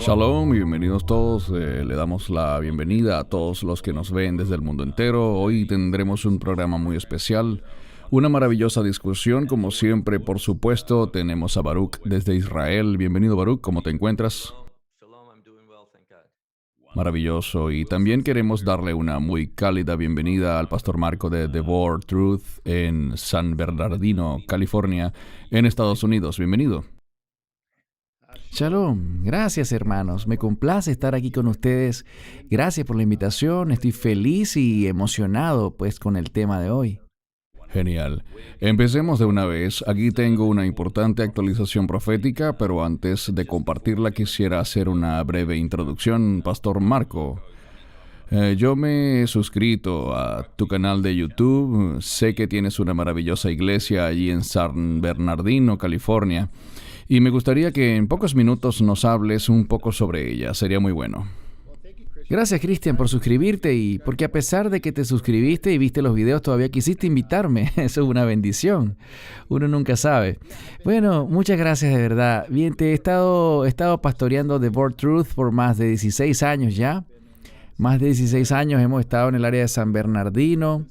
Shalom y bienvenidos todos. Le damos la bienvenida a todos los que nos ven desde el mundo entero. Hoy tendremos un programa muy especial, una maravillosa discusión. Como siempre, por supuesto, tenemos a Baruch desde Israel. Bienvenido, Baruch, ¿cómo te encuentras? Maravilloso. Y también queremos darle una muy cálida bienvenida al pastor Marco de The Word Truth en San Bernardino, California, en Estados Unidos. Bienvenido. Shalom, gracias hermanos, me complace estar aquí con ustedes. Gracias por la invitación, estoy feliz y emocionado pues con el tema de hoy. Genial. Empecemos de una vez. Aquí tengo una importante actualización profética, pero antes de compartirla quisiera hacer una breve introducción. Pastor Marco, yo me he suscrito a tu canal de YouTube. Sé que tienes una maravillosa iglesia allí en San Bernardino, California. Y me gustaría que en pocos minutos nos hables un poco sobre ella. Sería muy bueno. Gracias Cristian por suscribirte y porque a pesar de que te suscribiste y viste los videos todavía quisiste invitarme. Eso es una bendición. Uno nunca sabe. Bueno, muchas gracias de verdad. Bien, he estado pastoreando The Word Truth por más de 16 años ya. Más de 16 años hemos estado en el área de San Bernardino.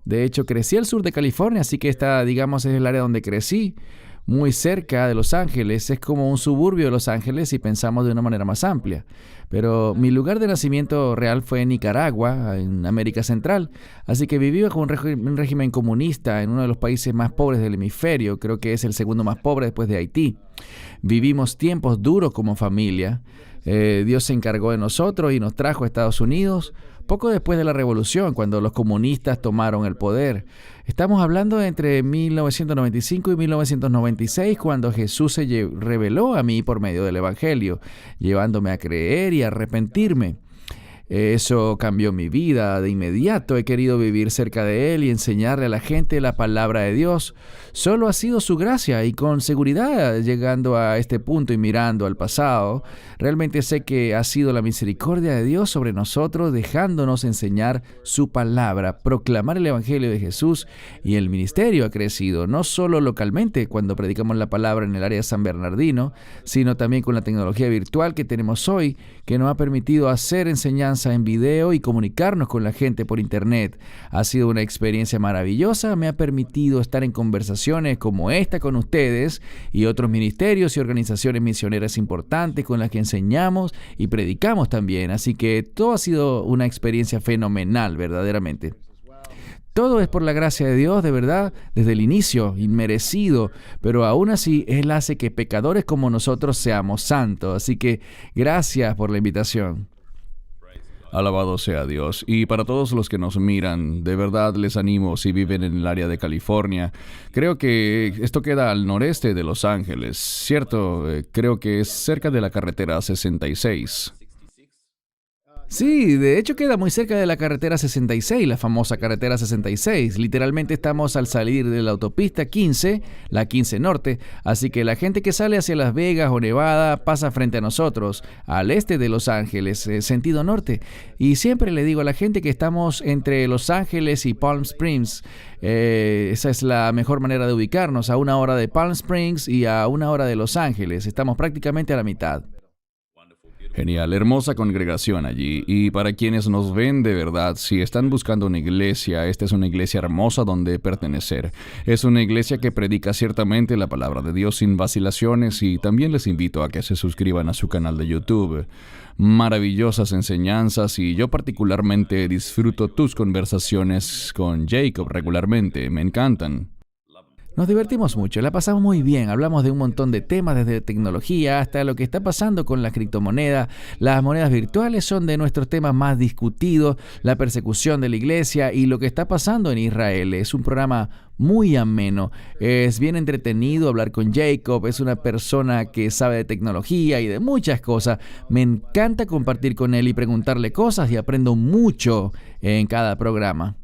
De hecho, crecí al sur de California, así que esta, digamos, es el área donde crecí. Muy cerca de Los Ángeles, es como un suburbio de Los Ángeles si pensamos de una manera más amplia. Pero mi lugar de nacimiento real fue en Nicaragua, en América Central, así que viví bajo un régimen comunista en uno de los países más pobres del hemisferio, creo que es el segundo más pobre después de Haití. Vivimos tiempos duros como familia. Dios se encargó de nosotros y nos trajo a Estados Unidos poco después de la revolución, cuando los comunistas tomaron el poder. Estamos hablando de entre 1995 y 1996, cuando Jesús se reveló a mí por medio del Evangelio, llevándome a creer y a arrepentirme. Eso cambió mi vida. De inmediato he querido vivir cerca de Él y enseñarle a la gente la palabra de Dios. Solo ha sido su gracia y con seguridad, llegando a este punto y mirando al pasado, realmente sé que ha sido la misericordia de Dios sobre nosotros, dejándonos enseñar su palabra, proclamar el Evangelio de Jesús, y el ministerio ha crecido, no solo localmente cuando predicamos la palabra en el área de San Bernardino, sino también con la tecnología virtual que tenemos hoy, que nos ha permitido hacer enseñanza en video y comunicarnos con la gente por internet. Ha sido una experiencia maravillosa, me ha permitido estar en conversaciones como esta con ustedes y otros ministerios y organizaciones misioneras importantes con las que enseñamos y predicamos también, así que todo ha sido una experiencia fenomenal, verdaderamente. Todo es por la gracia de Dios, de verdad, desde el inicio, inmerecido, pero aún así Él hace que pecadores como nosotros seamos santos, así que gracias por la invitación. Alabado sea Dios. Y para todos los que nos miran, de verdad les animo si viven en el área de California. Creo que esto queda al noreste de Los Ángeles, ¿cierto? Creo que es cerca de la carretera 66. Sí, de hecho queda muy cerca de la carretera 66, la famosa carretera 66. Literalmente estamos al salir de la autopista 15, la 15 Norte, así que la gente que sale hacia Las Vegas o Nevada pasa frente a nosotros, al este de Los Ángeles, sentido norte. Y siempre le digo a la gente que estamos entre Los Ángeles y Palm Springs. Esa es la mejor manera de ubicarnos, a 1 hora de Palm Springs y a 1 hora de Los Ángeles. Estamos prácticamente a la mitad. Genial, hermosa congregación allí. Y para quienes nos ven de verdad, si están buscando una iglesia, esta es una iglesia hermosa donde pertenecer. Es una iglesia que predica ciertamente la palabra de Dios sin vacilaciones, y también les invito a que se suscriban a su canal de YouTube. Maravillosas enseñanzas, y yo particularmente disfruto tus conversaciones con Jacob regularmente. Me encantan. Nos divertimos mucho, la pasamos muy bien, hablamos de un montón de temas, desde tecnología hasta lo que está pasando con la criptomoneda. Las monedas virtuales son de nuestros temas más discutidos, la persecución de la iglesia y lo que está pasando en Israel. Es un programa muy ameno, es bien entretenido hablar con Jacob, es una persona que sabe de tecnología y de muchas cosas. Me encanta compartir con él y preguntarle cosas, y aprendo mucho en cada programa.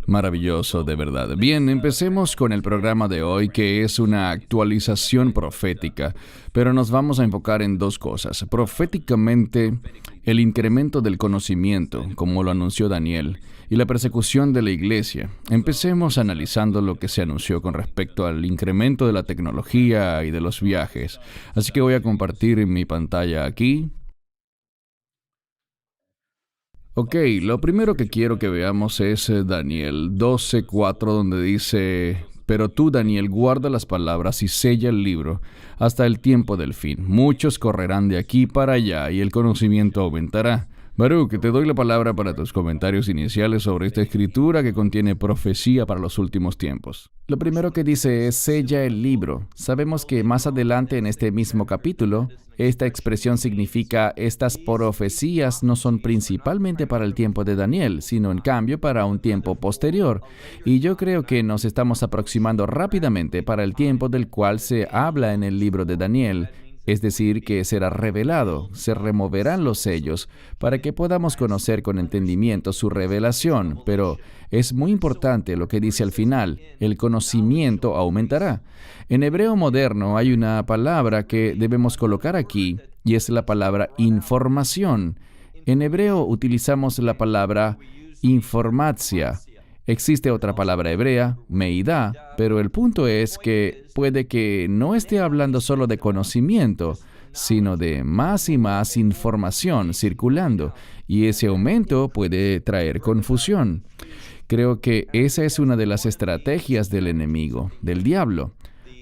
Maravilloso, de verdad. Bien, empecemos con el programa de hoy, que es una actualización profética, pero nos vamos a enfocar en dos cosas. Proféticamente, el incremento del conocimiento, como lo anunció Daniel, y la persecución de la iglesia. Empecemos analizando lo que se anunció con respecto al incremento de la tecnología y de los viajes. Así que voy a compartir mi pantalla aquí. Ok, lo primero que quiero que veamos es Daniel 12:4, donde dice: Pero tú, Daniel, guarda las palabras y sella el libro hasta el tiempo del fin. Muchos correrán de aquí para allá y el conocimiento aumentará. Baruch, te doy la palabra para tus comentarios iniciales sobre esta escritura que contiene profecía para los últimos tiempos. Lo primero que dice es sella el libro. Sabemos que más adelante en este mismo capítulo, esta expresión significa estas profecías no son principalmente para el tiempo de Daniel, sino en cambio para un tiempo posterior. Y yo creo que nos estamos aproximando rápidamente para el tiempo del cual se habla en el libro de Daniel. Es decir, que será revelado, se removerán los sellos para que podamos conocer con entendimiento su revelación. Pero es muy importante lo que dice al final: el conocimiento aumentará. En hebreo moderno hay una palabra que debemos colocar aquí y es la palabra información. En hebreo utilizamos la palabra informatsia. Existe otra palabra hebrea, meidá, pero el punto es que puede que no esté hablando solo de conocimiento, sino de más y más información circulando, y ese aumento puede traer confusión. Creo que esa es una de las estrategias del enemigo, del diablo: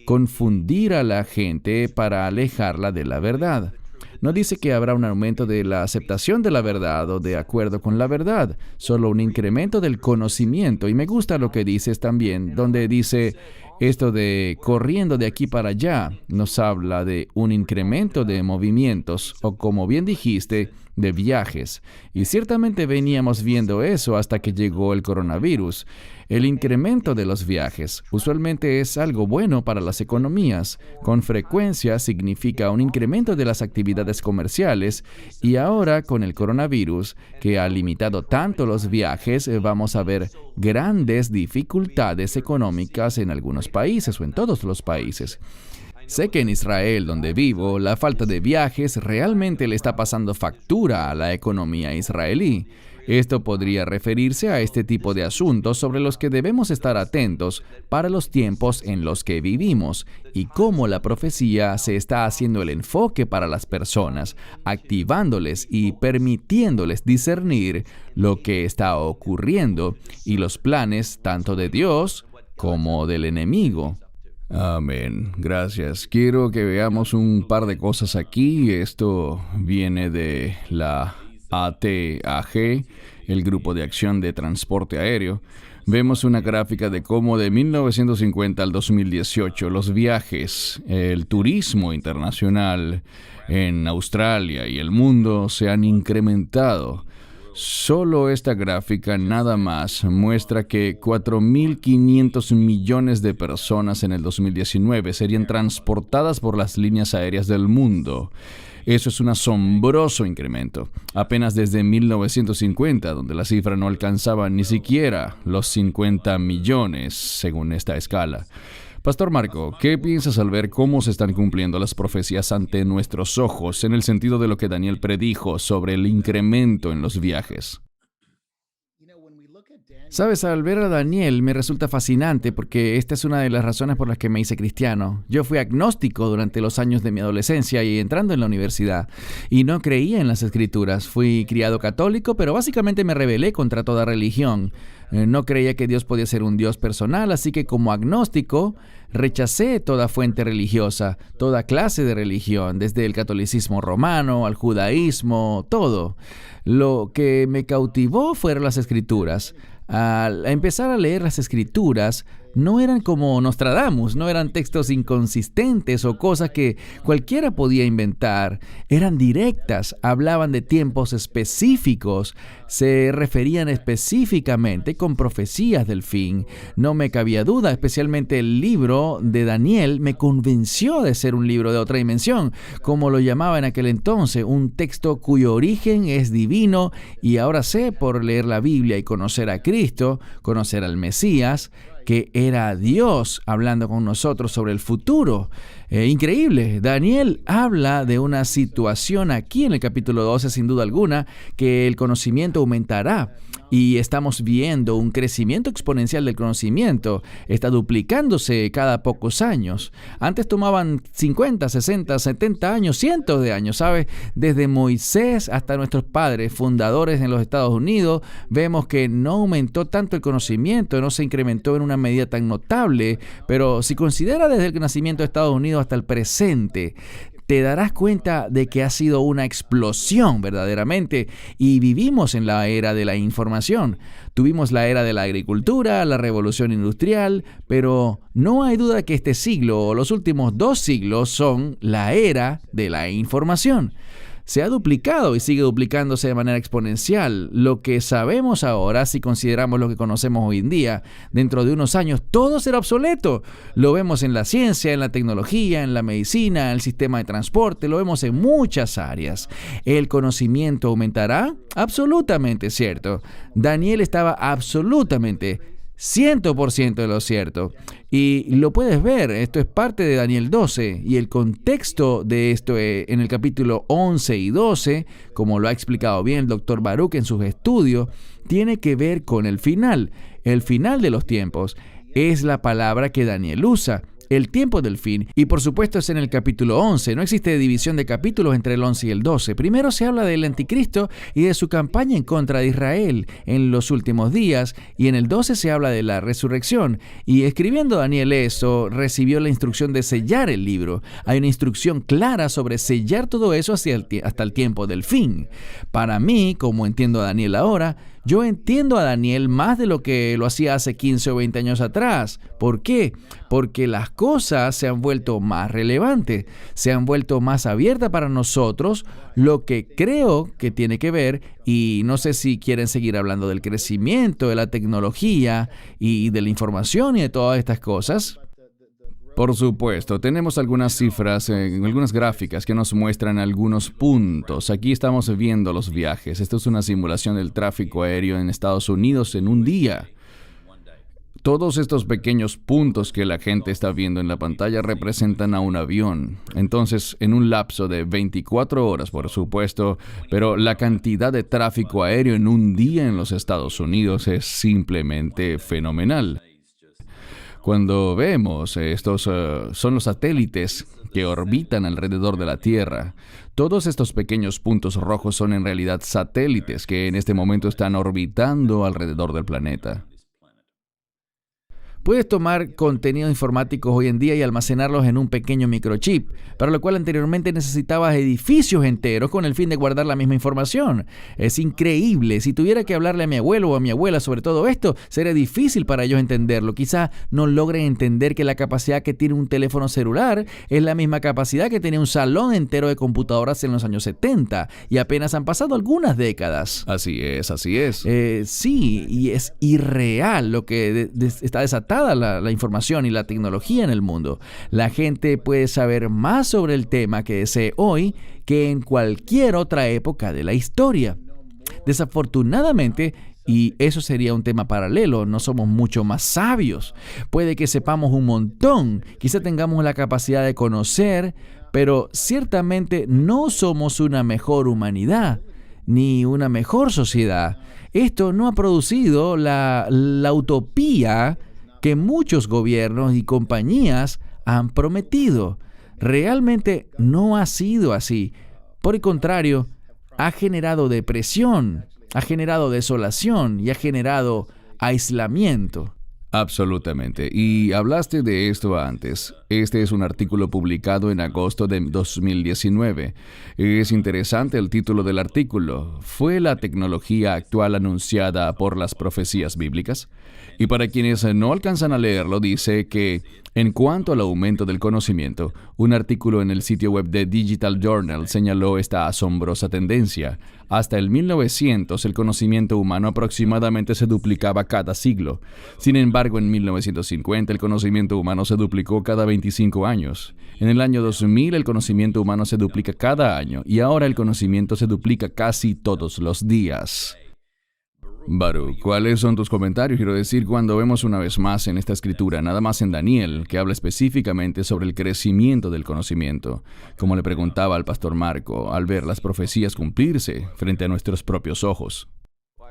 confundir a la gente para alejarla de la verdad. No dice que habrá un aumento de la aceptación de la verdad o de acuerdo con la verdad, solo un incremento del conocimiento. Y me gusta lo que dices también, donde dice esto de corriendo de aquí para allá. Nos habla de un incremento de movimientos, o como bien dijiste, de viajes. Y ciertamente veníamos viendo eso hasta que llegó el coronavirus. El incremento de los viajes usualmente es algo bueno para las economías. Con frecuencia significa un incremento de las actividades comerciales, y ahora con el coronavirus, que ha limitado tanto los viajes, vamos a ver grandes dificultades económicas en algunos países o en todos los países. Sé que en Israel, donde vivo, la falta de viajes realmente le está pasando factura a la economía israelí. Esto podría referirse a este tipo de asuntos sobre los que debemos estar atentos para los tiempos en los que vivimos y cómo la profecía se está haciendo el enfoque para las personas, activándoles y permitiéndoles discernir lo que está ocurriendo y los planes tanto de Dios como del enemigo. Amén. Gracias. Quiero que veamos un par de cosas aquí. Esto viene de la ATAG, el Grupo de Acción de Transporte Aéreo. Vemos una gráfica de cómo de 1950 al 2018 los viajes, el turismo internacional en Australia y el mundo se han incrementado. Solo esta gráfica nada más muestra que 4.500 millones de personas en el 2019 serían transportadas por las líneas aéreas del mundo. Eso es un asombroso incremento. Apenas desde 1950, donde la cifra no alcanzaba ni siquiera los 50 millones, según esta escala. Pastor Marco, ¿qué piensas al ver cómo se están cumpliendo las profecías ante nuestros ojos en el sentido de lo que Daniel predijo sobre el incremento en los viajes? Sabes, al ver a Daniel me resulta fascinante porque esta es una de las razones por las que me hice cristiano. Yo fui agnóstico durante los años de mi adolescencia y entrando en la universidad, y no creía en las Escrituras. Fui criado católico, pero básicamente me rebelé contra toda religión. No creía que Dios podía ser un Dios personal, así que como agnóstico rechacé toda fuente religiosa, toda clase de religión, desde el catolicismo romano al judaísmo, todo. Lo que me cautivó fueron las Escrituras. Al empezar a leer las Escrituras, no eran como Nostradamus, no eran textos inconsistentes o cosas que cualquiera podía inventar. Eran directas, hablaban de tiempos específicos, se referían específicamente con profecías del fin. No me cabía duda, especialmente el libro de Daniel me convenció de ser un libro de otra dimensión, como lo llamaba en aquel entonces, un texto cuyo origen es divino, y ahora sé por leer la Biblia y conocer a Cristo, conocer al Mesías, que era Dios hablando con nosotros sobre el futuro. Increíble. Daniel habla de una situación aquí en el capítulo 12, sin duda alguna, que el conocimiento aumentará. y estamos viendo un crecimiento exponencial del conocimiento. Está duplicándose cada pocos años. Antes tomaban 50, 60, 70 años, cientos de años, ¿sabes? Desde Moisés hasta nuestros padres fundadores en los Estados Unidos, vemos que no aumentó tanto el conocimiento, no se incrementó en una medida tan notable, pero si considera desde el nacimiento de Estados Unidos hasta el presente, te darás cuenta de que ha sido una explosión verdaderamente, y vivimos en la era de la información. Tuvimos la era de la agricultura, la revolución industrial, pero no hay duda que este siglo o los últimos 2 siglos son la era de la información. Se ha duplicado y sigue duplicándose de manera exponencial. Lo que sabemos ahora, si consideramos lo que conocemos hoy en día, dentro de unos años todo será obsoleto. Lo vemos en la ciencia, en la tecnología, en la medicina, en el sistema de transporte, lo vemos en muchas áreas. ¿El conocimiento aumentará? Absolutamente cierto. Daniel estaba absolutamente 100% de lo cierto. Y lo puedes ver, esto es parte de Daniel 12, y el contexto de esto en el capítulo 11 y 12, como lo ha explicado bien el Dr. Baruch en sus estudios, tiene que ver con el final de los tiempos. Es la palabra que Daniel usa. El tiempo del fin, y por supuesto es en el capítulo 11, no existe división de capítulos entre el 11 y el 12. Primero se habla del anticristo y de su campaña en contra de Israel en los últimos días, y en el 12 se habla de la resurrección, y escribiendo Daniel eso, recibió la instrucción de sellar el libro. Hay una instrucción clara sobre sellar todo eso hasta el tiempo del fin. Para mí, como entiendo a Daniel ahora, yo entiendo a Daniel más de lo que lo hacía hace 15 o 20 años atrás. ¿Por qué? Porque las cosas se han vuelto más relevantes, se han vuelto más abiertas para nosotros, lo que creo que tiene que ver, y no sé si quieren seguir hablando del crecimiento, de la tecnología y de la información y de todas estas cosas. Por supuesto, tenemos algunas cifras, algunas gráficas que nos muestran algunos puntos. Aquí estamos viendo los viajes. Esto es una simulación del tráfico aéreo en Estados Unidos en un día. Todos estos pequeños puntos que la gente está viendo en la pantalla representan a un avión. Entonces, en un lapso de 24 horas, por supuesto, pero la cantidad de tráfico aéreo en un día en los Estados Unidos es simplemente fenomenal. Cuando vemos estos son los satélites que orbitan alrededor de la Tierra. Todos estos pequeños puntos rojos son en realidad satélites que en este momento están orbitando alrededor del planeta. Puedes tomar contenidos informáticos hoy en día y almacenarlos en un pequeño microchip, para lo cual anteriormente necesitabas edificios enteros con el fin de guardar la misma información. Es increíble. Si tuviera que hablarle a mi abuelo o a mi abuela sobre todo esto, sería difícil para ellos entenderlo. Quizá no logren entender que la capacidad que tiene un teléfono celular es la misma capacidad que tenía un salón entero de computadoras en los años 70, y apenas han pasado algunas décadas. Así es, así es. Sí, y es irreal lo que está desatado. La información y la tecnología en el mundo. La gente puede saber más sobre el tema que desee hoy que en cualquier otra época de la historia. Desafortunadamente, y eso sería un tema paralelo, no somos mucho más sabios. Puede que sepamos un montón, quizá tengamos la capacidad de conocer, pero ciertamente no somos una mejor humanidad, ni una mejor sociedad. Esto no ha producido la utopía que muchos gobiernos y compañías han prometido. Realmente no ha sido así. Por el contrario, ha generado depresión, ha generado desolación y ha generado aislamiento. Absolutamente. Y hablaste de esto antes. Este es un artículo publicado en agosto de 2019. Es interesante el título del artículo. ¿Fue la tecnología actual anunciada por las profecías bíblicas? Y para quienes no alcanzan a leerlo, dice que en cuanto al aumento del conocimiento, un artículo en el sitio web de Digital Journal señaló esta asombrosa tendencia. Hasta el 1900, el conocimiento humano aproximadamente se duplicaba cada siglo. Sin embargo, en 1950, el conocimiento humano se duplicó cada 25 años. En el año 2000, el conocimiento humano se duplica cada año, y ahora el conocimiento se duplica casi todos los días. Baruch, ¿cuáles son tus comentarios? Quiero decir, cuando vemos una vez más en esta escritura, nada más en Daniel, que habla específicamente sobre el crecimiento del conocimiento, como le preguntaba al pastor Marco, al ver las profecías cumplirse frente a nuestros propios ojos.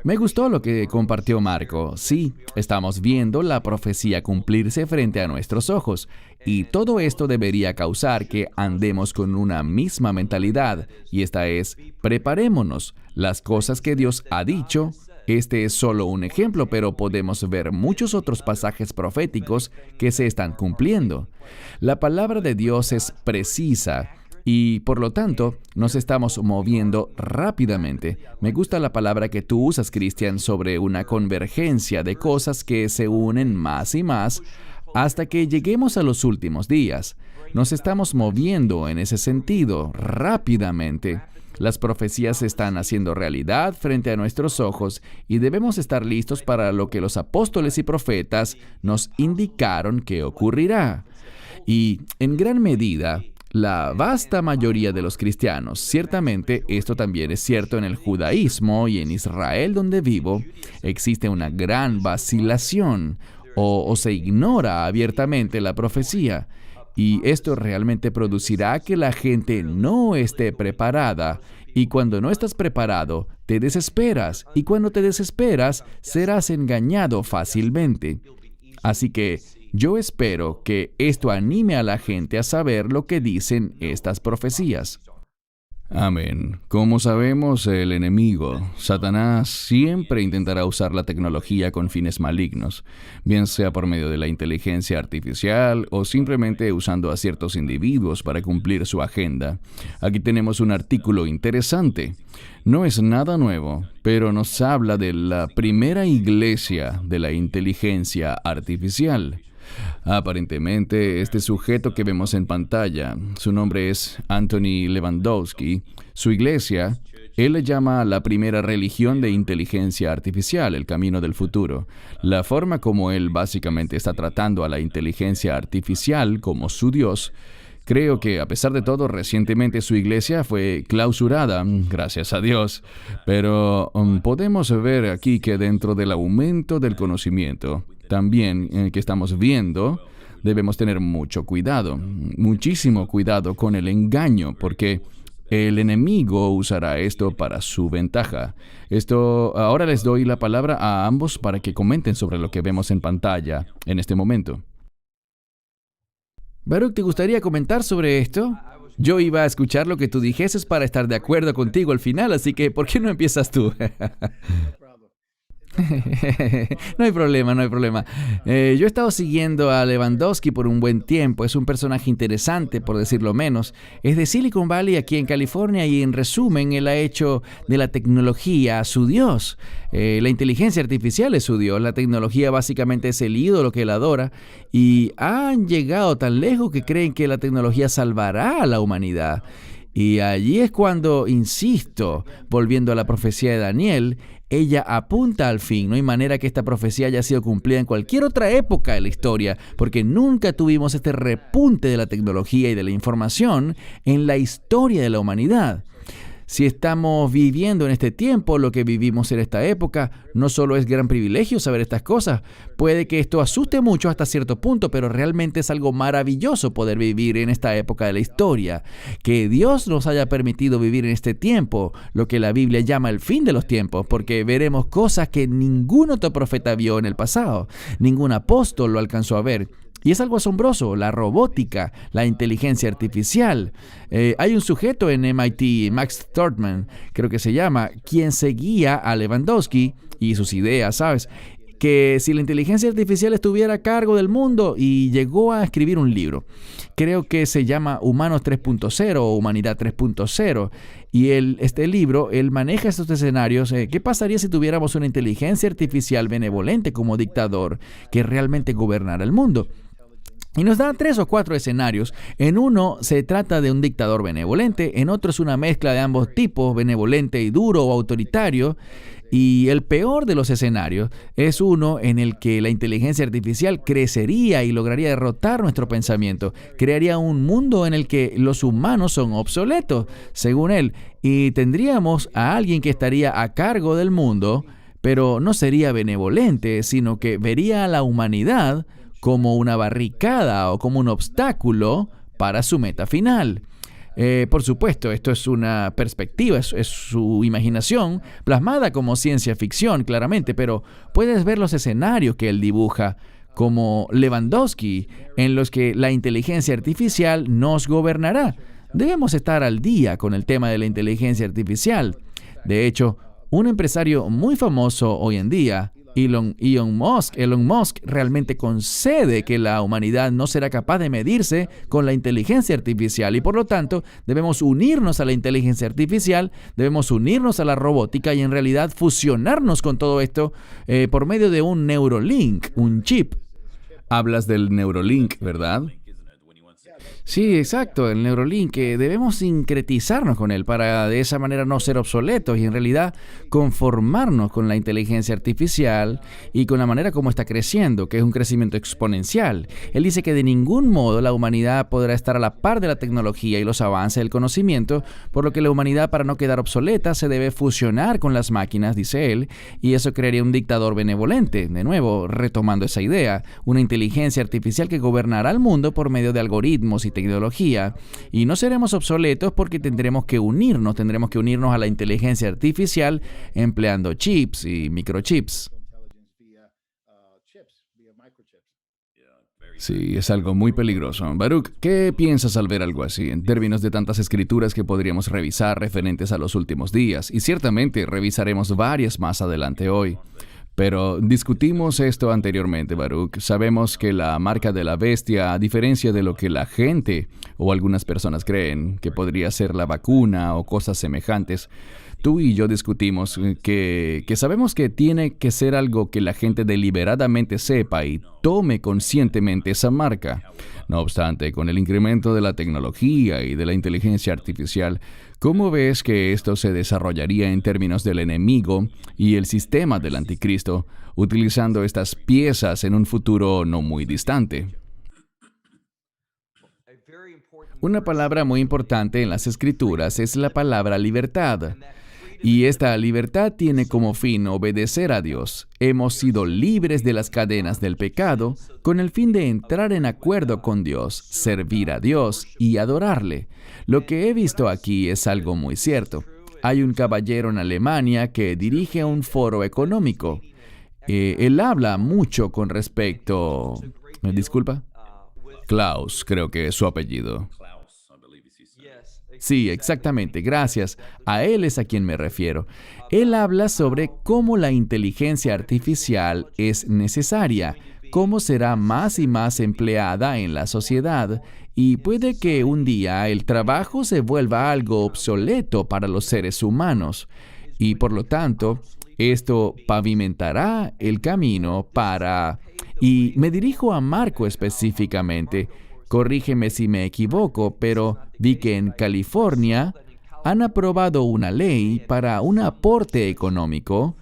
Me gustó lo que compartió Marco. Sí, estamos viendo la profecía cumplirse frente a nuestros ojos. Y todo esto debería causar que andemos con una misma mentalidad. Y esta es, preparémonos. Las cosas que Dios ha dicho. Este es solo un ejemplo, pero podemos ver muchos otros pasajes proféticos que se están cumpliendo. La palabra de Dios es precisa. Y por lo tanto, nos estamos moviendo rápidamente. Me gusta la palabra que tú usas, Cristian, sobre una convergencia de cosas que se unen más y más hasta que lleguemos a los últimos días. Nos estamos moviendo en ese sentido rápidamente. Las profecías se están haciendo realidad frente a nuestros ojos y debemos estar listos para lo que los apóstoles y profetas nos indicaron que ocurrirá. Y en gran medida, la vasta mayoría de los cristianos, ciertamente esto también es cierto en el judaísmo y en Israel donde vivo, existe una gran vacilación o se ignora abiertamente la profecía. Y esto realmente producirá que la gente no esté preparada. Y cuando no estás preparado, te desesperas. Y cuando te desesperas, serás engañado fácilmente. Así que yo espero que esto anime a la gente a saber lo que dicen estas profecías. Amén. Como sabemos, el enemigo, Satanás, siempre intentará usar la tecnología con fines malignos, bien sea por medio de la inteligencia artificial o simplemente usando a ciertos individuos para cumplir su agenda. Aquí tenemos un artículo interesante. No es nada nuevo, pero nos habla de la primera iglesia de la inteligencia artificial. Aparentemente, este sujeto que vemos en pantalla, su nombre es Anthony Lewandowski, su iglesia, él le llama la primera religión de inteligencia artificial, el camino del futuro. La forma como él básicamente está tratando a la inteligencia artificial como su Dios. Creo que, a pesar de todo, recientemente su iglesia fue clausurada, gracias a Dios. Pero podemos ver aquí que dentro del aumento del conocimiento, también que estamos viendo, debemos tener mucho cuidado, muchísimo cuidado con el engaño, porque el enemigo usará esto para su ventaja. Ahora les doy la palabra a ambos para que comenten sobre lo que vemos en pantalla en este momento. Baruch, ¿te gustaría comentar sobre esto? Yo iba a escuchar lo que tú dijeses para estar de acuerdo contigo al final, así que ¿por qué no empiezas tú? No hay problema, no hay problema. Yo he estado siguiendo a Lewandowski por un buen tiempo. Es un personaje interesante, por decirlo menos. Es de Silicon Valley, aquí en California, y en resumen, él ha hecho de la tecnología su Dios. La inteligencia artificial es su Dios. La tecnología básicamente es el ídolo que él adora. Y han llegado tan lejos que creen que la tecnología salvará a la humanidad. Y allí es cuando, insisto, volviendo a la profecía de Daniel, ella apunta al fin. No hay manera que esta profecía haya sido cumplida en cualquier otra época de la historia, porque nunca tuvimos este repunte de la tecnología y de la información en la historia de la humanidad. Si estamos viviendo en este tiempo, lo que vivimos en esta época, no solo es gran privilegio saber estas cosas. Puede que esto asuste mucho hasta cierto punto, pero realmente es algo maravilloso poder vivir en esta época de la historia. Que Dios nos haya permitido vivir en este tiempo, lo que la Biblia llama el fin de los tiempos, porque veremos cosas que ningún otro profeta vio en el pasado. Ningún apóstol lo alcanzó a ver. Y es algo asombroso, la robótica, la inteligencia artificial. Hay un sujeto en MIT, Max Thortman, creo que se llama, quien seguía a Lewandowski y sus ideas, ¿sabes? Que si la inteligencia artificial estuviera a cargo del mundo, y llegó a escribir un libro. Creo que se llama Humanos 3.0 o Humanidad 3.0. Y este libro, él maneja estos escenarios. ¿Qué pasaría si tuviéramos una inteligencia artificial benevolente como dictador que realmente gobernara el mundo? Y nos da 3 o 4 escenarios. En uno se trata de un dictador benevolente, en otro es una mezcla de ambos tipos, benevolente y duro o autoritario. Y el peor de los escenarios es uno en el que la inteligencia artificial crecería y lograría derrotar nuestro pensamiento. Crearía un mundo en el que los humanos son obsoletos, según él. Y tendríamos a alguien que estaría a cargo del mundo, pero no sería benevolente, sino que vería a la humanidad como una barricada o como un obstáculo para su meta final. Por supuesto, esto es una perspectiva, es su imaginación plasmada como ciencia ficción, claramente, pero puedes ver los escenarios que él dibuja como Lewandowski, en los que la inteligencia artificial nos gobernará. Debemos estar al día con el tema de la inteligencia artificial. De hecho, un empresario muy famoso hoy en día, Elon Musk realmente concede que la humanidad no será capaz de medirse con la inteligencia artificial y por lo tanto debemos unirnos a la inteligencia artificial, debemos unirnos a la robótica y en realidad fusionarnos con todo esto por medio de un Neuralink, un chip. Hablas del Neuralink, ¿verdad? Sí, exacto, el Neuralink, que debemos sincretizarnos con él para de esa manera no ser obsoletos y en realidad conformarnos con la inteligencia artificial y con la manera como está creciendo, que es un crecimiento exponencial. Él dice que de ningún modo la humanidad podrá estar a la par de la tecnología y los avances del conocimiento, por lo que la humanidad, para no quedar obsoleta, se debe fusionar con las máquinas, dice él, y eso crearía un dictador benevolente. De nuevo, retomando esa idea, una inteligencia artificial que gobernará el mundo por medio de algoritmos y tecnología, y no seremos obsoletos porque tendremos que unirnos a la inteligencia artificial empleando chips y microchips. Sí, es algo muy peligroso. Baruch, ¿qué piensas al ver algo así, en términos de tantas escrituras que podríamos revisar referentes a los últimos días? Y ciertamente revisaremos varias más adelante hoy. Pero discutimos esto anteriormente, Baruch. Sabemos que la marca de la bestia, a diferencia de lo que la gente o algunas personas creen, que podría ser la vacuna o cosas semejantes, tú y yo discutimos que sabemos que tiene que ser algo que la gente deliberadamente sepa y tome conscientemente esa marca. No obstante, con el incremento de la tecnología y de la inteligencia artificial, ¿cómo ves que esto se desarrollaría en términos del enemigo y el sistema del anticristo, utilizando estas piezas en un futuro no muy distante? Una palabra muy importante en las Escrituras es la palabra libertad. Y esta libertad tiene como fin obedecer a Dios. Hemos sido libres de las cadenas del pecado con el fin de entrar en acuerdo con Dios, servir a Dios y adorarle. Lo que he visto aquí es algo muy cierto. Hay un caballero en Alemania que dirige un foro económico. Él habla mucho con respecto... ¿Me disculpa? Klaus, creo que es su apellido. Sí, exactamente, gracias. A él es a quien me refiero. Él habla sobre cómo la inteligencia artificial es necesaria, cómo será más y más empleada en la sociedad, y puede que un día el trabajo se vuelva algo obsoleto para los seres humanos. Y por lo tanto, esto pavimentará el camino para... Y me dirijo a Marco específicamente. Corrígeme si me equivoco, pero vi que en California han aprobado una ley para un aporte económico,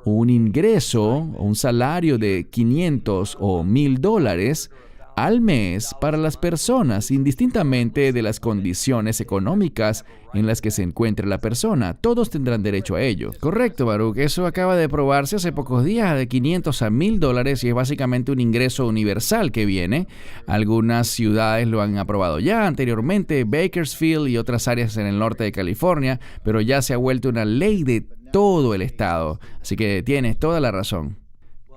un ingreso, un salario de 500 o 1,000 dólares al mes para las personas, indistintamente de las condiciones económicas en las que se encuentre la persona. Todos tendrán derecho a ello. Correcto, Baruch. Eso acaba de aprobarse hace pocos días, de 500 a 1,000 dólares, y es básicamente un ingreso universal que viene. Algunas ciudades lo han aprobado ya anteriormente, Bakersfield y otras áreas en el norte de California, pero ya se ha vuelto una ley de todo el estado. Así que tienes toda la razón.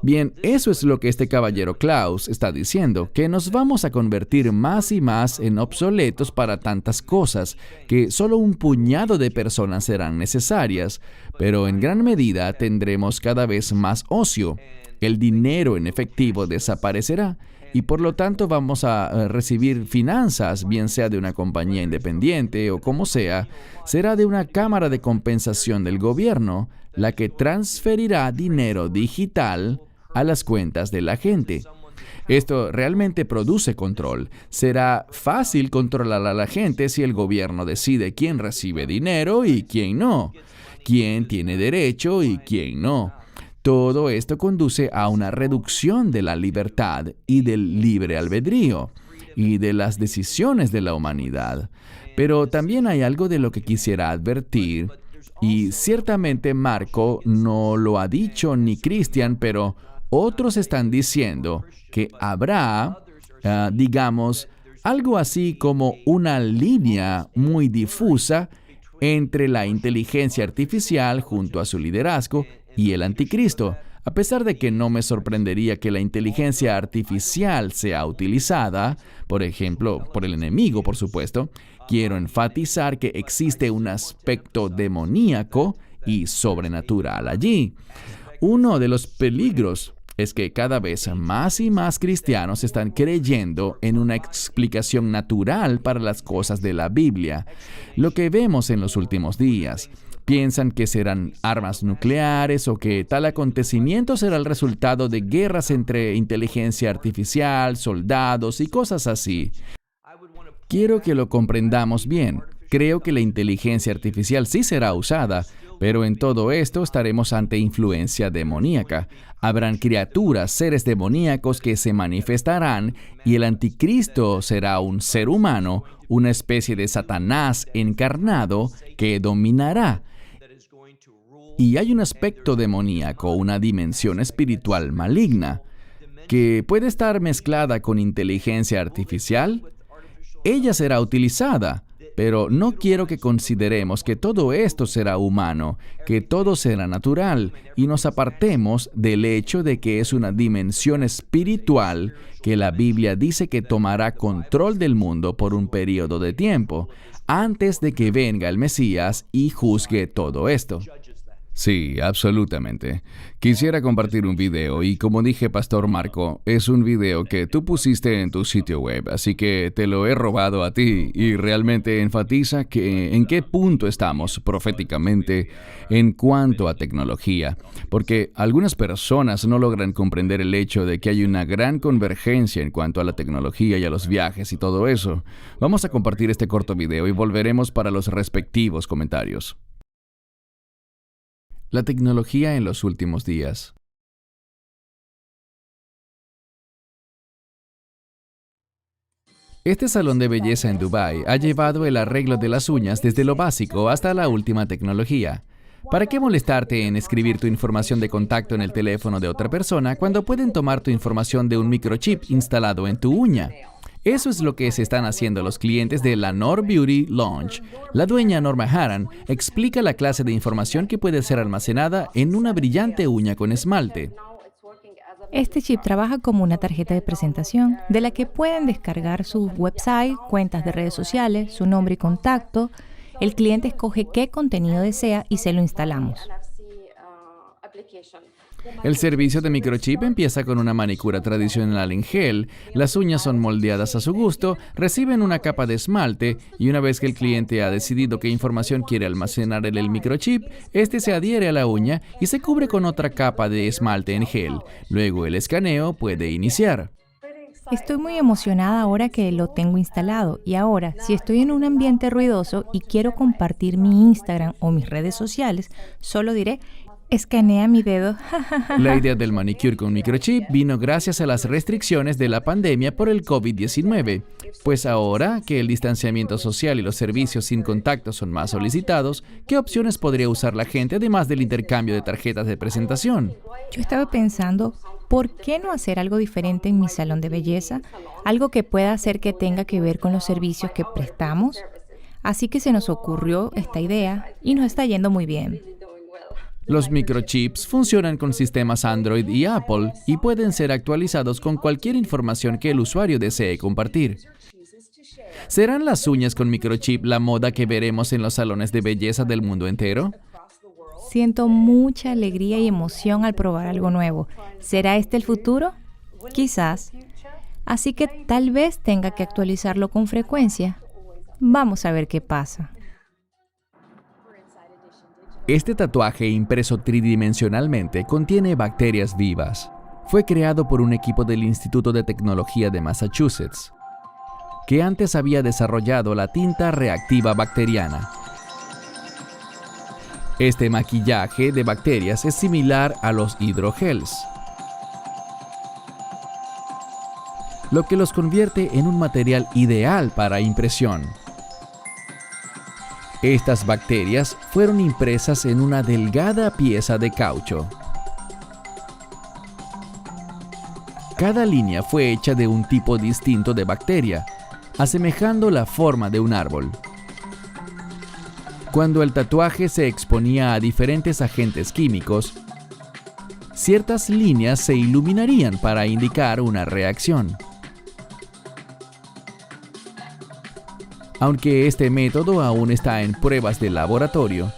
Bien, eso es lo que este caballero Klaus está diciendo, que nos vamos a convertir más y más en obsoletos para tantas cosas, que solo un puñado de personas serán necesarias, pero en gran medida tendremos cada vez más ocio. El dinero en efectivo desaparecerá y por lo tanto vamos a recibir finanzas, bien sea de una compañía independiente o como sea, será de una cámara de compensación del gobierno, la que transferirá dinero digital a las cuentas de la gente. Esto realmente produce control. Será fácil controlar a la gente si el gobierno decide quién recibe dinero y quién no, quién tiene derecho y quién no. Todo esto conduce a una reducción de la libertad y del libre albedrío y de las decisiones de la humanidad. Pero también hay algo de lo que quisiera advertir, y ciertamente Marco no lo ha dicho ni Christian, pero otros están diciendo que habrá, algo así como una línea muy difusa entre la inteligencia artificial junto a su liderazgo y el anticristo. A pesar de que no me sorprendería que la inteligencia artificial sea utilizada, por ejemplo, por el enemigo, por supuesto, quiero enfatizar que existe un aspecto demoníaco y sobrenatural allí. Uno de los peligros es que cada vez más y más cristianos están creyendo en una explicación natural para las cosas de la Biblia. Lo que vemos en los últimos días. Piensan que serán armas nucleares o que tal acontecimiento será el resultado de guerras entre inteligencia artificial, soldados y cosas así. Quiero que lo comprendamos bien. Creo que la inteligencia artificial sí será usada, pero en todo esto estaremos ante influencia demoníaca. Habrán criaturas, seres demoníacos que se manifestarán y el anticristo será un ser humano, una especie de Satanás encarnado que dominará. Y hay un aspecto demoníaco, una dimensión espiritual maligna, que puede estar mezclada con inteligencia artificial. Ella será utilizada, pero no quiero que consideremos que todo esto será humano, que todo será natural, y nos apartemos del hecho de que es una dimensión espiritual que la Biblia dice que tomará control del mundo por un periodo de tiempo, antes de que venga el Mesías y juzgue todo esto. Sí, absolutamente. Quisiera compartir un video y como dije, Pastor Marco, es un video que tú pusiste en tu sitio web, así que te lo he robado a ti y realmente enfatiza en qué punto estamos proféticamente en cuanto a tecnología, porque algunas personas no logran comprender el hecho de que hay una gran convergencia en cuanto a la tecnología y a los viajes y todo eso. Vamos a compartir este corto video y volveremos para los respectivos comentarios. La tecnología en los últimos días. Este salón de belleza en Dubái ha llevado el arreglo de las uñas desde lo básico hasta la última tecnología. ¿Para qué molestarte en escribir tu información de contacto en el teléfono de otra persona cuando pueden tomar tu información de un microchip instalado en tu uña? Eso es lo que se están haciendo los clientes de la Nor Beauty Lounge. La dueña Norma Haran explica la clase de información que puede ser almacenada en una brillante uña con esmalte. Este chip trabaja como una tarjeta de presentación de la que pueden descargar su website, cuentas de redes sociales, su nombre y contacto. El cliente escoge qué contenido desea y se lo instalamos. El servicio de microchip empieza con una manicura tradicional en gel, las uñas son moldeadas a su gusto, reciben una capa de esmalte y una vez que el cliente ha decidido qué información quiere almacenar en el microchip, este se adhiere a la uña y se cubre con otra capa de esmalte en gel. Luego el escaneo puede iniciar. Estoy muy emocionada ahora que lo tengo instalado y ahora, si estoy en un ambiente ruidoso y quiero compartir mi Instagram o mis redes sociales, solo diré: escanea mi dedo. La idea del manicure con microchip vino gracias a las restricciones de la pandemia por el COVID-19. Pues ahora que el distanciamiento social y los servicios sin contacto son más solicitados, ¿qué opciones podría usar la gente además del intercambio de tarjetas de presentación? Yo estaba pensando, ¿por qué no hacer algo diferente en mi salón de belleza? Algo que pueda hacer que tenga que ver con los servicios que prestamos. Así que se nos ocurrió esta idea y nos está yendo muy bien. Los microchips funcionan con sistemas Android y Apple y pueden ser actualizados con cualquier información que el usuario desee compartir. ¿Serán las uñas con microchip la moda que veremos en los salones de belleza del mundo entero? Siento mucha alegría y emoción al probar algo nuevo. ¿Será este el futuro? Quizás. Así que tal vez tenga que actualizarlo con frecuencia. Vamos a ver qué pasa. Este tatuaje impreso tridimensionalmente contiene bacterias vivas. Fue creado por un equipo del Instituto de Tecnología de Massachusetts, que antes había desarrollado la tinta reactiva bacteriana. Este maquillaje de bacterias es similar a los hidrogels, lo que los convierte en un material ideal para impresión. Estas bacterias fueron impresas en una delgada pieza de caucho. Cada línea fue hecha de un tipo distinto de bacteria, asemejando la forma de un árbol. Cuando el tatuaje se exponía a diferentes agentes químicos, ciertas líneas se iluminarían para indicar una reacción. Aunque este método aún está en pruebas de laboratorio,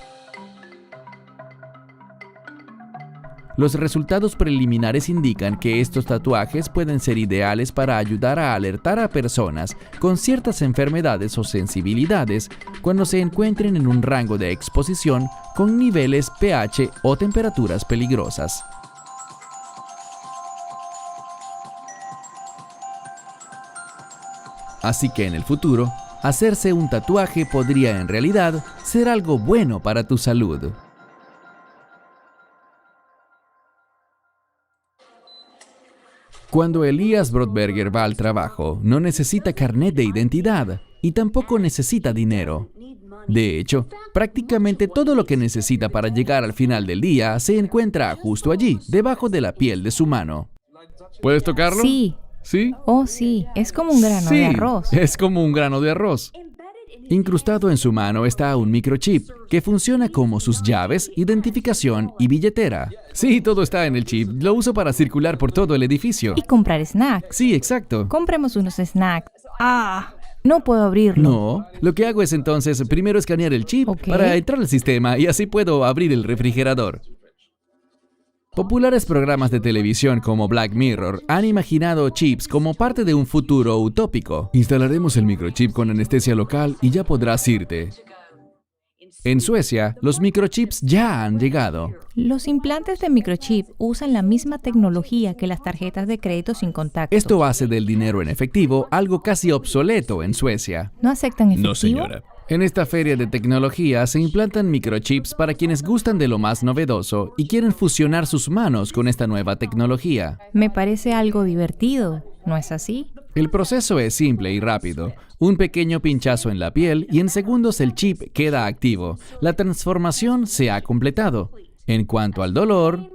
los resultados preliminares indican que estos tatuajes pueden ser ideales para ayudar a alertar a personas con ciertas enfermedades o sensibilidades cuando se encuentren en un rango de exposición con niveles pH o temperaturas peligrosas. Así que en el futuro, hacerse un tatuaje podría en realidad ser algo bueno para tu salud. Cuando Elias Brodberger va al trabajo, no necesita carnet de identidad y tampoco necesita dinero. De hecho, prácticamente todo lo que necesita para llegar al final del día se encuentra justo allí, debajo de la piel de su mano. ¿Puedes tocarlo? Sí. ¿Sí? Oh, sí. Es como un grano de arroz. Es como un grano de arroz. Incrustado en su mano está un microchip que funciona como sus llaves, identificación y billetera. Sí, todo está en el chip. Lo uso para circular por todo el edificio. Y comprar snacks. Sí, exacto. Compremos unos snacks. ¡Ah! No puedo abrirlo. No, lo que hago es entonces primero escanear el chip para entrar al sistema y así puedo abrir el refrigerador. Populares programas de televisión como Black Mirror han imaginado chips como parte de un futuro utópico. Instalaremos el microchip con anestesia local y ya podrás irte. En Suecia, los microchips ya han llegado. Los implantes de microchip usan la misma tecnología que las tarjetas de crédito sin contacto. Esto hace del dinero en efectivo algo casi obsoleto en Suecia. ¿No aceptan efectivo? No, señora. En esta feria de tecnología se implantan microchips para quienes gustan de lo más novedoso y quieren fusionar sus manos con esta nueva tecnología. Me parece algo divertido, ¿no es así? El proceso es simple y rápido. Un pequeño pinchazo en la piel y en segundos el chip queda activo. La transformación se ha completado. En cuanto al dolor,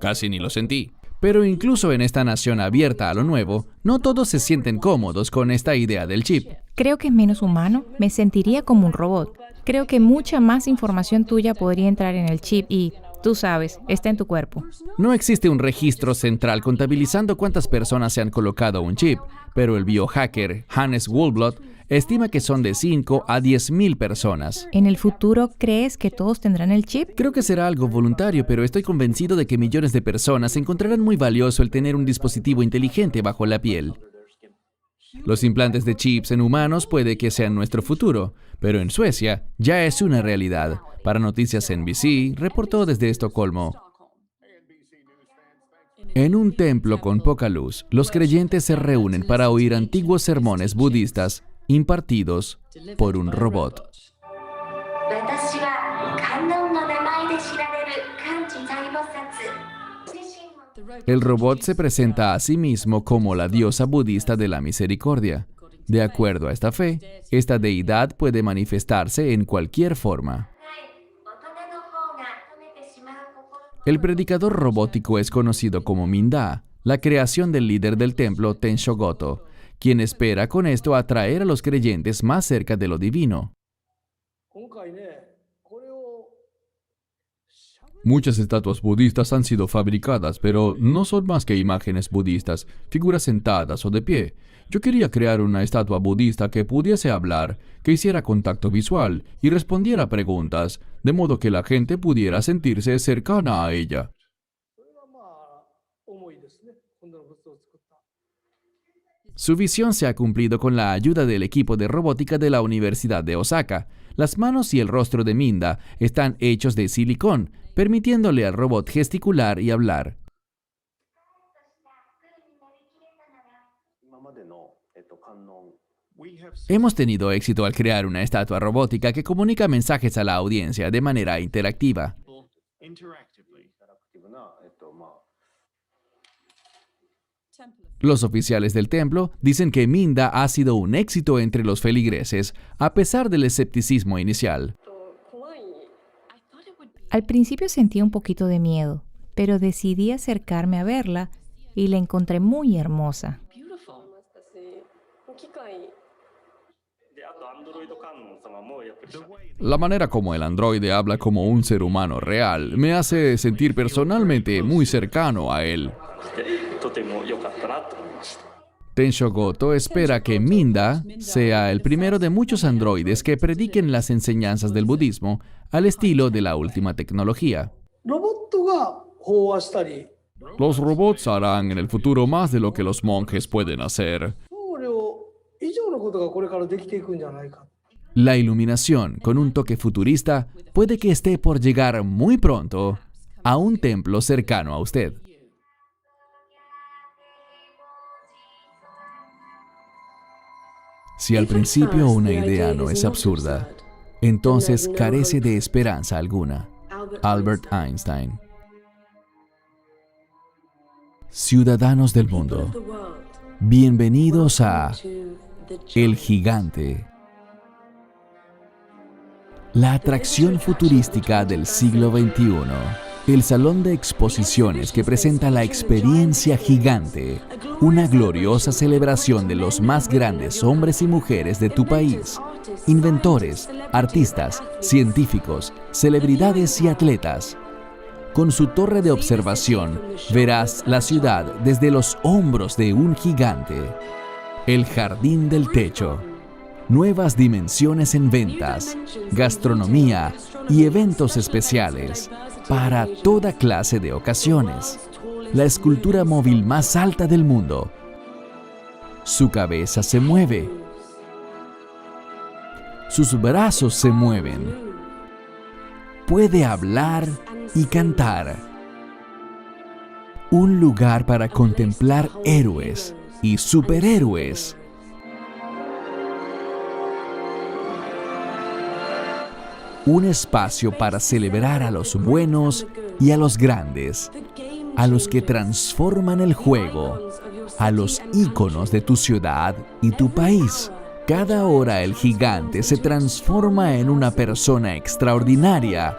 Casi ni lo sentí. pero incluso en esta nación abierta a lo nuevo, no todos se sienten cómodos con esta idea del chip. Creo que es menos humano. Me sentiría como un robot. Creo que mucha más información tuya podría entrar en el chip y, tú sabes, está en tu cuerpo. No existe un registro central contabilizando cuántas personas se han colocado un chip, pero el biohacker Hannes Wohlblot estima que son de 5 a 10,000 personas. ¿En el futuro crees que todos tendrán el chip? Creo que será algo voluntario, pero estoy convencido de que millones de personas encontrarán muy valioso el tener un dispositivo inteligente bajo la piel. Los implantes de chips en humanos puede que sean nuestro futuro, pero en Suecia ya es una realidad. Para Noticias NBC, reportó desde Estocolmo. En un templo con poca luz, los creyentes se reúnen para oír antiguos sermones budistas impartidos por un robot. El robot se presenta a sí mismo como la diosa budista de la misericordia. De acuerdo a esta fe, esta deidad puede manifestarse en cualquier forma. El predicador robótico es conocido como Minda, la creación del líder del templo Tensho Goto, quien espera con esto atraer a los creyentes más cerca de lo divino. Muchas estatuas budistas han sido fabricadas, pero no son más que imágenes budistas, figuras sentadas o de pie. Yo quería crear una estatua budista que pudiese hablar, que hiciera contacto visual y respondiera preguntas, de modo que la gente pudiera sentirse cercana a ella. Su visión se ha cumplido con la ayuda del equipo de robótica de la Universidad de Osaka. Las manos y el rostro de Minda están hechos de silicón, permitiéndole al robot gesticular y hablar. Hemos tenido éxito al crear una estatua robótica que comunica mensajes a la audiencia de manera interactiva. Los oficiales del templo dicen que Minda ha sido un éxito entre los feligreses, a pesar del escepticismo inicial. Al principio sentí un poquito de miedo, pero decidí acercarme a verla y la encontré muy hermosa. La manera como el androide habla como un ser humano real me hace sentir personalmente muy cercano a él. Tensho Goto espera que Minda sea el primero de muchos androides que prediquen las enseñanzas del budismo al estilo de la última tecnología. Los robots harán en el futuro más de lo que los monjes pueden hacer. La iluminación, con un toque futurista, puede que esté por llegar muy pronto a un templo cercano a usted. Si al principio una idea no es absurda, entonces carece de esperanza alguna. Albert Einstein. Ciudadanos del mundo, bienvenidos a El Gigante, la atracción futurística del siglo XXI. El salón de exposiciones que presenta la experiencia gigante, una gloriosa celebración de los más grandes hombres y mujeres de tu país, inventores, artistas, científicos, celebridades y atletas. Con su torre de observación, verás la ciudad desde los hombros de un gigante. El jardín del techo. Nuevas dimensiones en ventas, gastronomía y eventos especiales para toda clase de ocasiones. La escultura móvil más alta del mundo. Su cabeza se mueve. Sus brazos se mueven. Puede hablar y cantar. Un lugar para contemplar héroes y superhéroes. Un espacio para celebrar a los buenos y a los grandes, a los que transforman el juego, a los íconos de tu ciudad y tu país. Cada hora el gigante se transforma en una persona extraordinaria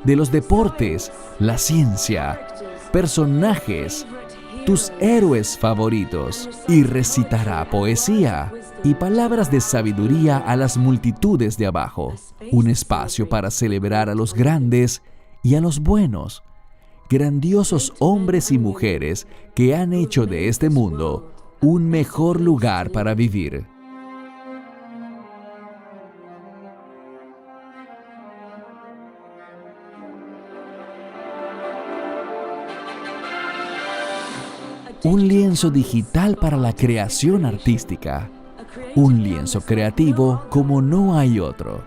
de los deportes, la ciencia, personajes, tus héroes favoritos, y recitará poesía y palabras de sabiduría a las multitudes de abajo. Un espacio para celebrar a los grandes y a los buenos, grandiosos hombres y mujeres que han hecho de este mundo un mejor lugar para vivir. Un lienzo digital para la creación artística. Un lienzo creativo como no hay otro.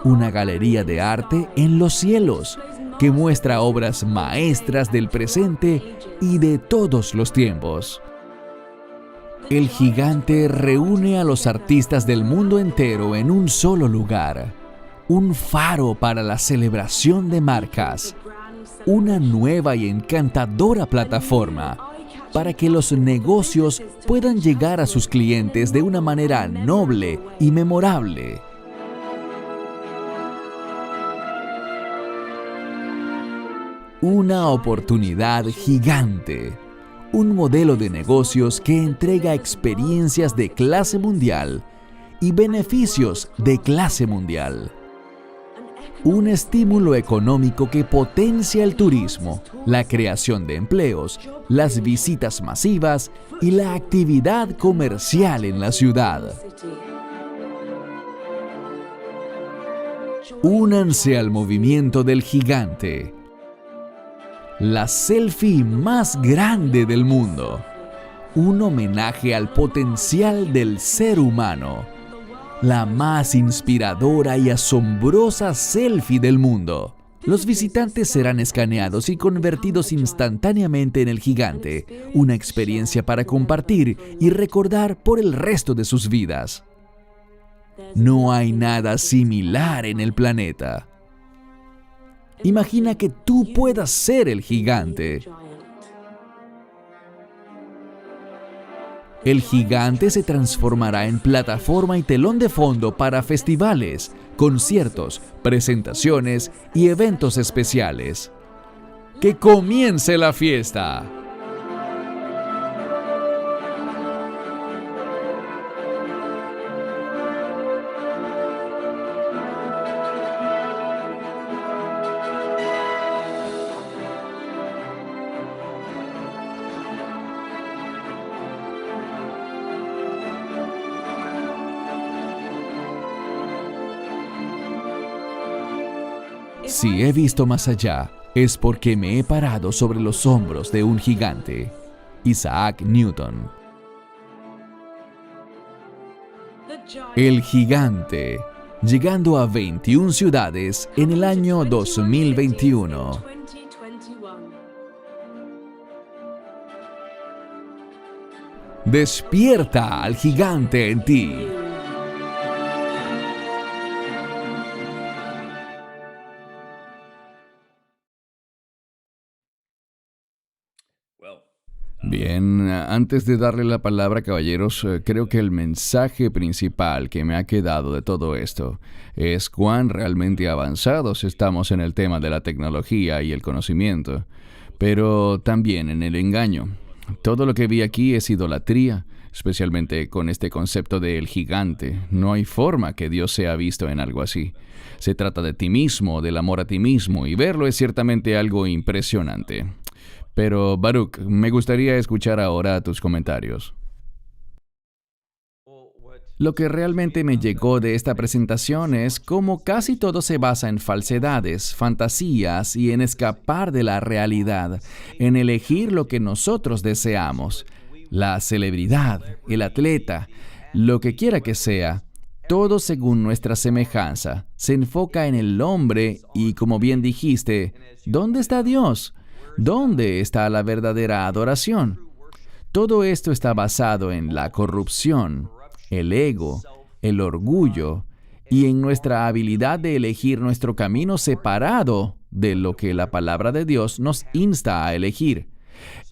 Una galería de arte en los cielos que muestra obras maestras del presente y de todos los tiempos. El gigante reúne a los artistas del mundo entero en un solo lugar. Un faro para la celebración de marcas. Una nueva y encantadora plataforma para que los negocios puedan llegar a sus clientes de una manera noble y memorable. Una oportunidad gigante. Un modelo de negocios que entrega experiencias de clase mundial y beneficios de clase mundial. Un estímulo económico que potencia el turismo, la creación de empleos, las visitas masivas y la actividad comercial en la ciudad. Únanse al movimiento del gigante. La selfie más grande del mundo. Un homenaje al potencial del ser humano. La más inspiradora y asombrosa selfie del mundo. Los visitantes serán escaneados y convertidos instantáneamente en el gigante, una experiencia para compartir y recordar por el resto de sus vidas. No hay nada similar en el planeta. Imagina que tú puedas ser el gigante. El gigante se transformará en plataforma y telón de fondo para festivales, conciertos, presentaciones y eventos especiales. ¡Que comience la fiesta! Si he visto más allá, es porque me he parado sobre los hombros de un gigante. Isaac Newton. El gigante, llegando a 21 ciudades en el año 2021. Despierta al gigante en ti. Bien, antes de darle la palabra, caballeros, creo que el mensaje principal que me ha quedado de todo esto es cuán realmente avanzados estamos en el tema de la tecnología y el conocimiento, pero también en el engaño. Todo lo que vi aquí es idolatría, especialmente con este concepto del gigante. No hay forma que Dios sea visto en algo así. Se trata de ti mismo, del amor a ti mismo, y verlo es ciertamente algo impresionante. Pero, Baruch, me gustaría escuchar ahora tus comentarios. Lo que realmente me llegó de esta presentación es cómo casi todo se basa en falsedades, fantasías y en escapar de la realidad, en elegir lo que nosotros deseamos. La celebridad, el atleta, lo que quiera que sea, todo según nuestra semejanza, se enfoca en el hombre y, como bien dijiste, ¿dónde está Dios? ¿Dónde está la verdadera adoración? Todo esto está basado en la corrupción, el ego, el orgullo y en nuestra habilidad de elegir nuestro camino separado de lo que la palabra de Dios nos insta a elegir.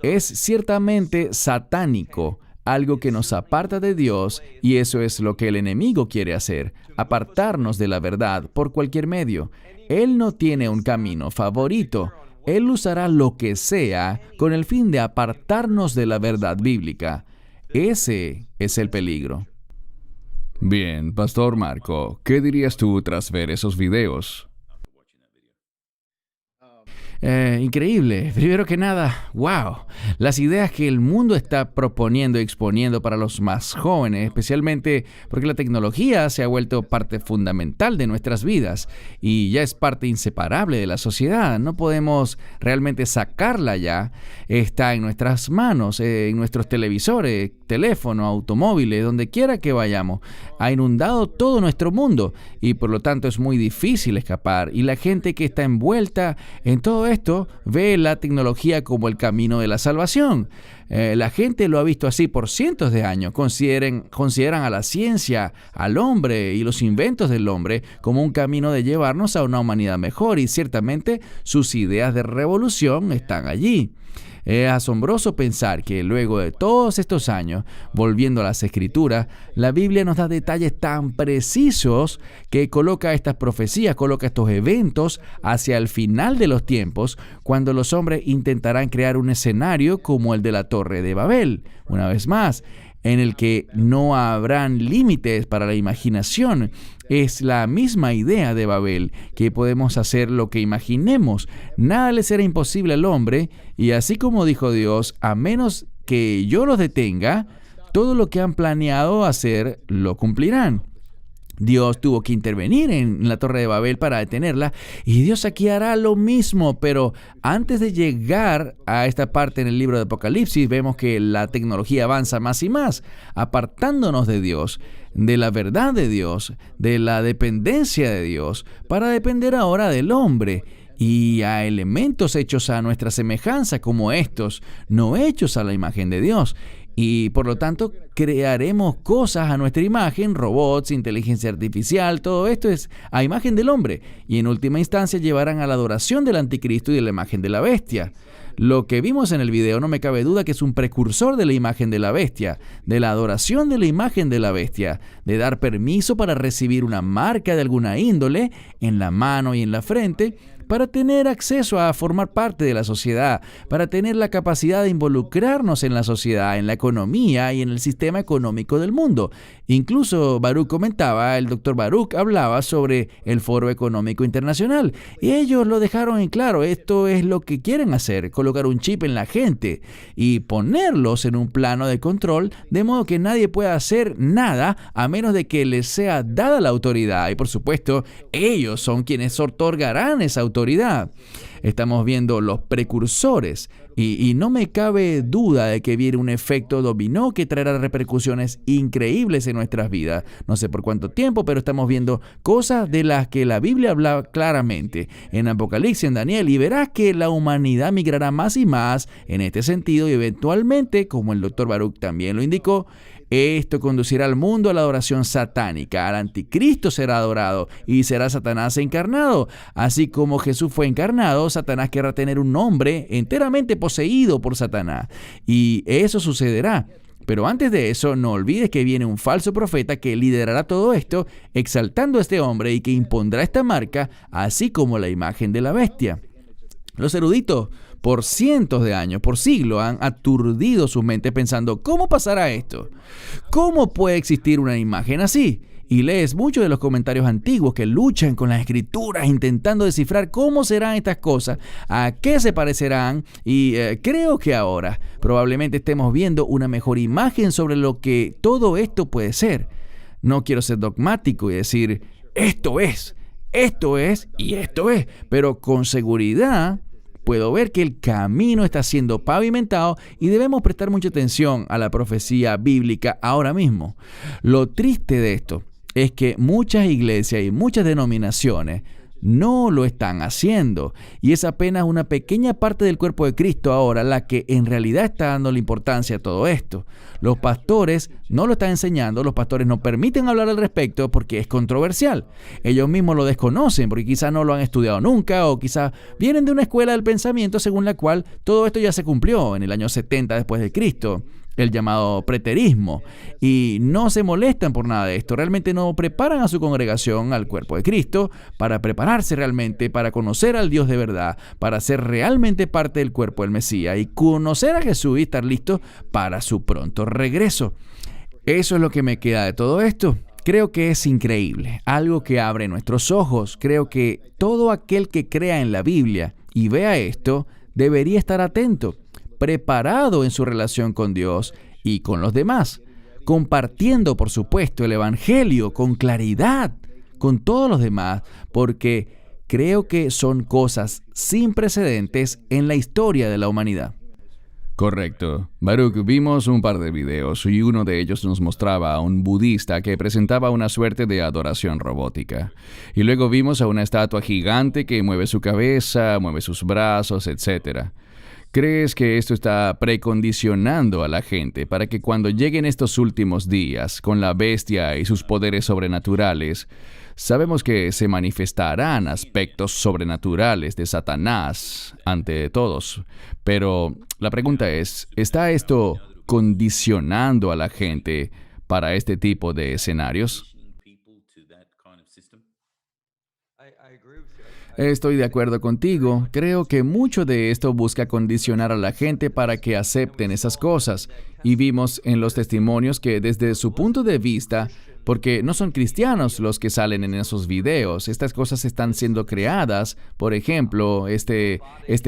Es ciertamente satánico, algo que nos aparta de Dios, y eso es lo que el enemigo quiere hacer, apartarnos de la verdad por cualquier medio. Él no tiene un camino favorito. Él usará lo que sea con el fin de apartarnos de la verdad bíblica. Ese es el peligro. Bien, Pastor Marco, ¿qué dirías tú tras ver esos videos? Increíble. Primero que nada, wow. Las ideas que el mundo está proponiendo y exponiendo para los más jóvenes, especialmente porque la tecnología se ha vuelto parte fundamental de nuestras vidas y ya es parte inseparable de la sociedad. No podemos realmente sacarla ya. Está en nuestras manos, en nuestros televisores, teléfonos, automóviles, donde quiera que vayamos. Ha inundado todo nuestro mundo y por lo tanto es muy difícil escapar. Y la gente que está envuelta en todo esto ve la tecnología como el camino de la salvación. La gente lo ha visto así por cientos de años. Consideran a la ciencia, al hombre y los inventos del hombre como un camino de llevarnos a una humanidad mejor, y ciertamente sus ideas de revolución están allí. Es asombroso pensar que luego de todos estos años, volviendo a las Escrituras, la Biblia nos da detalles tan precisos que coloca estas profecías, coloca estos eventos hacia el final de los tiempos, cuando los hombres intentarán crear un escenario como el de la Torre de Babel, una vez más, en el que no habrán límites para la imaginación. Es la misma idea de Babel, que podemos hacer lo que imaginemos. Nada le será imposible al hombre, y así como dijo Dios, a menos que yo los detenga, todo lo que han planeado hacer lo cumplirán. Dios tuvo que intervenir en la Torre de Babel para detenerla, y Dios aquí hará lo mismo, pero antes de llegar a esta parte en el libro de Apocalipsis, vemos que la tecnología avanza más y más, apartándonos de Dios, de la verdad de Dios, de la dependencia de Dios, para depender ahora del hombre, y a elementos hechos a nuestra semejanza como estos, no hechos a la imagen de Dios. Y por lo tanto crearemos cosas a nuestra imagen, robots, inteligencia artificial, todo esto es a imagen del hombre. Y en última instancia llevarán a la adoración del anticristo y de la imagen de la bestia. Lo que vimos en el video no me cabe duda que es un precursor de la imagen de la bestia, de la adoración de la imagen de la bestia, de dar permiso para recibir una marca de alguna índole en la mano y en la frente, para tener acceso a formar parte de la sociedad, para tener la capacidad de involucrarnos en la sociedad, en la economía y en el sistema económico del mundo. Incluso Baruch comentaba, el doctor Baruch hablaba sobre el Foro Económico Internacional y ellos lo dejaron en claro. Esto es lo que quieren hacer, colocar un chip en la gente y ponerlos en un plano de control de modo que nadie pueda hacer nada a menos de que les sea dada la autoridad. Y por supuesto, ellos son quienes otorgarán esa autoridad. Estamos viendo los precursores y no me cabe duda de que viene un efecto dominó que traerá repercusiones increíbles en nuestras vidas. No sé por cuánto tiempo, pero estamos viendo cosas de las que la Biblia habla claramente en Apocalipsis, en Daniel, y verás que la humanidad migrará más y más en este sentido y eventualmente, como el doctor Baruch también lo indicó, esto conducirá al mundo a la adoración satánica. Al anticristo será adorado y será Satanás encarnado. Así como Jesús fue encarnado, Satanás querrá tener un hombre enteramente poseído por Satanás. Y eso sucederá. Pero antes de eso, no olvides que viene un falso profeta que liderará todo esto, exaltando a este hombre y que impondrá esta marca, así como la imagen de la bestia. Los eruditos, por cientos de años, por siglos, han aturdido su mente pensando, ¿cómo pasará esto? ¿Cómo puede existir una imagen así? Y lees muchos de los comentarios antiguos que luchan con las escrituras intentando descifrar cómo serán estas cosas, a qué se parecerán y creo que ahora probablemente estemos viendo una mejor imagen sobre lo que todo esto puede ser. No quiero ser dogmático y decir, esto es, y esto es, pero con seguridad puedo ver que el camino está siendo pavimentado y debemos prestar mucha atención a la profecía bíblica ahora mismo. Lo triste de esto es que muchas iglesias y muchas denominaciones no lo están haciendo y es apenas una pequeña parte del cuerpo de Cristo ahora la que en realidad está dando la importancia a todo esto. Los pastores no lo están enseñando, los pastores no permiten hablar al respecto porque es controversial. Ellos mismos lo desconocen porque quizás no lo han estudiado nunca o quizás vienen de una escuela del pensamiento según la cual todo esto ya se cumplió en el año 70 después de Cristo. El llamado preterismo, y no se molestan por nada de esto. Realmente no preparan a su congregación, al cuerpo de Cristo, para prepararse realmente, para conocer al Dios de verdad, para ser realmente parte del cuerpo del Mesías y conocer a Jesús y estar listos para su pronto regreso. Eso es lo que me queda de todo esto. Creo que es increíble, algo que abre nuestros ojos. Creo que todo aquel que crea en la Biblia y vea esto, debería estar atento, preparado en su relación con Dios y con los demás, compartiendo, por supuesto, el Evangelio con claridad con todos los demás, porque creo que son cosas sin precedentes en la historia de la humanidad. Correcto. Baruch, vimos un par de videos y uno de ellos nos mostraba a un budista que presentaba una suerte de adoración robótica. Y luego vimos a una estatua gigante que mueve su cabeza, mueve sus brazos, etc. ¿Crees que esto está precondicionando a la gente para que cuando lleguen estos últimos días con la bestia y sus poderes sobrenaturales, sabemos que se manifestarán aspectos sobrenaturales de Satanás ante todos? Pero la pregunta es, ¿está esto condicionando a la gente para este tipo de escenarios? Estoy de acuerdo contigo. Creo que mucho de esto busca condicionar a la gente para que acepten esas cosas. Y vimos en los testimonios que desde su punto de vista, porque no son cristianos los que salen en esos videos, estas cosas están siendo creadas. Por ejemplo, este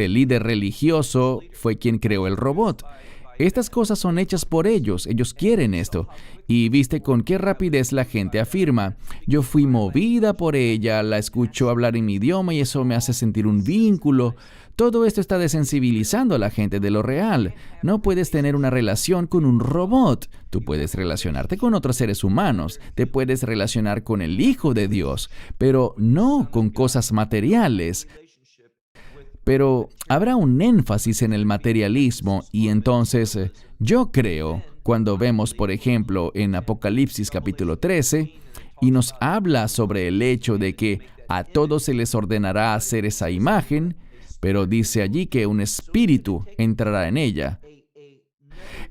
líder religioso fue quien creó el robot. Estas cosas son hechas por ellos quieren esto. Y viste con qué rapidez la gente afirma, yo fui movida por ella, la escucho hablar en mi idioma y eso me hace sentir un vínculo. Todo esto está desensibilizando a la gente de lo real. No puedes tener una relación con un robot. Tú puedes relacionarte con otros seres humanos, te puedes relacionar con el Hijo de Dios, pero no con cosas materiales. Pero habrá un énfasis en el materialismo y entonces yo creo, cuando vemos, por ejemplo, en Apocalipsis capítulo 13, y nos habla sobre el hecho de que a todos se les ordenará hacer esa imagen, pero dice allí que un espíritu entrará en ella.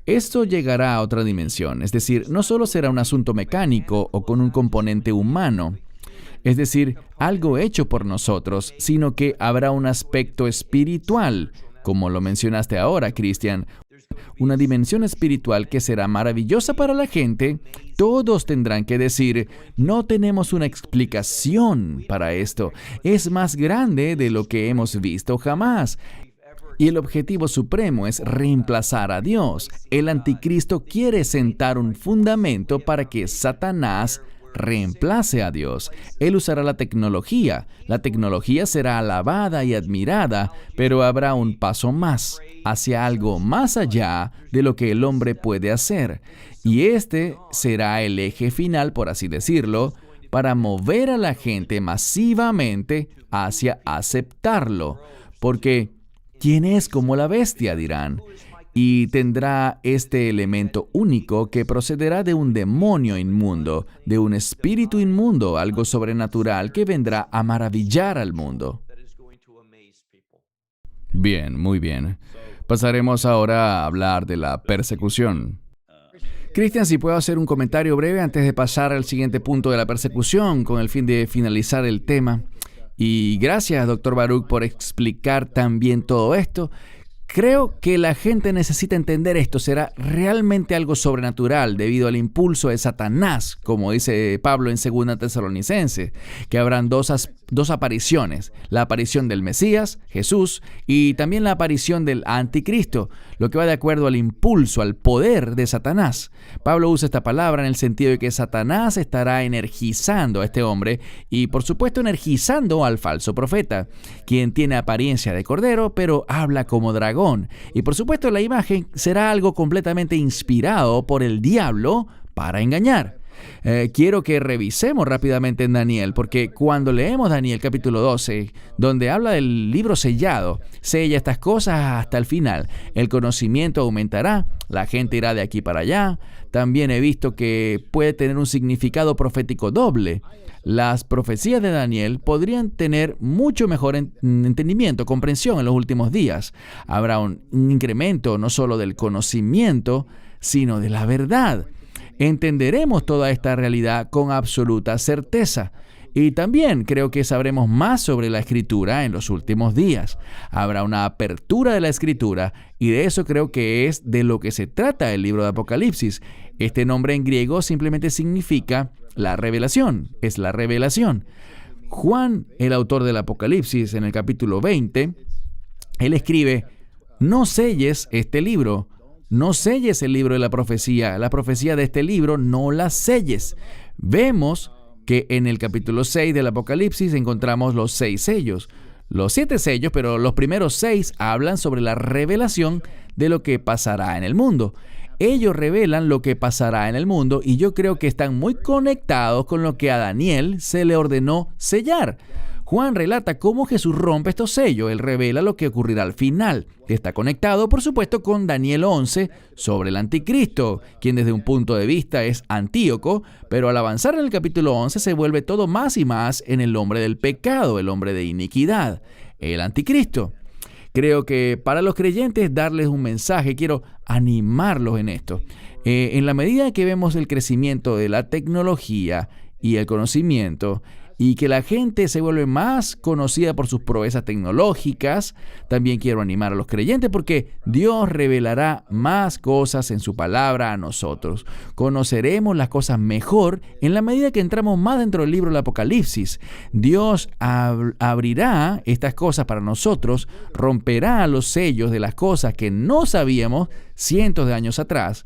Esto llegará a otra dimensión, es decir, no solo será un asunto mecánico o con un componente humano. es decir, algo hecho por nosotros, sino que habrá un aspecto espiritual, como lo mencionaste ahora, Christian. Una dimensión espiritual que será maravillosa para la gente. Todos tendrán que decir, no tenemos una explicación para esto. Es más grande de lo que hemos visto jamás. Y el objetivo supremo es reemplazar a Dios. El anticristo quiere sentar un fundamento para que Satanás reemplace a Dios. Él usará la tecnología. La tecnología será alabada y admirada, pero habrá un paso más, hacia algo más allá de lo que el hombre puede hacer. Y este será el eje final, por así decirlo, para mover a la gente masivamente hacia aceptarlo. Porque, ¿quién es como la bestia?, dirán. Y tendrá este elemento único que procederá de un demonio inmundo, de un espíritu inmundo, algo sobrenatural que vendrá a maravillar al mundo. Bien, muy bien. Pasaremos ahora a hablar de la persecución. Christian, si puedo hacer un comentario breve antes de pasar al siguiente punto de la persecución, con el fin de finalizar el tema. Y gracias, Dr. Baruch, por explicar también todo esto. Creo que la gente necesita entender esto. Será realmente algo sobrenatural debido al impulso de Satanás, como dice Pablo en 2 Tesalonicenses, que habrán dos apariciones. La aparición del Mesías, Jesús, y también la aparición del Anticristo, lo que va de acuerdo al impulso, al poder de Satanás. Pablo usa esta palabra en el sentido de que Satanás estará energizando a este hombre y, por supuesto, energizando al falso profeta, quien tiene apariencia de cordero, pero habla como dragón. Y por supuesto la imagen será algo completamente inspirado por el diablo para engañar. Quiero que revisemos rápidamente en Daniel, porque cuando leemos Daniel capítulo 12, donde habla del libro sellado, sella estas cosas hasta el final. El conocimiento aumentará, la gente irá de aquí para allá. También he visto que puede tener un significado profético doble. Las profecías de Daniel podrían tener mucho mejor entendimiento, comprensión en los últimos días. Habrá un incremento no solo del conocimiento, sino de la verdad. Entenderemos toda esta realidad con absoluta certeza. Y también creo que sabremos más sobre la Escritura en los últimos días. Habrá una apertura de la Escritura y de eso creo que es de lo que se trata el libro de Apocalipsis. Este nombre en griego simplemente significa la revelación, es la revelación. Juan, el autor del Apocalipsis, en el capítulo 20, él escribe, no selles este libro, no selles el libro de la profecía de este libro no la selles. Vemos que en el capítulo 6 del Apocalipsis encontramos los 6 sellos, los 7 sellos, pero los primeros 6 hablan sobre la revelación de lo que pasará en el mundo. Ellos revelan lo que pasará en el mundo y yo creo que están muy conectados con lo que a Daniel se le ordenó sellar. Juan relata cómo Jesús rompe estos sellos. Él revela lo que ocurrirá al final. Está conectado, por supuesto, con Daniel 11 sobre el anticristo, quien desde un punto de vista es Antíoco, pero al avanzar en el capítulo 11 se vuelve todo más y más en el hombre del pecado, el hombre de iniquidad, el anticristo. Creo que para los creyentes darles un mensaje, quiero animarlos en esto. En la medida que vemos el crecimiento de la tecnología y el conocimiento, y que la gente se vuelve más conocida por sus proezas tecnológicas, también quiero animar a los creyentes porque Dios revelará más cosas en su palabra a nosotros. Conoceremos las cosas mejor en la medida que entramos más dentro del libro del Apocalipsis. Dios abrirá estas cosas para nosotros, romperá los sellos de las cosas que no sabíamos cientos de años atrás.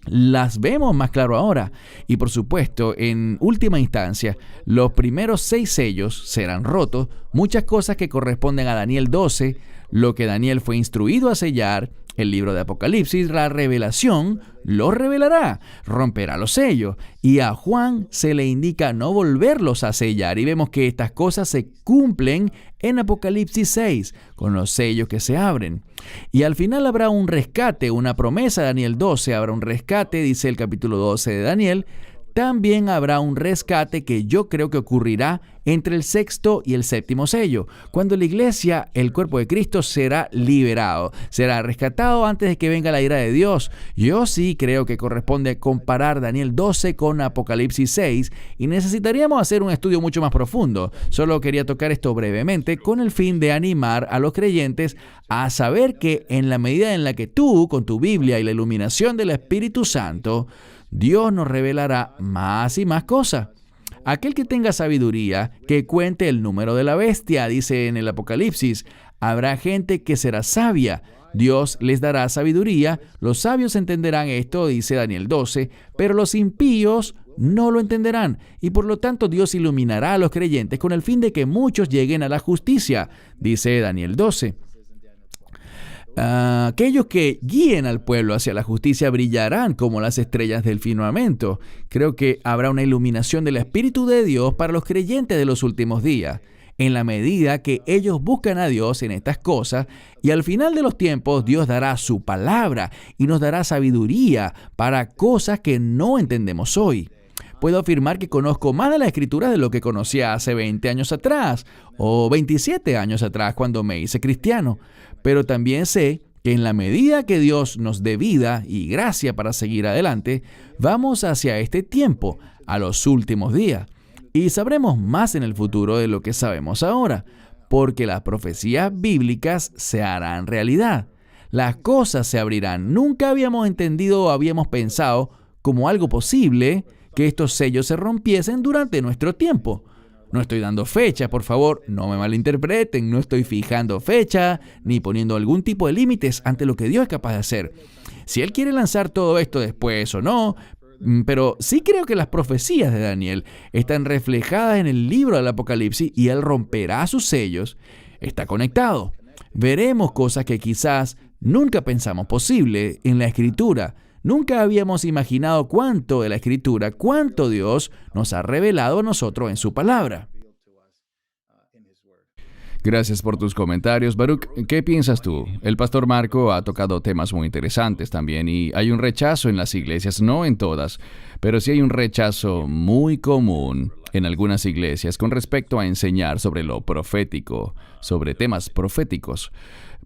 Las vemos más claro ahora y por supuesto en última instancia los primeros 6 sellos serán rotos, muchas cosas que corresponden a Daniel 12, lo que Daniel fue instruido a sellar. El libro de Apocalipsis, la revelación, lo revelará, romperá los sellos y a Juan se le indica no volverlos a sellar y vemos que estas cosas se cumplen en Apocalipsis 6 con los sellos que se abren. Y al final habrá un rescate, una promesa de Daniel 12, habrá un rescate, dice el capítulo 12 de Daniel. También habrá un rescate que yo creo que ocurrirá entre el sexto y el séptimo sello, cuando la iglesia, el cuerpo de Cristo, será liberado, será rescatado antes de que venga la ira de Dios. Yo sí creo que corresponde comparar Daniel 12 con Apocalipsis 6 y necesitaríamos hacer un estudio mucho más profundo. Solo quería tocar esto brevemente con el fin de animar a los creyentes a saber que en la medida en la que tú, con tu Biblia y la iluminación del Espíritu Santo, Dios nos revelará más y más cosas. Aquel que tenga sabiduría, que cuente el número de la bestia, dice en el Apocalipsis. Habrá gente que será sabia. Dios les dará sabiduría. Los sabios entenderán esto, dice Daniel 12, pero los impíos no lo entenderán. Y por lo tanto Dios iluminará a los creyentes con el fin de que muchos lleguen a la justicia, dice Daniel 12. Aquellos que guíen al pueblo hacia la justicia brillarán como las estrellas del firmamento. Creo que habrá una iluminación del Espíritu de Dios para los creyentes de los últimos días, en la medida que ellos buscan a Dios en estas cosas, y al final de los tiempos Dios dará su palabra y nos dará sabiduría para cosas que no entendemos hoy. Puedo afirmar que conozco más de la Escritura de lo que conocía hace 20 años atrás o 27 años atrás cuando me hice cristiano. Pero también sé que en la medida que Dios nos dé vida y gracia para seguir adelante, vamos hacia este tiempo, a los últimos días. Y sabremos más en el futuro de lo que sabemos ahora, porque las profecías bíblicas se harán realidad. Las cosas se abrirán. Nunca habíamos entendido o habíamos pensado como algo posible que estos sellos se rompiesen durante nuestro tiempo. No estoy dando fecha, por favor, no me malinterpreten, no estoy fijando fecha ni poniendo algún tipo de límites ante lo que Dios es capaz de hacer. Si Él quiere lanzar todo esto después o no, pero sí creo que las profecías de Daniel están reflejadas en el libro del Apocalipsis y Él romperá sus sellos. Está conectado. Veremos cosas que quizás nunca pensamos posible en la Escritura. Nunca habíamos imaginado cuánto de la Escritura, cuánto Dios nos ha revelado a nosotros en su palabra. Gracias por tus comentarios, Baruch. ¿Qué piensas tú? El pastor Marco ha tocado temas muy interesantes también y hay un rechazo en las iglesias, no en todas, pero sí hay un rechazo muy común en algunas iglesias con respecto a enseñar sobre lo profético, sobre temas proféticos.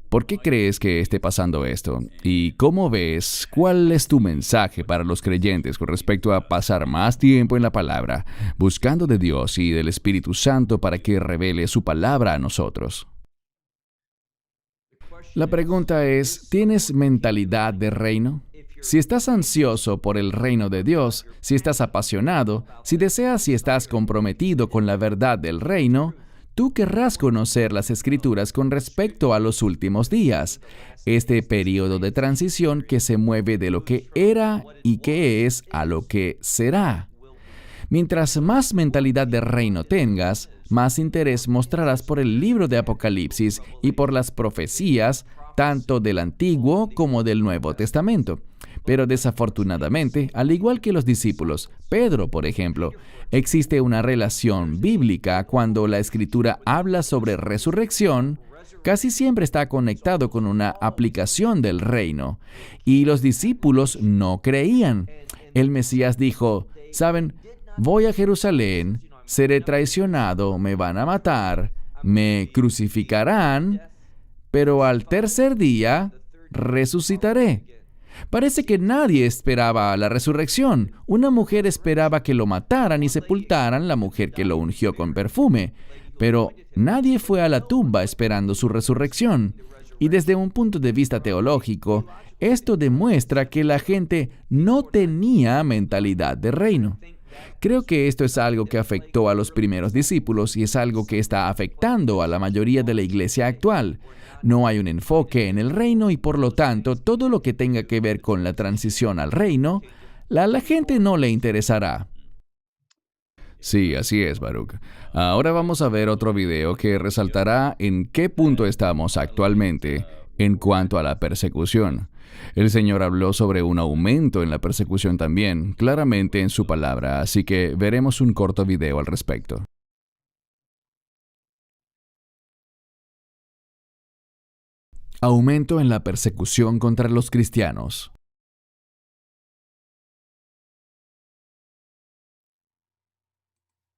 ¿Por qué crees que esté pasando esto? ¿Y cómo ves? ¿Cuál es tu mensaje para los creyentes con respecto a pasar más tiempo en la palabra, buscando de Dios y del Espíritu Santo para que revele su palabra a nosotros? La pregunta es, ¿tienes mentalidad de reino? Si estás ansioso por el reino de Dios, si estás apasionado, si deseas y estás comprometido con la verdad del reino, tú querrás conocer las Escrituras con respecto a los últimos días, este periodo de transición que se mueve de lo que era y que es a lo que será. Mientras más mentalidad de reino tengas, más interés mostrarás por el libro de Apocalipsis y por las profecías, tanto del Antiguo como del Nuevo Testamento. Pero desafortunadamente, al igual que los discípulos, Pedro, por ejemplo, existe una relación bíblica cuando la Escritura habla sobre resurrección, casi siempre está conectado con una aplicación del reino. Y los discípulos no creían. El Mesías dijo, ¿saben? Voy a Jerusalén, seré traicionado, me van a matar, me crucificarán, pero al tercer día resucitaré. Parece que nadie esperaba la resurrección. Una mujer esperaba que lo mataran y sepultaran, la mujer que lo ungió con perfume. Pero nadie fue a la tumba esperando su resurrección. Y desde un punto de vista teológico, esto demuestra que la gente no tenía mentalidad de reino. Creo que esto es algo que afectó a los primeros discípulos y es algo que está afectando a la mayoría de la iglesia actual. No hay un enfoque en el reino y por lo tanto todo lo que tenga que ver con la transición al reino, a la gente no le interesará. Sí, así es, Baruch. Ahora vamos a ver otro video que resaltará en qué punto estamos actualmente en cuanto a la persecución. El Señor habló sobre un aumento en la persecución también, claramente en su palabra, así que veremos un corto video al respecto. Aumento en la persecución contra los cristianos.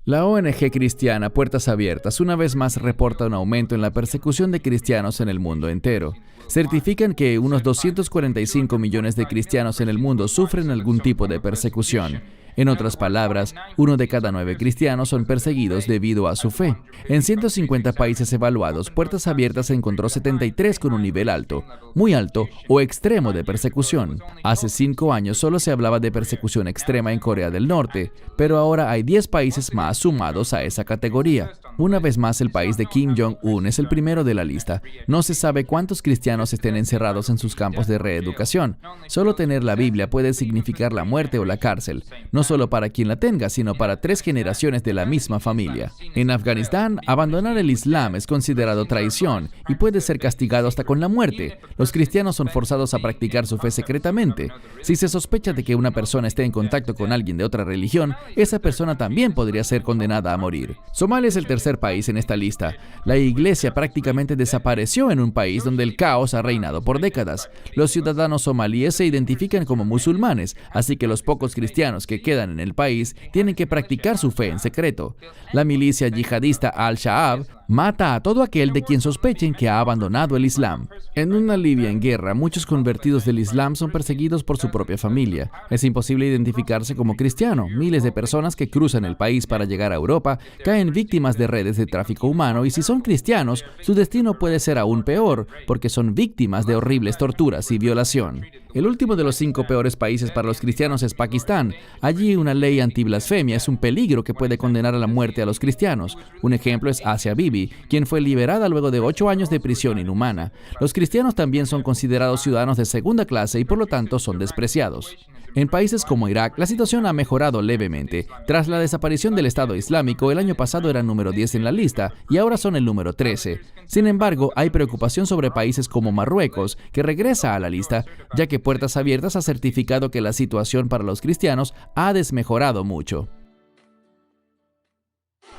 La ONG cristiana Puertas Abiertas una vez más reporta un aumento en la persecución de cristianos en el mundo entero. Certifican que unos 245 millones de cristianos en el mundo sufren algún tipo de persecución. En otras palabras, 1 de cada 9 cristianos son perseguidos debido a su fe. En 150 países evaluados, Puertas Abiertas encontró 73 con un nivel alto, muy alto o extremo de persecución. Hace 5 años solo se hablaba de persecución extrema en Corea del Norte, pero ahora hay 10 países más sumados a esa categoría. Una vez más, el país de Kim Jong-un es el primero de la lista. No se sabe cuántos cristianos estén encerrados en sus campos de reeducación. Solo tener la Biblia puede significar la muerte o la cárcel, no solo para quien la tenga, sino para 3 generaciones de la misma familia. En Afganistán, abandonar el Islam es considerado traición y puede ser castigado hasta con la muerte. Los cristianos son forzados a practicar su fe secretamente. Si se sospecha de que una persona esté en contacto con alguien de otra religión, esa persona también podría ser condenada a morir. Somalia es el tercer país en esta lista. La iglesia prácticamente desapareció en un país donde el caos ha reinado por décadas. Los ciudadanos somalíes se identifican como musulmanes, así que los pocos cristianos que quedan en el país tienen que practicar su fe en secreto. La milicia yihadista Al-Shabaab mata a todo aquel de quien sospechen que ha abandonado el Islam. En una Libia en guerra, muchos convertidos del Islam son perseguidos por su propia familia. Es imposible identificarse como cristiano. Miles de personas que cruzan el país para llegar a Europa caen víctimas de redes de tráfico humano y si son cristianos, su destino puede ser aún peor porque son víctimas de horribles torturas y violación. El último de los 5 peores países para los cristianos es Pakistán. Allí una ley antiblasfemia es un peligro que puede condenar a la muerte a los cristianos. Un ejemplo es Asia Bibi, quien fue liberada luego de 8 años de prisión inhumana. Los cristianos también son considerados ciudadanos de segunda clase y por lo tanto son despreciados. En países como Irak, la situación ha mejorado levemente. Tras la desaparición del Estado Islámico, el año pasado eran número 10 en la lista y ahora son el número 13. Sin embargo, hay preocupación sobre países como Marruecos, que regresa a la lista, ya que Puertas Abiertas ha certificado que la situación para los cristianos ha desmejorado mucho.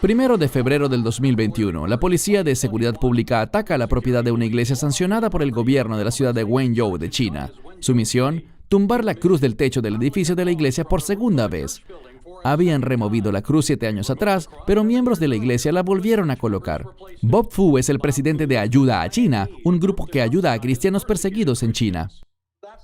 1 de febrero del 2021, la Policía de Seguridad Pública ataca la propiedad de una iglesia sancionada por el gobierno de la ciudad de Wenzhou de China. Su misión: tumbar la cruz del techo del edificio de la iglesia por segunda vez. Habían removido la cruz 7 años atrás, pero miembros de la iglesia la volvieron a colocar. Bob Fu es el presidente de Ayuda a China, un grupo que ayuda a cristianos perseguidos en China.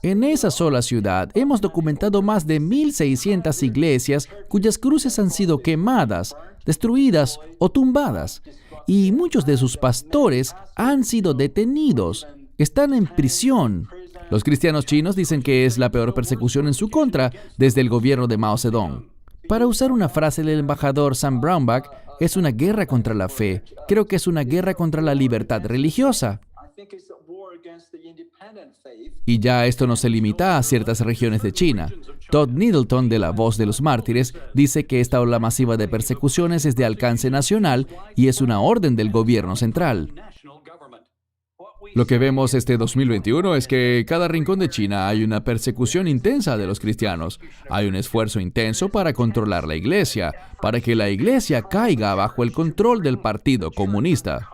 En esa sola ciudad hemos documentado más de 1,600 iglesias cuyas cruces han sido quemadas, destruidas o tumbadas, y muchos de sus pastores han sido detenidos, están en prisión. Los cristianos chinos dicen que es la peor persecución en su contra desde el gobierno de Mao Zedong. Para usar una frase del embajador Sam Brownback, es una guerra contra la fe. Creo que es una guerra contra la libertad religiosa. Y ya esto no se limita a ciertas regiones de China. Todd Needleton, de La Voz de los Mártires, dice que esta ola masiva de persecuciones es de alcance nacional y es una orden del gobierno central. Lo que vemos este 2021 es que en cada rincón de China hay una persecución intensa de los cristianos. Hay un esfuerzo intenso para controlar la iglesia, para que la iglesia caiga bajo el control del Partido Comunista.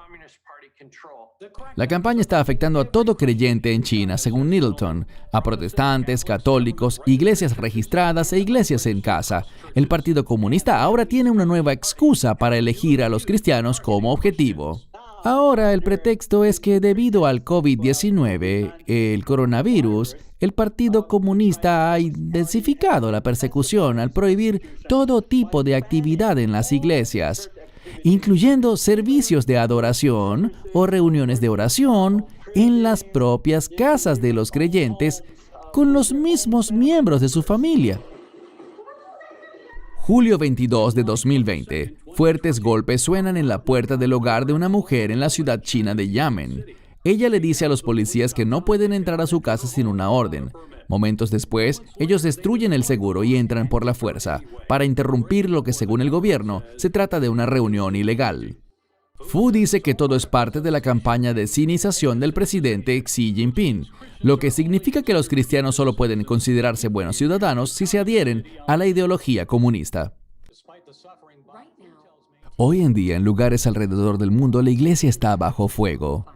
La campaña está afectando a todo creyente en China, según Needleton, a protestantes, católicos, iglesias registradas e iglesias en casa. El Partido Comunista ahora tiene una nueva excusa para elegir a los cristianos como objetivo. Ahora el pretexto es que debido al COVID-19, el coronavirus, el Partido Comunista ha intensificado la persecución al prohibir todo tipo de actividad en las iglesias, incluyendo servicios de adoración o reuniones de oración en las propias casas de los creyentes con los mismos miembros de su familia. Julio 22 de 2020. Fuertes golpes suenan en la puerta del hogar de una mujer en la ciudad china de Xiamen. Ella le dice a los policías que no pueden entrar a su casa sin una orden. Momentos después, ellos destruyen el seguro y entran por la fuerza, para interrumpir lo que, según el gobierno, se trata de una reunión ilegal. Fu dice que todo es parte de la campaña de sinización del presidente Xi Jinping, lo que significa que los cristianos solo pueden considerarse buenos ciudadanos si se adhieren a la ideología comunista. Hoy en día, en lugares alrededor del mundo, la iglesia está bajo fuego.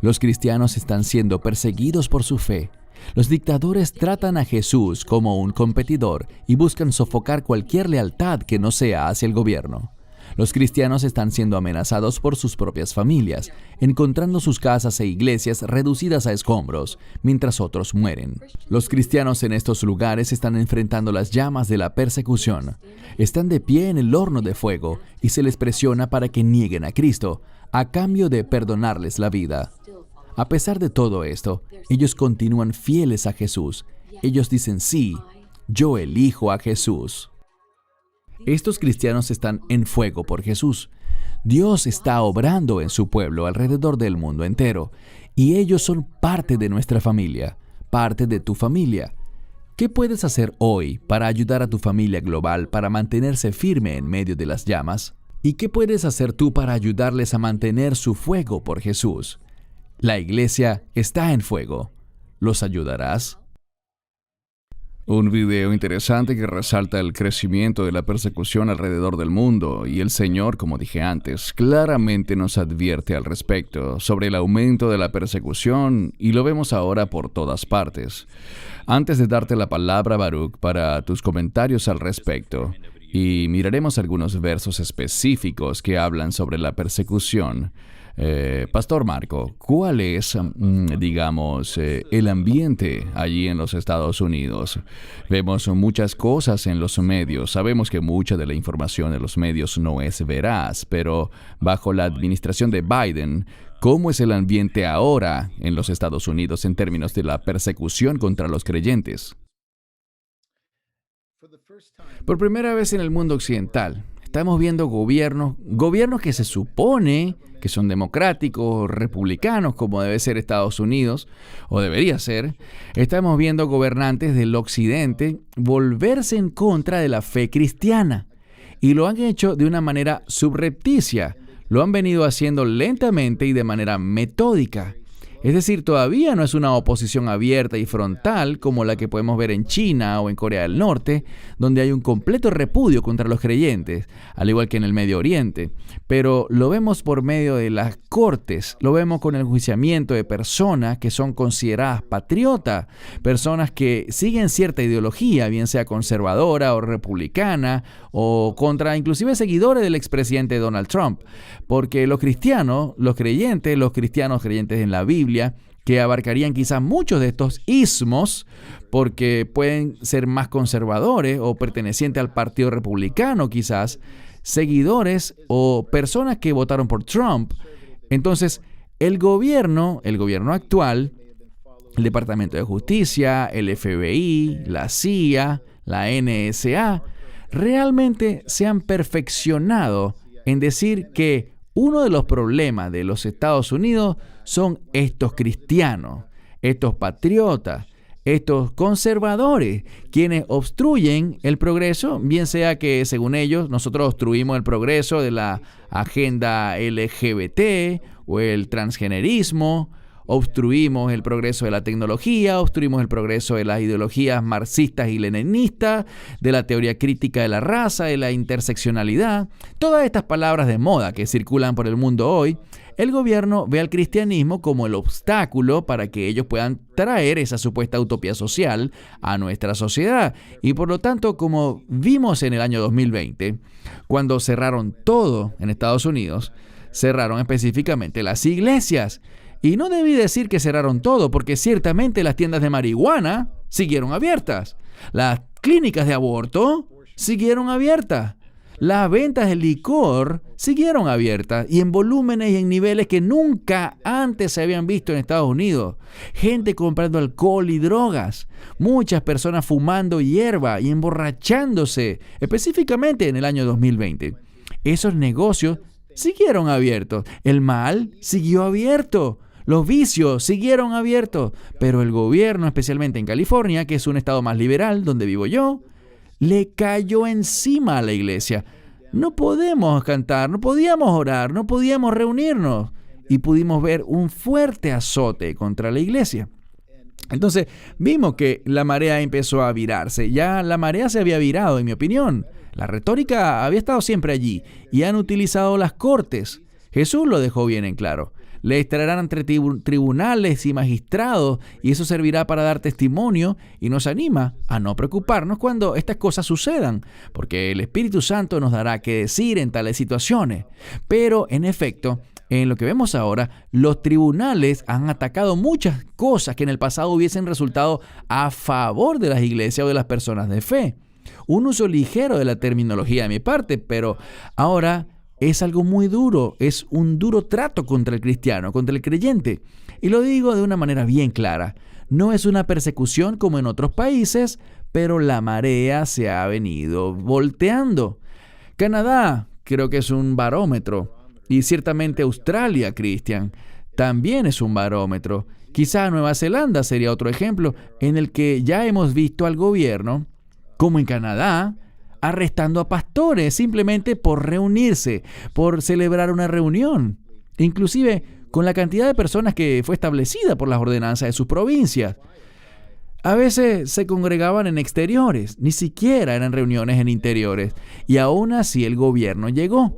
Los cristianos están siendo perseguidos por su fe. Los dictadores tratan a Jesús como un competidor y buscan sofocar cualquier lealtad que no sea hacia el gobierno. Los cristianos están siendo amenazados por sus propias familias, encontrando sus casas e iglesias reducidas a escombros, mientras otros mueren. Los cristianos en estos lugares están enfrentando las llamas de la persecución. Están de pie en el horno de fuego y se les presiona para que nieguen a Cristo, a cambio de perdonarles la vida. A pesar de todo esto, ellos continúan fieles a Jesús. Ellos dicen, sí, yo elijo a Jesús. Estos cristianos están en fuego por Jesús. Dios está obrando en su pueblo alrededor del mundo entero, y ellos son parte de nuestra familia, parte de tu familia. ¿Qué puedes hacer hoy para ayudar a tu familia global para mantenerse firme en medio de las llamas? ¿Y qué puedes hacer tú para ayudarles a mantener su fuego por Jesús? La iglesia está en fuego. ¿Los ayudarás? Un video interesante que resalta el crecimiento de la persecución alrededor del mundo, y el Señor, como dije antes, claramente nos advierte al respecto sobre el aumento de la persecución, y lo vemos ahora por todas partes. Antes de darte la palabra, Baruch, para tus comentarios al respecto, y miraremos algunos versos específicos que hablan sobre la persecución. Pastor Marco, ¿cuál es, el ambiente allí en los Estados Unidos? Vemos muchas cosas en los medios. Sabemos que mucha de la información de los medios no es veraz, pero bajo la administración de Biden, ¿cómo es el ambiente ahora en los Estados Unidos en términos de la persecución contra los creyentes? Por primera vez en el mundo occidental, estamos viendo gobiernos que se supone que son democráticos, republicanos, como debe ser Estados Unidos, o debería ser. Estamos viendo gobernantes del occidente volverse en contra de la fe cristiana. Y lo han hecho de una manera subrepticia. Lo han venido haciendo lentamente y de manera metódica. Es decir, todavía no es una oposición abierta y frontal como la que podemos ver en China o en Corea del Norte, donde hay un completo repudio contra los creyentes, al igual que en el Medio Oriente. Pero lo vemos por medio de las cortes, lo vemos con el enjuiciamiento de personas que son consideradas patriotas, personas que siguen cierta ideología, bien sea conservadora o republicana, o contra inclusive seguidores del expresidente Donald Trump. Porque los cristianos creyentes en la Biblia, que abarcarían quizás muchos de estos ismos, porque pueden ser más conservadores o pertenecientes al Partido Republicano quizás, seguidores o personas que votaron por Trump. Entonces, el gobierno actual, el Departamento de Justicia, el FBI, la CIA, la NSA, realmente se han perfeccionado en decir que uno de los problemas de los Estados Unidos son estos cristianos, estos patriotas, estos conservadores, quienes obstruyen el progreso, bien sea que, según ellos, nosotros obstruimos el progreso de la agenda LGBT o el transgenerismo, obstruimos el progreso de la tecnología, obstruimos el progreso de las ideologías marxistas y leninistas, de la teoría crítica de la raza, de la interseccionalidad. Todas estas palabras de moda que circulan por el mundo hoy, el gobierno ve al cristianismo como el obstáculo para que ellos puedan traer esa supuesta utopía social a nuestra sociedad. Y por lo tanto, como vimos en el año 2020, cuando cerraron todo en Estados Unidos, cerraron específicamente las iglesias. Y no debí decir que cerraron todo, porque ciertamente las tiendas de marihuana siguieron abiertas. Las clínicas de aborto siguieron abiertas. Las ventas de licor siguieron abiertas y en volúmenes y en niveles que nunca antes se habían visto en Estados Unidos. Gente comprando alcohol y drogas. Muchas personas fumando hierba y emborrachándose, específicamente en el año 2020. Esos negocios siguieron abiertos. El mal siguió abierto. Los vicios siguieron abiertos, pero el gobierno, especialmente en California, que es un estado más liberal, donde vivo yo, le cayó encima a la iglesia. No podemos cantar, no podíamos orar, no podíamos reunirnos. Y pudimos ver un fuerte azote contra la iglesia. Entonces, vimos que la marea empezó a virarse. Ya la marea se había virado, en mi opinión. La retórica había estado siempre allí y han utilizado las cortes. Jesús lo dejó bien en claro. Les traerán entre tribunales y magistrados y eso servirá para dar testimonio y nos anima a no preocuparnos cuando estas cosas sucedan, porque el Espíritu Santo nos dará qué decir en tales situaciones. Pero, en efecto, en lo que vemos ahora, los tribunales han atacado muchas cosas que en el pasado hubiesen resultado a favor de las iglesias o de las personas de fe. Un uso ligero de la terminología de mi parte, pero ahora es algo muy duro, es un duro trato contra el cristiano, contra el creyente. Y lo digo de una manera bien clara. No es una persecución como en otros países, pero la marea se ha venido volteando. Canadá creo que es un barómetro. Y ciertamente Australia, Cristian, también es un barómetro. Quizá Nueva Zelanda sería otro ejemplo en el que ya hemos visto al gobierno, como en Canadá, arrestando a pastores simplemente por reunirse, por celebrar una reunión, inclusive con la cantidad de personas que fue establecida por las ordenanzas de sus provincias. A veces se congregaban en exteriores, ni siquiera eran reuniones en interiores, y aún así el gobierno llegó.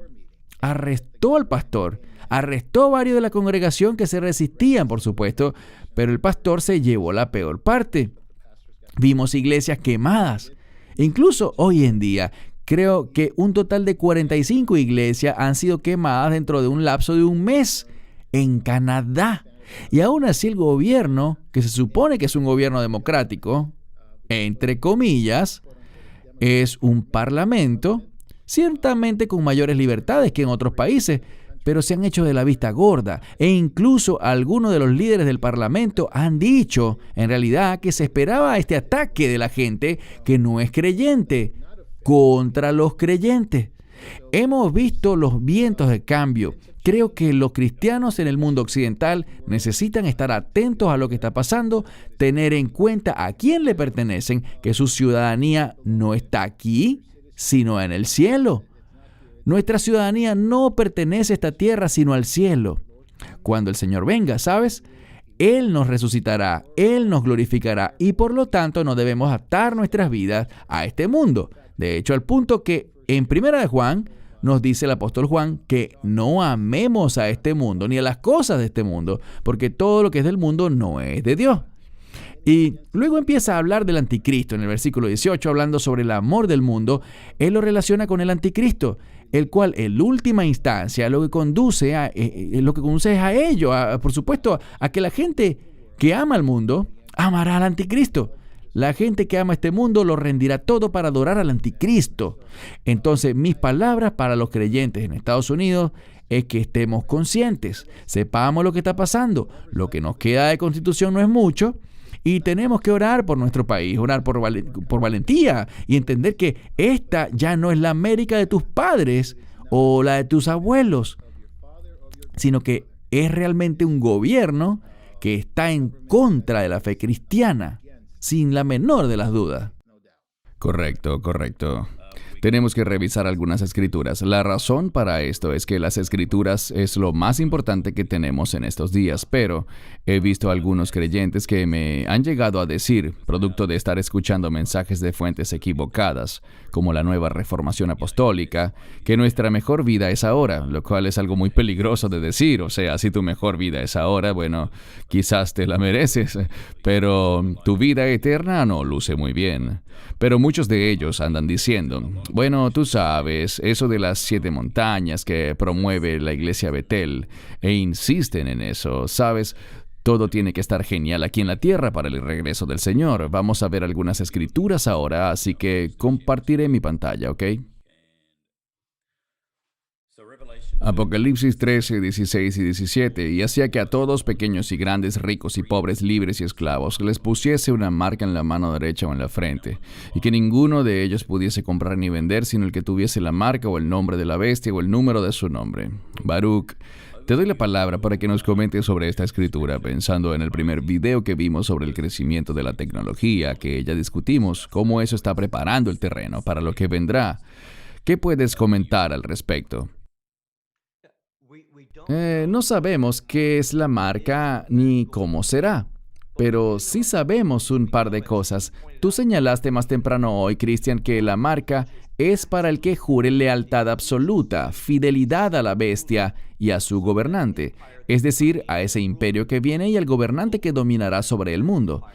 Arrestó al pastor, arrestó a varios de la congregación que se resistían, por supuesto, pero el pastor se llevó la peor parte. Vimos iglesias quemadas. Incluso hoy en día, creo que un total de 45 iglesias han sido quemadas dentro de un lapso de un mes en Canadá. Y aún así el gobierno, que se supone que es un gobierno democrático, entre comillas, es un parlamento, ciertamente con mayores libertades que en otros países, pero se han hecho de la vista gorda. E incluso algunos de los líderes del parlamento han dicho, en realidad, que se esperaba este ataque de la gente que no es creyente contra los creyentes. Hemos visto los vientos de cambio. Creo que los cristianos en el mundo occidental necesitan estar atentos a lo que está pasando, tener en cuenta a quién le pertenecen, que su ciudadanía no está aquí, sino en el cielo. Nuestra ciudadanía no pertenece a esta tierra, sino al cielo. Cuando el Señor venga, ¿sabes? Él nos resucitará, Él nos glorificará y por lo tanto no debemos atar nuestras vidas a este mundo. De hecho, al punto que en 1 de Juan nos dice el apóstol Juan que no amemos a este mundo ni a las cosas de este mundo, porque todo lo que es del mundo no es de Dios. Y luego empieza a hablar del anticristo. En el versículo 18, hablando sobre el amor del mundo, él lo relaciona con el anticristo, el cual en última instancia lo que conduce es a ello, por supuesto, a que la gente que ama al mundo amará al anticristo. La gente que ama este mundo lo rendirá todo para adorar al anticristo. Entonces, mis palabras para los creyentes en Estados Unidos es que estemos conscientes, sepamos lo que está pasando. Lo que nos queda de constitución no es mucho y tenemos que orar por nuestro país, orar por valentía y entender que esta ya no es la América de tus padres o la de tus abuelos, sino que es realmente un gobierno que está en contra de la fe cristiana. Sin la menor de las dudas. Correcto. Tenemos que revisar algunas escrituras. La razón para esto es que las escrituras es lo más importante que tenemos en estos días, pero he visto algunos creyentes que me han llegado a decir, producto de estar escuchando mensajes de fuentes equivocadas, como la nueva reformación apostólica, que nuestra mejor vida es ahora, lo cual es algo muy peligroso de decir. O sea, si tu mejor vida es ahora, bueno, quizás te la mereces, pero tu vida eterna no luce muy bien. Pero muchos de ellos andan diciendo, bueno, tú sabes, eso de las 7 montañas que promueve la iglesia Betel, e insisten en eso, ¿sabes? Todo tiene que estar genial aquí en la tierra para el regreso del Señor. Vamos a ver algunas escrituras ahora, así que compartiré mi pantalla, ¿ok? Apocalipsis 13, 16 y 17, y hacía que a todos, pequeños y grandes, ricos y pobres, libres y esclavos, les pusiese una marca en la mano derecha o en la frente, y que ninguno de ellos pudiese comprar ni vender, sino el que tuviese la marca o el nombre de la bestia o el número de su nombre. Baruch, te doy la palabra para que nos comentes sobre esta escritura, pensando en el primer video que vimos sobre el crecimiento de la tecnología, que ya discutimos, cómo eso está preparando el terreno para lo que vendrá. ¿Qué puedes comentar al respecto? No sabemos qué es la marca ni cómo será. Pero sí sabemos un par de cosas. Tú señalaste más temprano hoy, Christian, que la marca es para el que jure lealtad absoluta, fidelidad a la bestia y a su gobernante, es decir, a ese imperio que viene y al gobernante que dominará sobre el mundo.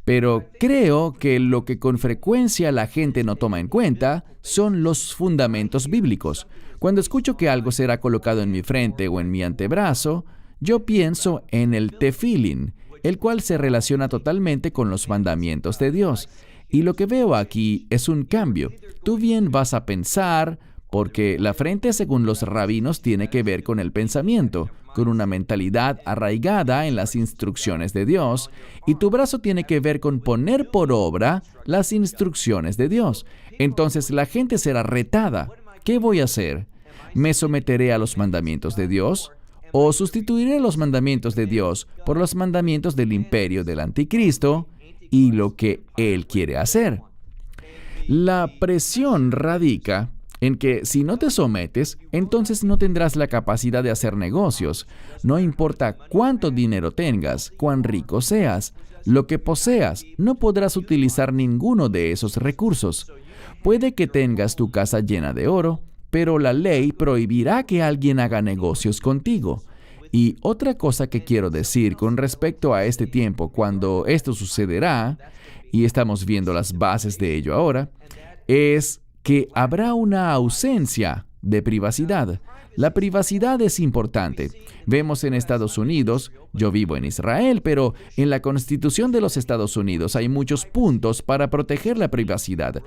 Pero creo que lo que con frecuencia la gente no toma en cuenta son los fundamentos bíblicos. Cuando escucho que algo será colocado en mi frente o en mi antebrazo, yo pienso en el tefilín, el cual se relaciona totalmente con los mandamientos de Dios. Y lo que veo aquí es un cambio. Tú bien vas a pensar, porque la frente, según los rabinos, tiene que ver con el pensamiento, con una mentalidad arraigada en las instrucciones de Dios, y tu brazo tiene que ver con poner por obra las instrucciones de Dios. Entonces la gente será retada. ¿Qué voy a hacer? ¿Me someteré a los mandamientos de Dios? ¿O sustituiré los mandamientos de Dios por los mandamientos del imperio del anticristo y lo que él quiere hacer? La presión radica en que si no te sometes, entonces no tendrás la capacidad de hacer negocios. No importa cuánto dinero tengas, cuán rico seas, lo que poseas, no podrás utilizar ninguno de esos recursos. Puede que tengas tu casa llena de oro, pero la ley prohibirá que alguien haga negocios contigo. Y otra cosa que quiero decir con respecto a este tiempo, cuando esto sucederá, y estamos viendo las bases de ello ahora, es que habrá una ausencia de privacidad. La privacidad es importante. Vemos en Estados Unidos, yo vivo en Israel, pero en la Constitución de los Estados Unidos hay muchos puntos para proteger la privacidad.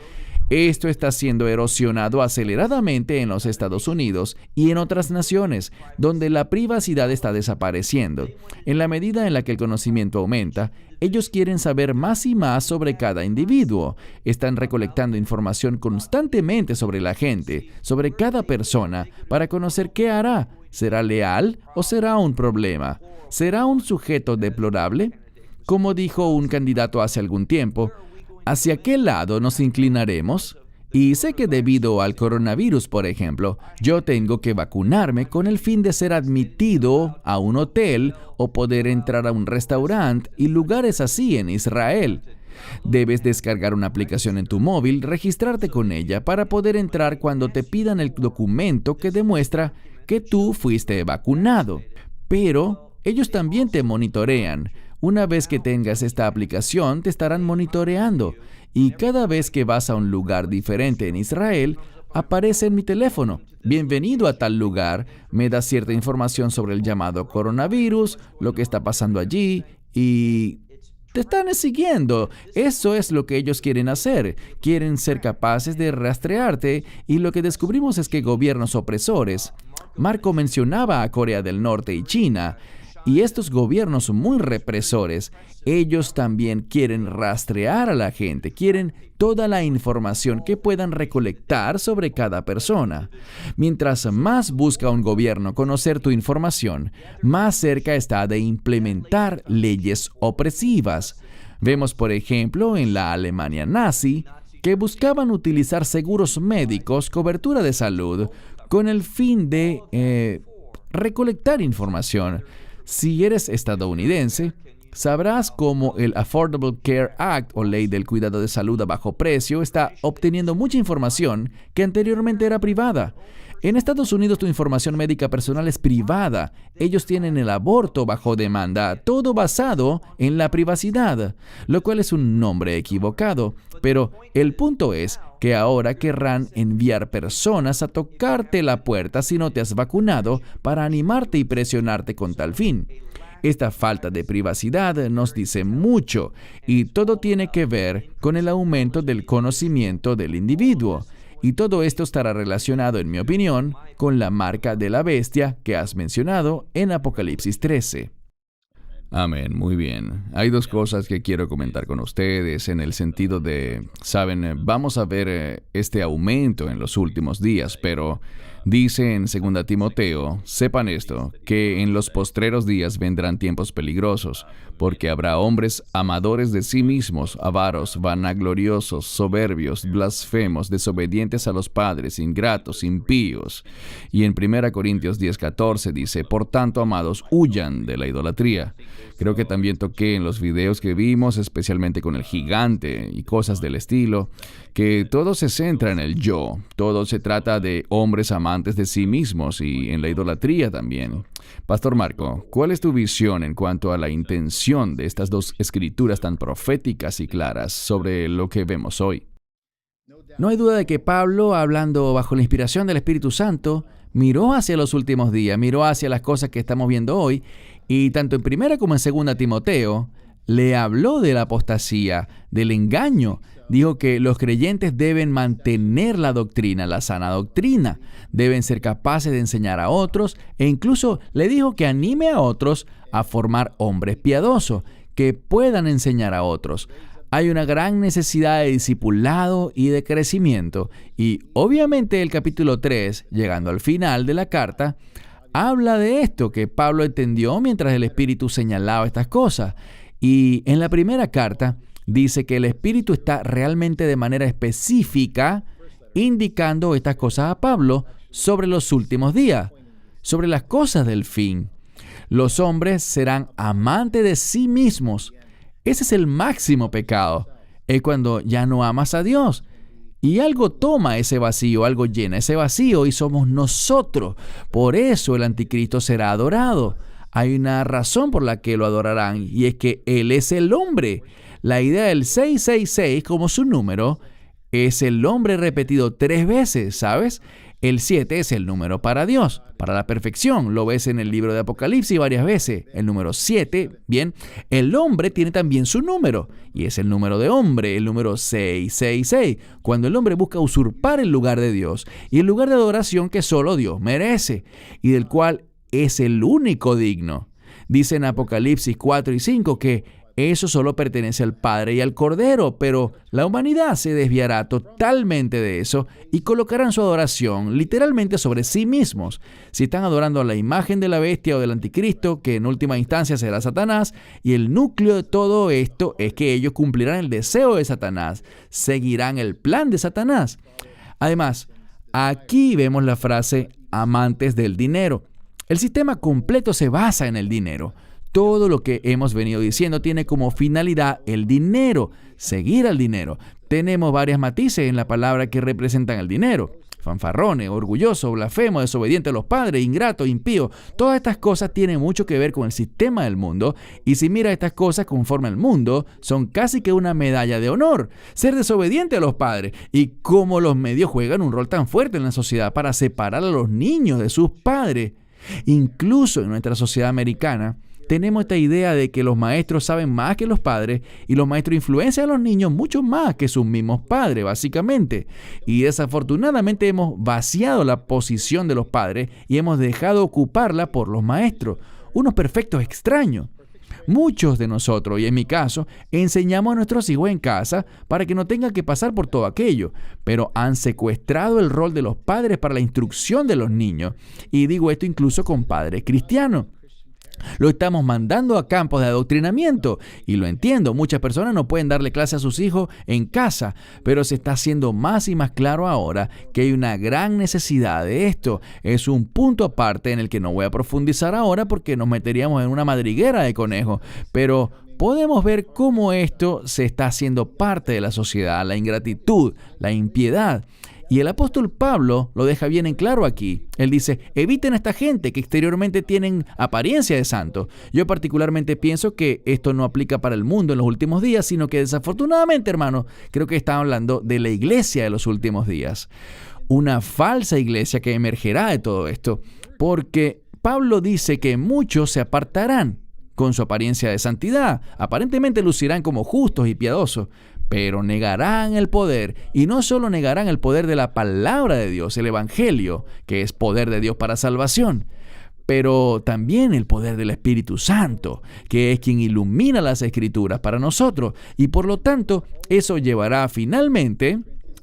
Esto está siendo erosionado aceleradamente en los Estados Unidos y en otras naciones, donde la privacidad está desapareciendo. En la medida en la que el conocimiento aumenta, ellos quieren saber más y más sobre cada individuo. Están recolectando información constantemente sobre la gente, sobre cada persona, para conocer qué hará. ¿Será leal o será un problema? ¿Será un sujeto deplorable? Como dijo un candidato hace algún tiempo, ¿hacia qué lado nos inclinaremos? Y sé que debido al coronavirus, por ejemplo, yo tengo que vacunarme con el fin de ser admitido a un hotel o poder entrar a un restaurante y lugares así en Israel. Debes descargar una aplicación en tu móvil, registrarte con ella para poder entrar cuando te pidan el documento que demuestra que tú fuiste vacunado. Pero ellos también te monitorean. Una vez que tengas esta aplicación, te estarán monitoreando. Y cada vez que vas a un lugar diferente en Israel, aparece en mi teléfono. Bienvenido a tal lugar. Me da cierta información sobre el llamado coronavirus, lo que está pasando allí y te están siguiendo. Eso es lo que ellos quieren hacer. Quieren ser capaces de rastrearte y lo que descubrimos es que gobiernos opresores. Marco mencionaba a Corea del Norte y China. Y estos gobiernos muy represores, ellos también quieren rastrear a la gente, quieren toda la información que puedan recolectar sobre cada persona. Mientras más busca un gobierno conocer tu información, más cerca está de implementar leyes opresivas. Vemos, por ejemplo, en la Alemania nazi, que buscaban utilizar seguros médicos, cobertura de salud, con el fin de recolectar información. Si eres estadounidense, sabrás cómo el Affordable Care Act o Ley del Cuidado de Salud a Bajo Precio está obteniendo mucha información que anteriormente era privada. En Estados Unidos tu información médica personal es privada. Ellos tienen el aborto bajo demanda, todo basado en la privacidad, lo cual es un nombre equivocado. Pero el punto es que ahora querrán enviar personas a tocarte la puerta si no te has vacunado para animarte y presionarte con tal fin. Esta falta de privacidad nos dice mucho y todo tiene que ver con el aumento del conocimiento del individuo. Y todo esto estará relacionado, en mi opinión, con la marca de la bestia que has mencionado en Apocalipsis 13. Amén, muy bien. Hay dos cosas que quiero comentar con ustedes en el sentido de, saben, vamos a ver este aumento en los últimos días, pero Dice en 2 Timoteo, sepan esto, que en los postreros días vendrán tiempos peligrosos, porque habrá hombres amadores de sí mismos, avaros, vanagloriosos, soberbios, blasfemos, desobedientes a los padres, ingratos, impíos. Y en 1 Corintios 10:14 dice, por tanto, amados, huyan de la idolatría. Creo que también toqué en los videos que vimos, especialmente con el gigante y cosas del estilo, que todo se centra en el yo, todo se trata de hombres amantes de sí mismos y en la idolatría también. Pastor Marco, ¿cuál es tu visión en cuanto a la intención de estas dos escrituras tan proféticas y claras sobre lo que vemos hoy? No hay duda de que Pablo, hablando bajo la inspiración del Espíritu Santo, miró hacia los últimos días, miró hacia las cosas que estamos viendo hoy, y tanto en 1 como en 2 Timoteo, le habló de la apostasía, del engaño. Dijo que los creyentes deben mantener la doctrina, la sana doctrina. Deben ser capaces de enseñar a otros e incluso le dijo que anime a otros a formar hombres piadosos, que puedan enseñar a otros. Hay una gran necesidad de discipulado y de crecimiento. Y obviamente el capítulo 3, llegando al final de la carta, habla de esto que Pablo entendió mientras el Espíritu señalaba estas cosas. Y en la primera carta dice que el Espíritu está realmente de manera específica indicando estas cosas a Pablo sobre los últimos días, sobre las cosas del fin. Los hombres serán amantes de sí mismos. Ese es el máximo pecado. Es cuando ya no amas a Dios. Y algo toma ese vacío, algo llena ese vacío y somos nosotros. Por eso el anticristo será adorado. Hay una razón por la que lo adorarán y es que Él es el hombre. La idea del 666 como su número es el hombre repetido 3 veces, ¿sabes? El 7 es el número para Dios, para la perfección. Lo ves en el libro de Apocalipsis varias veces. El número 7, bien, el hombre tiene también su número y es el número de hombre, el número 666, cuando el hombre busca usurpar el lugar de Dios y el lugar de adoración que solo Dios merece y del cual es el único digno. Dice en Apocalipsis 4 y 5 que eso solo pertenece al Padre y al Cordero, pero la humanidad se desviará totalmente de eso y colocarán su adoración literalmente sobre sí mismos. Si están adorando a la imagen de la bestia o del anticristo, que en última instancia será Satanás, y el núcleo de todo esto es que ellos cumplirán el deseo de Satanás, seguirán el plan de Satanás. Además, aquí vemos la frase amantes del dinero. El sistema completo se basa en el dinero. Todo lo que hemos venido diciendo tiene como finalidad el dinero, seguir al dinero. Tenemos varias matices en la palabra que representan el dinero. Fanfarrones, orgulloso, blasfemo, desobediente a los padres, ingrato, impío. Todas estas cosas tienen mucho que ver con el sistema del mundo. Y si miras estas cosas conforme al mundo, son casi que una medalla de honor. Ser desobediente a los padres. Y cómo los medios juegan un rol tan fuerte en la sociedad para separar a los niños de sus padres. Incluso en nuestra sociedad americana, tenemos esta idea de que los maestros saben más que los padres y los maestros influencian a los niños mucho más que sus mismos padres, básicamente. Y desafortunadamente hemos vaciado la posición de los padres y hemos dejado ocuparla por los maestros, unos perfectos extraños. Muchos de nosotros, y en mi caso, enseñamos a nuestros hijos en casa para que no tengan que pasar por todo aquello, pero han secuestrado el rol de los padres para la instrucción de los niños. Y digo esto incluso con padres cristianos. Lo estamos mandando a campos de adoctrinamiento y lo entiendo, muchas personas no pueden darle clase a sus hijos en casa, pero se está haciendo más y más claro ahora que hay una gran necesidad de esto. Es un punto aparte en el que no voy a profundizar ahora porque nos meteríamos en una madriguera de conejos, pero podemos ver cómo esto se está haciendo parte de la sociedad, la ingratitud, la impiedad. Y el apóstol Pablo lo deja bien en claro aquí. Él dice, eviten a esta gente que exteriormente tienen apariencia de santos. Yo particularmente pienso que esto no aplica para el mundo en los últimos días, sino que desafortunadamente, hermano, creo que está hablando de la iglesia de los últimos días. Una falsa iglesia que emergerá de todo esto, porque Pablo dice que muchos se apartarán con su apariencia de santidad. Aparentemente lucirán como justos y piadosos, pero negarán el poder, y no solo negarán el poder de la palabra de Dios, el Evangelio, que es poder de Dios para salvación, pero también el poder del Espíritu Santo, que es quien ilumina las Escrituras para nosotros, y por lo tanto, eso llevará finalmente,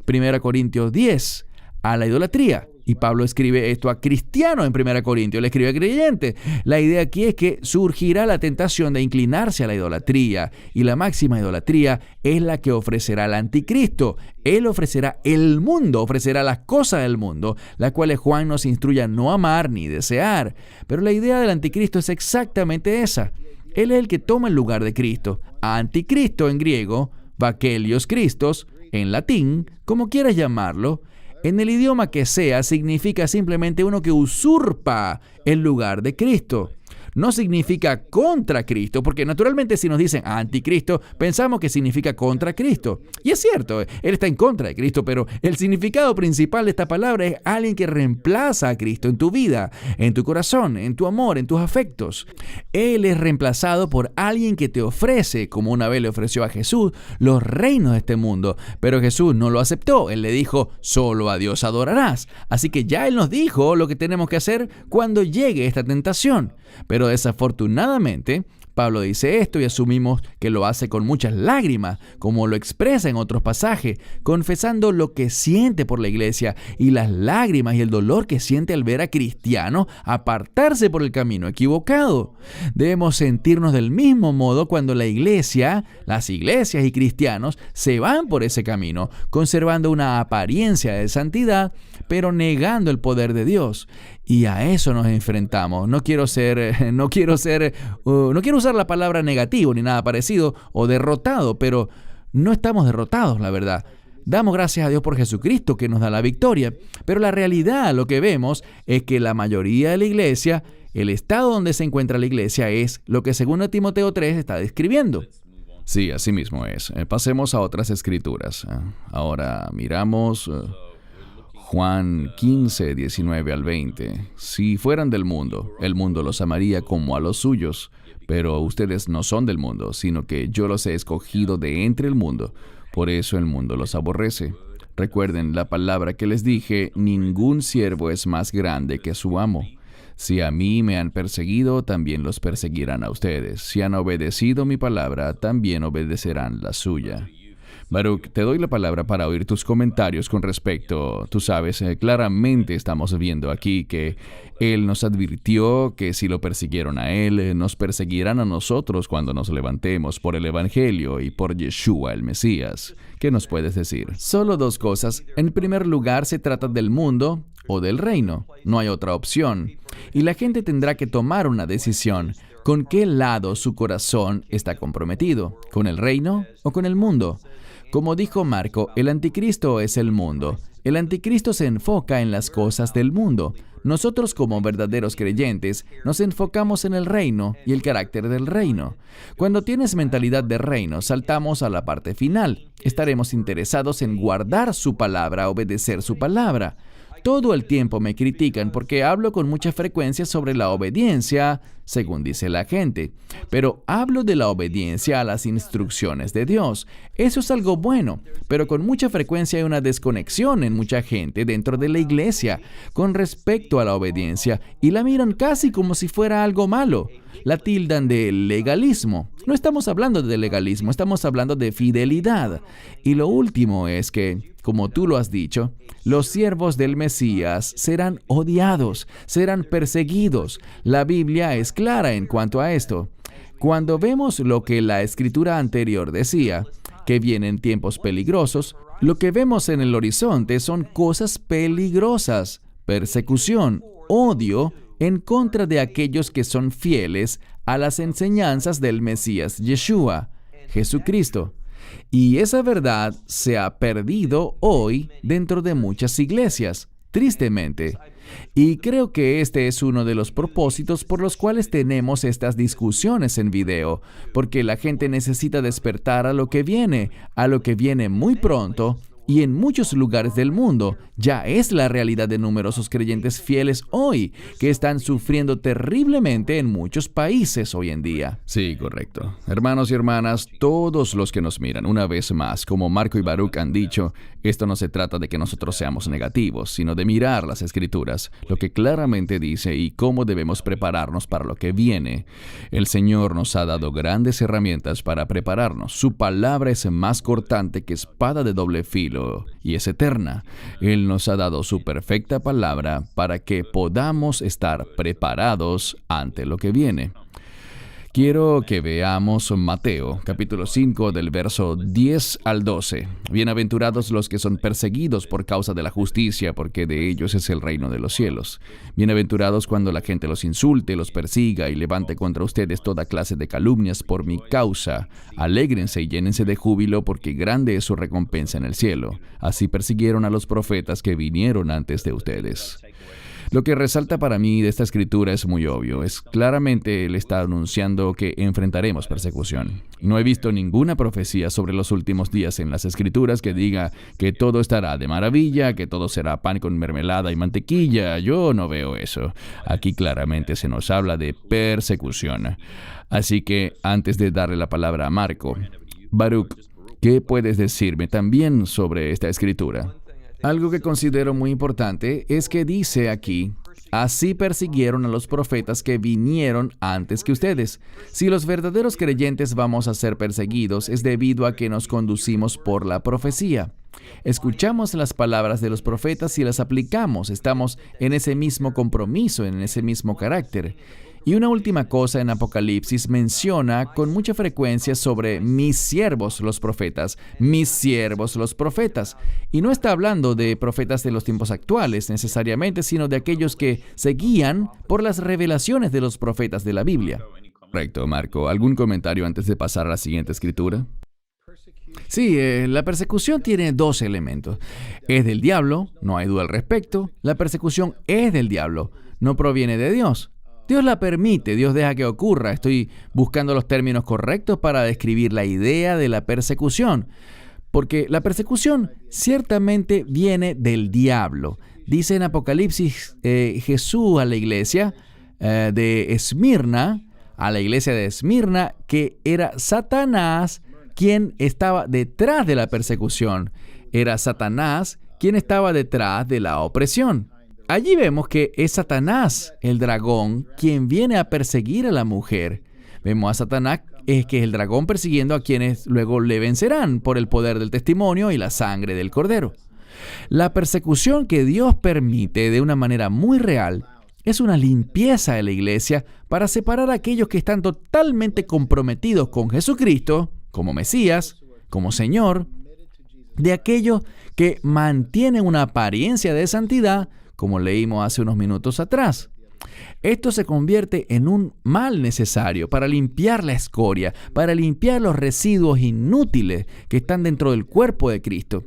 1 Corintios 10, a la idolatría. Y Pablo escribe esto a cristianos en 1 Corintios, le escribe a creyentes. La idea aquí es que surgirá la tentación de inclinarse a la idolatría, y la máxima idolatría es la que ofrecerá el anticristo. Él ofrecerá el mundo, ofrecerá las cosas del mundo, las cuales Juan nos instruye a no amar ni desear. Pero la idea del anticristo es exactamente esa. Él es el que toma el lugar de Cristo. Anticristo en griego, Vakelios Christos, en latín, como quieras llamarlo, en el idioma que sea, significa simplemente uno que usurpa el lugar de Cristo. No significa contra Cristo, porque naturalmente si nos dicen anticristo, pensamos que significa contra Cristo. Y es cierto, Él está en contra de Cristo, pero el significado principal de esta palabra es alguien que reemplaza a Cristo en tu vida, en tu corazón, en tu amor, en tus afectos. Él es reemplazado por alguien que te ofrece, como una vez le ofreció a Jesús, los reinos de este mundo. Pero Jesús no lo aceptó. Él le dijo, solo a Dios adorarás. Así que ya Él nos dijo lo que tenemos que hacer cuando llegue esta tentación. Pero desafortunadamente, Pablo dice esto y asumimos que lo hace con muchas lágrimas, como lo expresa en otros pasajes, confesando lo que siente por la iglesia y las lágrimas y el dolor que siente al ver a cristianos apartarse por el camino equivocado. Debemos sentirnos del mismo modo cuando la iglesia, las iglesias y cristianos se van por ese camino, conservando una apariencia de santidad, pero negando el poder de Dios. Y a eso nos enfrentamos. No quiero usar la palabra negativo ni nada parecido o derrotado, pero no estamos derrotados, la verdad. Damos gracias a Dios por Jesucristo que nos da la victoria, pero la realidad, lo que vemos es que la mayoría de la iglesia, el estado donde se encuentra la iglesia es lo que según Timoteo 3 está describiendo. Sí, así mismo es. Pasemos a otras escrituras. Ahora miramos Juan 15, 19 al 20. Si fueran del mundo, el mundo los amaría como a los suyos, pero ustedes no son del mundo, sino que yo los he escogido de entre el mundo. Por eso el mundo los aborrece. Recuerden la palabra que les dije, ningún siervo es más grande que su amo. Si a mí me han perseguido, también los perseguirán a ustedes. Si han obedecido mi palabra, también obedecerán la suya. Baruch, te doy la palabra para oír tus comentarios con respecto. Tú sabes, claramente estamos viendo aquí que Él nos advirtió que si lo persiguieron a Él, nos perseguirán a nosotros cuando nos levantemos por el Evangelio y por Yeshua, el Mesías. ¿Qué nos puedes decir? Solo dos cosas. En primer lugar, se trata del mundo o del reino. No hay otra opción. Y la gente tendrá que tomar una decisión. ¿Con qué lado su corazón está comprometido? ¿Con el reino o con el mundo? Como dijo Marco, el anticristo es el mundo. El anticristo se enfoca en las cosas del mundo. Nosotros como verdaderos creyentes nos enfocamos en el reino y el carácter del reino. Cuando tienes mentalidad de reino, saltamos a la parte final. Estaremos interesados en guardar su palabra, obedecer su palabra. Todo el tiempo me critican porque hablo con mucha frecuencia sobre la obediencia, según dice la gente. Pero hablo de la obediencia a las instrucciones de Dios. Eso es algo bueno, pero con mucha frecuencia hay una desconexión en mucha gente dentro de la iglesia con respecto a la obediencia y la miran casi como si fuera algo malo. La tildan de legalismo. No estamos hablando de legalismo, estamos hablando de fidelidad. Y lo último es que, como tú lo has dicho, los siervos del Mesías serán odiados, serán perseguidos. La Biblia es clara en cuanto a esto. Cuando vemos lo que la escritura anterior decía, que vienen tiempos peligrosos, lo que vemos en el horizonte son cosas peligrosas, persecución, odio, en contra de aquellos que son fieles a las enseñanzas del Mesías Yeshua, Jesucristo. Y esa verdad se ha perdido hoy dentro de muchas iglesias, tristemente. Y creo que este es uno de los propósitos por los cuales tenemos estas discusiones en video, porque la gente necesita despertar a lo que viene muy pronto. Y en muchos lugares del mundo ya es la realidad de numerosos creyentes fieles hoy que están sufriendo terriblemente en muchos países hoy en día. Sí, correcto. Hermanos y hermanas, todos los que nos miran, una vez más, como Marco y Baruch han dicho, esto no se trata de que nosotros seamos negativos, sino de mirar las Escrituras, lo que claramente dice y cómo debemos prepararnos para lo que viene. El Señor nos ha dado grandes herramientas para prepararnos. Su palabra es más cortante que espada de doble filo júbilo y es eterna. Él nos ha dado su perfecta palabra para que podamos estar preparados ante lo que viene. Quiero que veamos Mateo, capítulo 5, del verso 10 al 12. Bienaventurados los que son perseguidos por causa de la justicia, porque de ellos es el reino de los cielos. Bienaventurados cuando la gente los insulte, los persiga y levante contra ustedes toda clase de calumnias por mi causa. Alégrense y llénense de júbilo, porque grande es su recompensa en el cielo. Así persiguieron a los profetas que vinieron antes de ustedes. Lo que resalta para mí de esta escritura es muy obvio. Claramente él está anunciando que enfrentaremos persecución. No he visto ninguna profecía sobre los últimos días en las escrituras que diga que todo estará de maravilla, que todo será pan con mermelada y mantequilla. Yo no veo eso. Aquí claramente se nos habla de persecución. Así que antes de darle la palabra a Marco, Baruch, ¿qué puedes decirme también sobre esta escritura? Algo que considero muy importante es que dice aquí, así persiguieron a los profetas que vinieron antes que ustedes. Si los verdaderos creyentes vamos a ser perseguidos, es debido a que nos conducimos por la profecía. Escuchamos las palabras de los profetas y las aplicamos. Estamos en ese mismo compromiso, en ese mismo carácter. Y una última cosa en Apocalipsis menciona con mucha frecuencia sobre mis siervos los profetas, mis siervos los profetas. Y no está hablando de profetas de los tiempos actuales necesariamente, sino de aquellos que se guían por las revelaciones de los profetas de la Biblia. Correcto, Marco. ¿Algún comentario antes de pasar a la siguiente escritura? Sí, la persecución tiene dos elementos. Es del diablo, no hay duda al respecto. La persecución es del diablo, no proviene de Dios. Dios la permite, Dios deja que ocurra. Estoy buscando los términos correctos para describir la idea de la persecución. Porque la persecución ciertamente viene del diablo. Dice en Apocalipsis Jesús a la iglesia de Esmirna, que era Satanás quien estaba detrás de la persecución. Era Satanás quien estaba detrás de la opresión. Allí vemos que es Satanás, el dragón, quien viene a perseguir a la mujer. Vemos a Satanás, que es el dragón persiguiendo a quienes luego le vencerán por el poder del testimonio y la sangre del Cordero. La persecución que Dios permite de una manera muy real es una limpieza de la iglesia para separar a aquellos que están totalmente comprometidos con Jesucristo, como Mesías, como Señor, de aquellos que mantienen una apariencia de santidad, como leímos hace unos minutos atrás. Esto se convierte en un mal necesario para limpiar la escoria, para limpiar los residuos inútiles que están dentro del cuerpo de Cristo.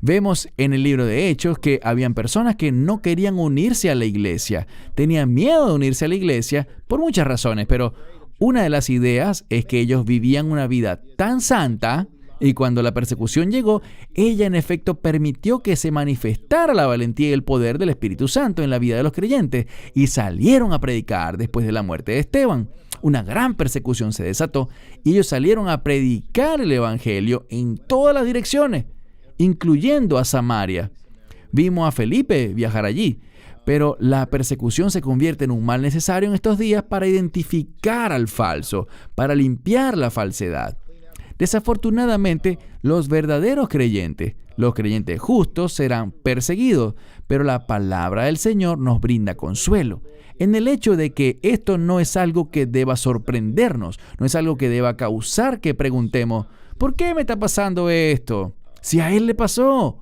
Vemos en el libro de Hechos que habían personas que no querían unirse a la iglesia, tenían miedo de unirse a la iglesia por muchas razones, pero una de las ideas es que ellos vivían una vida tan santa. Y cuando la persecución llegó, ella en efecto permitió que se manifestara la valentía y el poder del Espíritu Santo en la vida de los creyentes y salieron a predicar después de la muerte de Esteban. Una gran persecución se desató y ellos salieron a predicar el Evangelio en todas las direcciones, incluyendo a Samaria. Vimos a Felipe viajar allí, pero la persecución se convierte en un mal necesario en estos días para identificar al falso, para limpiar la falsedad. Desafortunadamente, los verdaderos creyentes, los creyentes justos, serán perseguidos, pero la palabra del Señor nos brinda consuelo en el hecho de que esto no es algo que deba sorprendernos, no es algo que deba causar que preguntemos, ¿por qué me está pasando esto? Si a Él le pasó.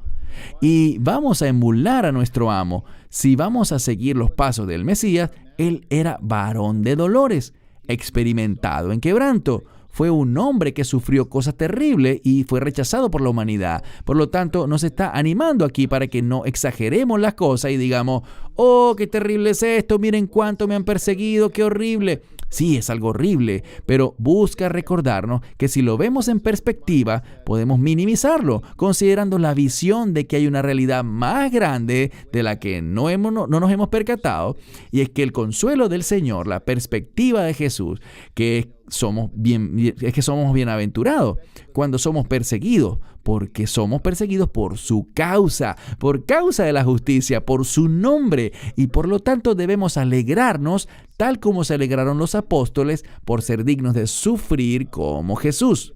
Y vamos a emular a nuestro amo. Si vamos a seguir los pasos del Mesías, Él era varón de dolores, experimentado en quebranto. Fue un hombre que sufrió cosas terribles y fue rechazado por la humanidad. Por lo tanto, nos está animando aquí para que no exageremos las cosas y digamos, ¡oh, qué terrible es esto! Miren cuánto me han perseguido, ¡qué horrible! Sí, es algo horrible, pero busca recordarnos que si lo vemos en perspectiva, podemos minimizarlo, considerando la visión de que hay una realidad más grande de la que no nos hemos percatado, y es que el consuelo del Señor, la perspectiva de Jesús, es que somos bienaventurados cuando somos perseguidos, porque somos perseguidos por su causa, por causa de la justicia, por su nombre, y por lo tanto debemos alegrarnos tal como se alegraron los apóstoles por ser dignos de sufrir como Jesús.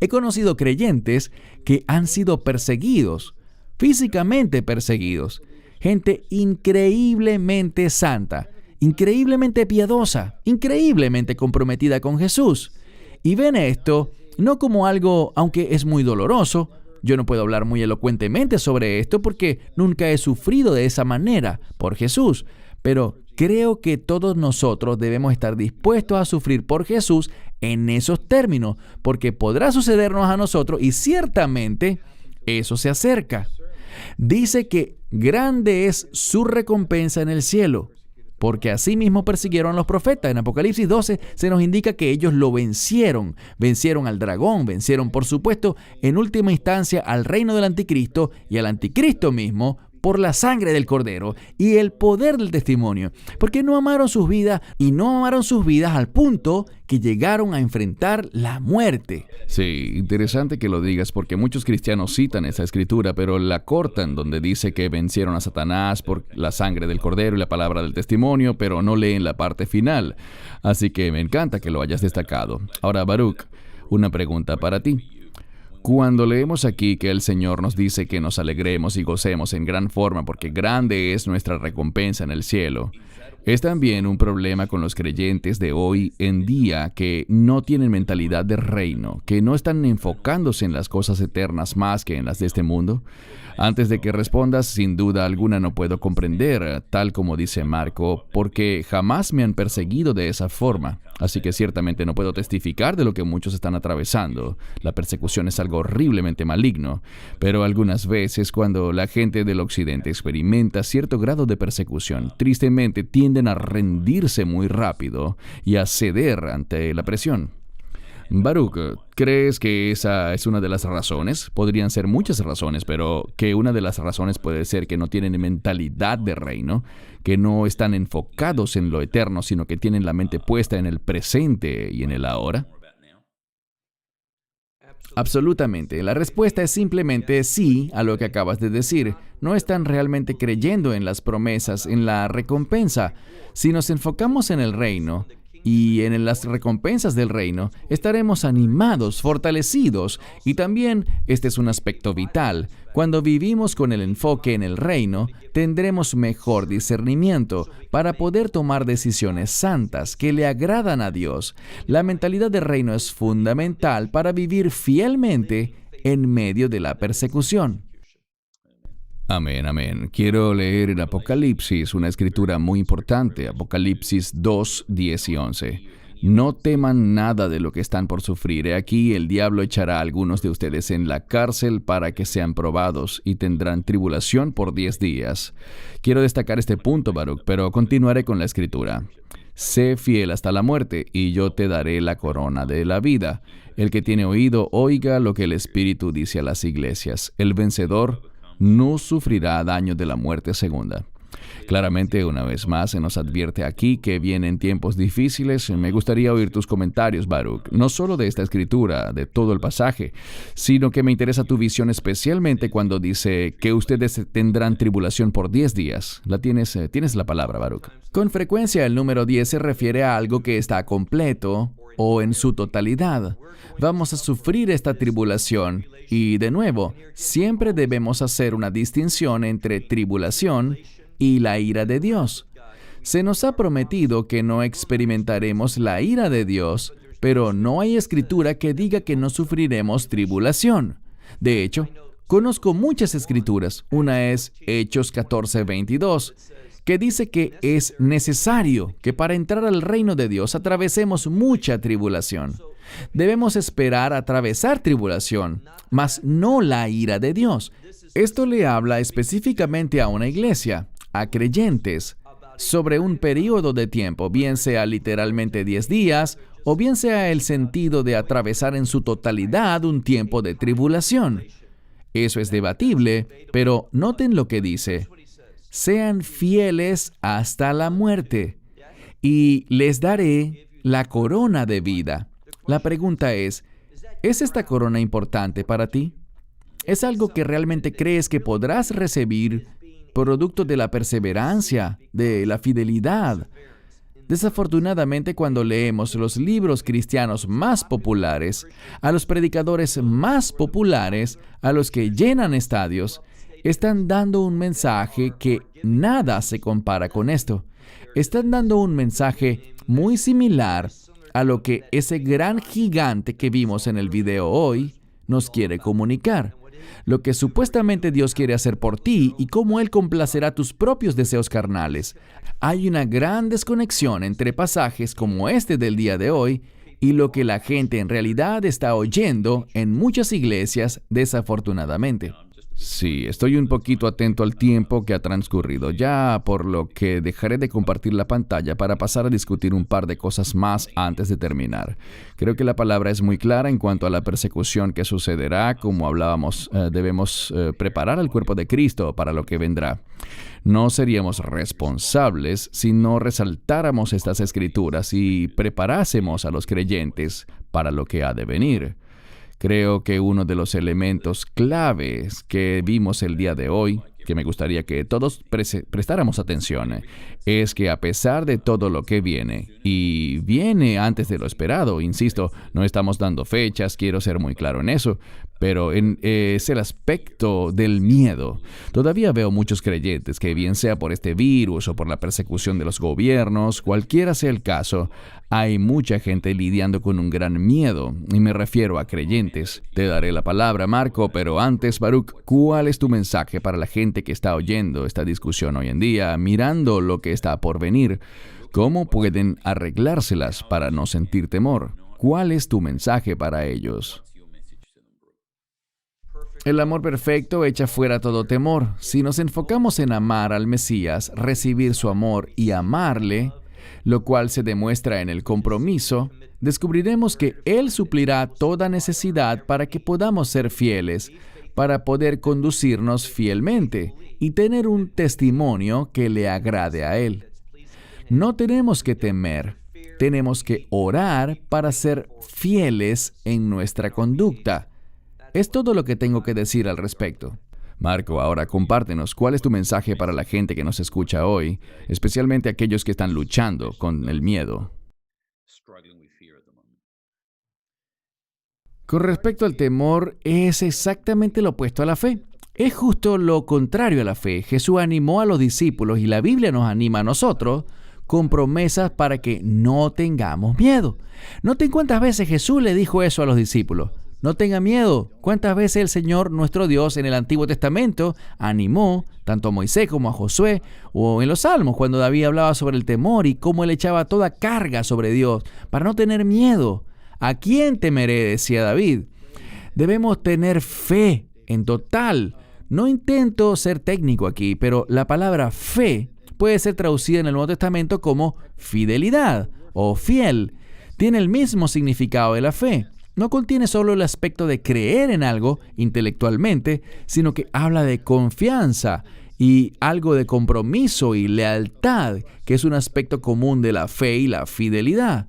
He conocido creyentes que han sido perseguidos, físicamente perseguidos. Gente increíblemente santa, increíblemente piadosa, increíblemente comprometida con Jesús. Y ven esto no como algo, aunque es muy doloroso. Yo no puedo hablar muy elocuentemente sobre esto porque nunca he sufrido de esa manera por Jesús. Pero creo que todos nosotros debemos estar dispuestos a sufrir por Jesús en esos términos, porque podrá sucedernos a nosotros y ciertamente eso se acerca. Dice que grande es su recompensa en el cielo, porque así mismo persiguieron a los profetas. En Apocalipsis 12 se nos indica que ellos lo vencieron. Vencieron al dragón, vencieron, por supuesto, en última instancia al reino del anticristo y al anticristo mismo, por la sangre del Cordero y el poder del testimonio, porque no amaron sus vidas y no amaron sus vidas al punto que llegaron a enfrentar la muerte. Sí, interesante que lo digas porque muchos cristianos citan esa escritura, pero la cortan donde dice que vencieron a Satanás por la sangre del Cordero y la palabra del testimonio, pero no leen la parte final. Así que me encanta que lo hayas destacado. Ahora, Baruch, una pregunta para ti. Cuando leemos aquí que el Señor nos dice que nos alegremos y gocemos en gran forma porque grande es nuestra recompensa en el cielo, es también un problema con los creyentes de hoy en día que no tienen mentalidad de reino, que no están enfocándose en las cosas eternas más que en las de este mundo. Antes de que respondas, sin duda alguna no puedo comprender, tal como dice Marco, porque jamás me han perseguido de esa forma. Así que ciertamente no puedo testificar de lo que muchos están atravesando. La persecución es algo horriblemente maligno, pero algunas veces cuando la gente del occidente experimenta cierto grado de persecución, tristemente tienden a rendirse muy rápido y a ceder ante la presión. Baruch, ¿crees que esa es una de las razones? Podrían ser muchas razones, pero que una de las razones puede ser que no tienen mentalidad de reino, que no están enfocados en lo eterno, sino que tienen la mente puesta en el presente y en el ahora. Absolutamente. La respuesta es simplemente sí a lo que acabas de decir. No están realmente creyendo en las promesas, en la recompensa. Si nos enfocamos en el reino y en las recompensas del reino, estaremos animados, fortalecidos, y también este es un aspecto vital. Cuando vivimos con el enfoque en el reino, tendremos mejor discernimiento para poder tomar decisiones santas que le agradan a Dios. La mentalidad de reino es fundamental para vivir fielmente en medio de la persecución. Amén, amén. Quiero leer en Apocalipsis una escritura muy importante, Apocalipsis 2, 10 y 11. No teman nada de lo que están por sufrir. He aquí, el diablo echará a algunos de ustedes en la cárcel para que sean probados y tendrán tribulación por 10 días. Quiero destacar este punto, Baruch, pero continuaré con la escritura. Sé fiel hasta la muerte, y yo te daré la corona de la vida. El que tiene oído, oiga lo que el Espíritu dice a las iglesias. El vencedor no sufrirá daño de la muerte segunda. Claramente, una vez más, se nos advierte aquí que vienen tiempos difíciles. Me gustaría oír tus comentarios, Baruch, no solo de esta escritura, de todo el pasaje, sino que me interesa tu visión especialmente cuando dice que ustedes tendrán tribulación por 10 días. Tienes la palabra, Baruch. Con frecuencia el número 10 se refiere a algo que está completo o en su totalidad. Vamos a sufrir esta tribulación y, de nuevo, siempre debemos hacer una distinción entre tribulación y la ira de Dios. Se nos ha prometido que no experimentaremos la ira de Dios, pero no hay escritura que diga que no sufriremos tribulación. De hecho, conozco muchas escrituras. Una es Hechos 14:22, que dice que es necesario que para entrar al reino de Dios atravesemos mucha tribulación. Debemos esperar atravesar tribulación, mas no la ira de Dios. Esto le habla específicamente a una iglesia, a creyentes, sobre un periodo de tiempo, bien sea literalmente 10 días, o bien sea el sentido de atravesar en su totalidad un tiempo de tribulación. Eso es debatible, pero noten lo que dice. Sean fieles hasta la muerte, y les daré la corona de vida. La pregunta ¿es esta corona importante para ti? ¿Es algo que realmente crees que podrás recibir producto de la perseverancia, de la fidelidad, Desafortunadamente, cuando leemos los libros cristianos más populares, a los predicadores más populares, a los que llenan estadios, están dando un mensaje que nada se compara con esto. Están dando un mensaje muy similar a lo que ese gran gigante que vimos en el video hoy nos quiere comunicar. Lo que supuestamente Dios quiere hacer por ti y cómo Él complacerá tus propios deseos carnales. Hay una gran desconexión entre pasajes como este del día de hoy y lo que la gente en realidad está oyendo en muchas iglesias, desafortunadamente. Sí, estoy un poquito atento al tiempo que ha transcurrido ya, por lo que dejaré de compartir la pantalla para pasar a discutir un par de cosas más antes de terminar. Creo que la palabra es muy clara en cuanto a la persecución que sucederá. Como hablábamos, debemos preparar al cuerpo de Cristo para lo que vendrá. No seríamos responsables si no resaltáramos estas escrituras y preparásemos a los creyentes para lo que ha de venir. Creo que uno de los elementos claves que vimos el día de hoy, que me gustaría que todos prestáramos atención, es que a pesar de todo lo que viene, y viene antes de lo esperado, insisto, no estamos dando fechas, quiero ser muy claro en eso, pero es el aspecto del miedo. Todavía veo muchos creyentes que, bien sea por este virus o por la persecución de los gobiernos, cualquiera sea el caso, hay mucha gente lidiando con un gran miedo, y me refiero a creyentes. Te daré la palabra, Marco, pero antes, Baruch, ¿cuál es tu mensaje para la gente que está oyendo esta discusión hoy en día, mirando lo que está por venir? ¿Cómo pueden arreglárselas para no sentir temor? ¿Cuál es tu mensaje para ellos? El amor perfecto echa fuera todo temor. Si nos enfocamos en amar al Mesías, recibir su amor y amarle, lo cual se demuestra en el compromiso, descubriremos que Él suplirá toda necesidad para que podamos ser fieles, para poder conducirnos fielmente y tener un testimonio que le agrade a Él. No tenemos que temer, tenemos que orar para ser fieles en nuestra conducta. Es todo lo que tengo que decir al respecto. Marco, ahora compártenos, ¿cuál es tu mensaje para la gente que nos escucha hoy, especialmente aquellos que están luchando con el miedo? Con respecto al temor, es exactamente lo opuesto a la fe. Es justo lo contrario a la fe. Jesús animó a los discípulos y la Biblia nos anima a nosotros con promesas para que no tengamos miedo. Noten cuántas veces Jesús le dijo eso a los discípulos. No tengan miedo. ¿Cuántas veces el Señor, nuestro Dios, en el Antiguo Testamento animó tanto a Moisés como a Josué, o en los Salmos, cuando David hablaba sobre el temor y cómo él echaba toda carga sobre Dios para no tener miedo? ¿A quién temeré?, decía David. Debemos tener fe en total. No intento ser técnico aquí, pero la palabra fe puede ser traducida en el Nuevo Testamento como fidelidad o fiel. Tiene el mismo significado de la fe. No contiene solo el aspecto de creer en algo intelectualmente, sino que habla de confianza y algo de compromiso y lealtad, que es un aspecto común de la fe y la fidelidad.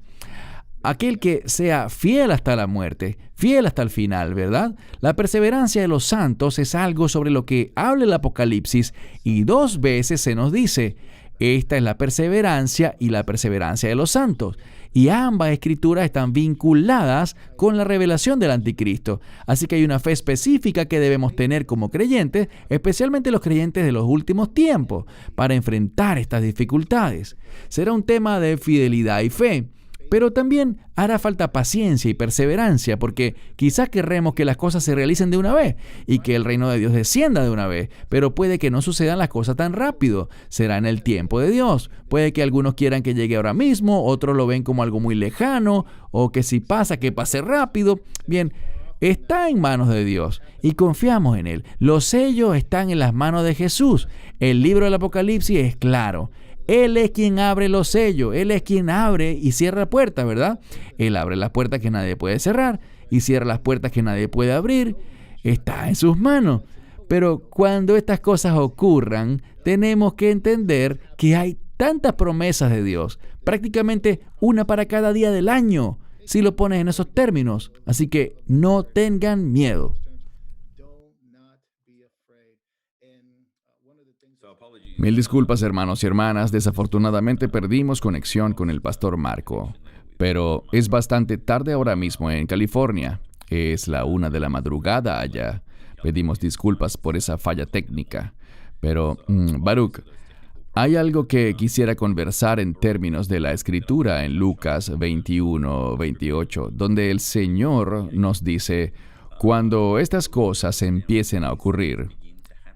Aquel que sea fiel hasta la muerte, fiel hasta el final, ¿verdad? La perseverancia de los santos es algo sobre lo que habla el Apocalipsis y 2 veces se nos dice: esta es la perseverancia y la perseverancia de los santos. Y ambas escrituras están vinculadas con la revelación del anticristo. Así que hay una fe específica que debemos tener como creyentes, especialmente los creyentes de los últimos tiempos, para enfrentar estas dificultades. Será un tema de fidelidad y fe. Pero también hará falta paciencia y perseverancia, porque quizás querremos que las cosas se realicen de una vez y que el reino de Dios descienda de una vez, pero puede que no sucedan las cosas tan rápido. Será en el tiempo de Dios. Puede que algunos quieran que llegue ahora mismo, otros lo ven como algo muy lejano, o que si pasa, que pase rápido. Bien, está en manos de Dios y confiamos en Él. Los sellos están en las manos de Jesús. El libro del Apocalipsis es claro. Él es quien abre los sellos, Él es quien abre y cierra puertas, ¿verdad? Él abre las puertas que nadie puede cerrar y cierra las puertas que nadie puede abrir. Está en sus manos. Pero cuando estas cosas ocurran, tenemos que entender que hay tantas promesas de Dios, prácticamente una para cada día del año, si lo pones en esos términos. Así que no tengan miedo. Mil disculpas, hermanos y hermanas, desafortunadamente perdimos conexión con el pastor Marco, pero es bastante tarde ahora mismo en California. Es la 1 de la madrugada allá. Pedimos disculpas por esa falla técnica. Pero, Baruch, hay algo que quisiera conversar en términos de la Escritura en Lucas 21-28, donde el Señor nos dice: cuando estas cosas empiecen a ocurrir,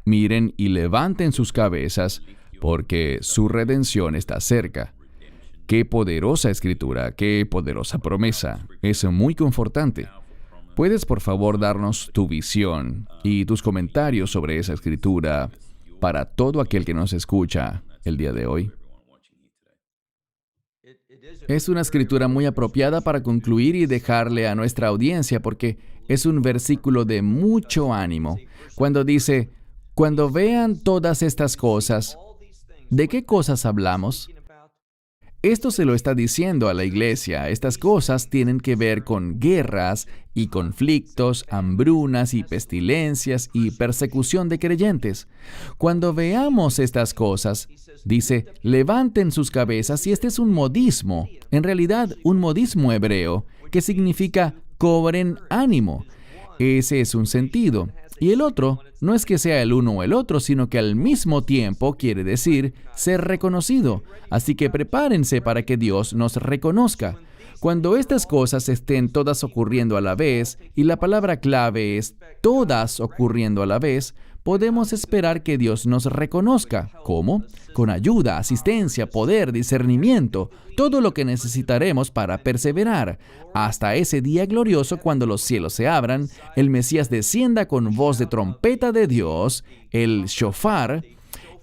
miren y levanten sus cabezas, porque su redención está cerca. Qué poderosa Escritura, qué poderosa promesa. Es muy confortante. ¿Puedes, por favor, darnos tu visión y tus comentarios sobre esa Escritura para todo aquel que nos escucha el día de hoy? Es una escritura muy apropiada para concluir y dejarle a nuestra audiencia, porque es un versículo de mucho ánimo. Cuando dice: cuando vean todas estas cosas, ¿de qué cosas hablamos? Esto se lo está diciendo a la iglesia. Estas cosas tienen que ver con guerras y conflictos, hambrunas y pestilencias y persecución de creyentes. Cuando veamos estas cosas, dice, levanten sus cabezas, y este es un modismo, en realidad un modismo hebreo, que significa cobren ánimo. Ese es un sentido. Y el otro no es que sea el uno o el otro, sino que al mismo tiempo quiere decir ser reconocido. Así que prepárense para que Dios nos reconozca. Cuando estas cosas estén todas ocurriendo a la vez, y la palabra clave es todas ocurriendo a la vez, podemos esperar que Dios nos reconozca. ¿Cómo? Con ayuda, asistencia, poder, discernimiento, todo lo que necesitaremos para perseverar, hasta ese día glorioso cuando los cielos se abran, el Mesías descienda con voz de trompeta de Dios, el shofar,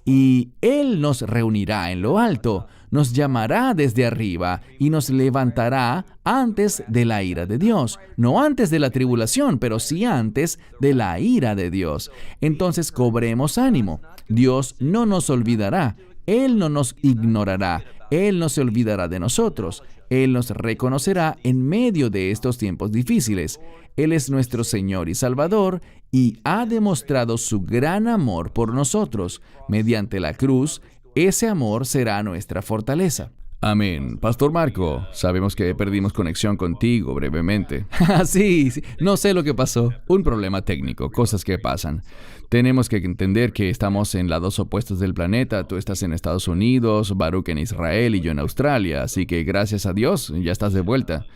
y Él nos reunirá en lo alto, nos llamará desde arriba y nos levantará antes de la ira de Dios. No antes de la tribulación, pero sí antes de la ira de Dios. Entonces cobremos ánimo. Dios no nos olvidará. Él no nos ignorará. Él no se olvidará de nosotros. Él nos reconocerá en medio de estos tiempos difíciles. Él es nuestro Señor y Salvador y ha demostrado su gran amor por nosotros. Mediante la cruz, ese amor será nuestra fortaleza. Amén. Pastor Marco, sabemos que perdimos conexión contigo brevemente. Sí, no sé lo que pasó. Un problema técnico, cosas que pasan. Tenemos que entender que estamos en lados opuestos del planeta. Tú estás en Estados Unidos, Baruch en Israel y yo en Australia. Así que gracias a Dios, ya estás de vuelta.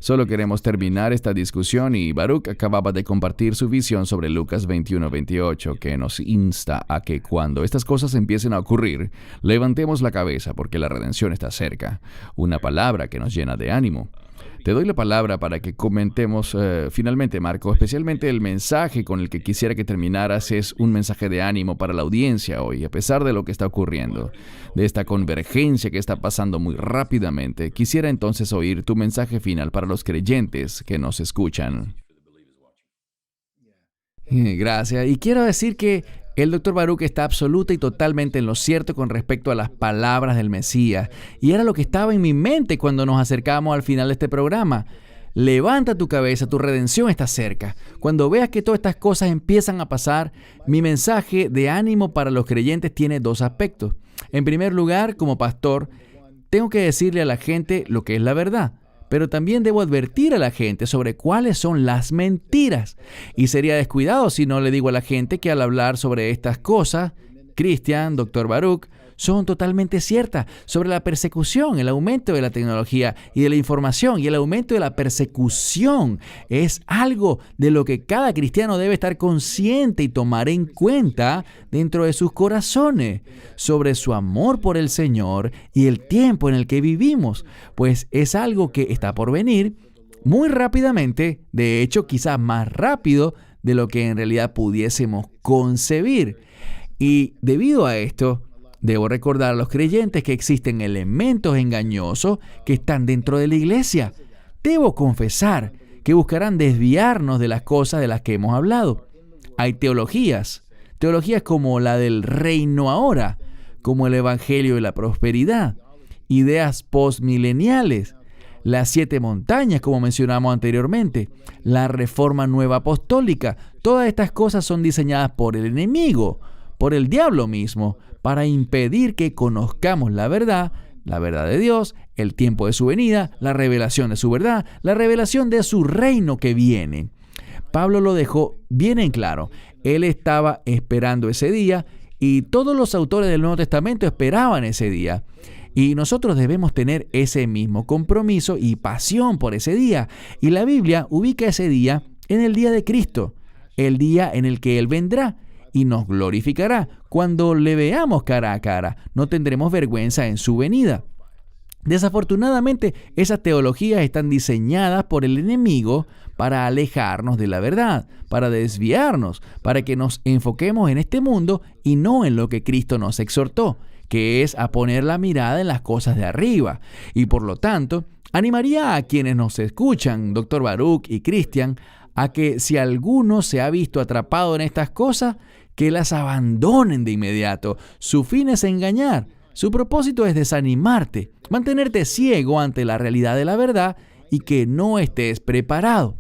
Solo queremos terminar esta discusión y Baruch acababa de compartir su visión sobre Lucas 21-28, que nos insta a que cuando estas cosas empiecen a ocurrir, levantemos la cabeza porque la redención está cerca. Una palabra que nos llena de ánimo. Te doy la palabra para que comentemos finalmente, Marco, especialmente el mensaje con el que quisiera que terminaras es un mensaje de ánimo para la audiencia hoy, a pesar de lo que está ocurriendo, de esta convergencia que está pasando muy rápidamente. Quisiera entonces oír tu mensaje final para los creyentes que nos escuchan. Gracias. Y quiero decir que el Dr. Baruch está absoluta y totalmente en lo cierto con respecto a las palabras del Mesías. Y era lo que estaba en mi mente cuando nos acercamos al final de este programa. Levanta tu cabeza, tu redención está cerca. Cuando veas que todas estas cosas empiezan a pasar, mi mensaje de ánimo para los creyentes tiene dos aspectos. En primer lugar, como pastor, tengo que decirle a la gente lo que es la verdad. Pero también debo advertir a la gente sobre cuáles son las mentiras. Y sería descuidado si no le digo a la gente que al hablar sobre estas cosas, Christian, Dr. Baruch, son totalmente ciertas sobre la persecución, el aumento de la tecnología y de la información y el aumento de la persecución. Es algo de lo que cada cristiano debe estar consciente y tomar en cuenta dentro de sus corazones sobre su amor por el Señor y el tiempo en el que vivimos, pues es algo que está por venir muy rápidamente, de hecho quizás más rápido de lo que en realidad pudiésemos concebir. Y debido a esto, debo recordar a los creyentes que existen elementos engañosos que están dentro de la iglesia. Debo confesar que buscarán desviarnos de las cosas de las que hemos hablado. Hay teologías como la del reino ahora, como el evangelio de la prosperidad, ideas postmileniales, las 7 montañas, como mencionamos anteriormente, la reforma nueva apostólica. Todas estas cosas son diseñadas por el enemigo por el diablo mismo para impedir que conozcamos la verdad de Dios, el tiempo de su venida, la revelación de su verdad, la revelación de su reino que viene. Pablo lo dejó bien en claro. Él estaba esperando ese día y todos los autores del Nuevo Testamento esperaban ese día. Y nosotros debemos tener ese mismo compromiso y pasión por ese día. Y la Biblia ubica ese día en el día de Cristo, el día en el que Él vendrá y nos glorificará. Cuando le veamos cara a cara, no tendremos vergüenza en su venida. Desafortunadamente, esas teologías están diseñadas por el enemigo para alejarnos de la verdad, para desviarnos, para que nos enfoquemos en este mundo y no en lo que Cristo nos exhortó, que es a poner la mirada en las cosas de arriba. Y por lo tanto, animaría a quienes nos escuchan, Dr. Baruch y Christian, a que si alguno se ha visto atrapado en estas cosas, que las abandonen de inmediato. Su fin es engañar. Su propósito es desanimarte, mantenerte ciego ante la realidad de la verdad y que no estés preparado.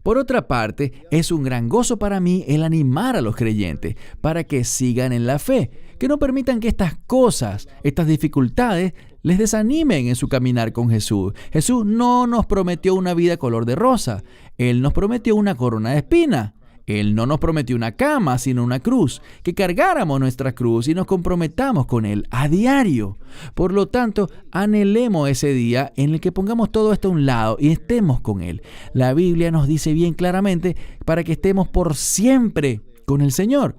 Por otra parte, es un gran gozo para mí el animar a los creyentes para que sigan en la fe, que no permitan que estas cosas, estas dificultades, les desanimen en su caminar con Jesús. Jesús no nos prometió una vida color de rosa. Él nos prometió una corona de espinas. Él no nos prometió una cama, sino una cruz, que cargáramos nuestra cruz y nos comprometamos con Él a diario. Por lo tanto, anhelemos ese día en el que pongamos todo esto a un lado y estemos con Él. La Biblia nos dice bien claramente para que estemos por siempre con el Señor.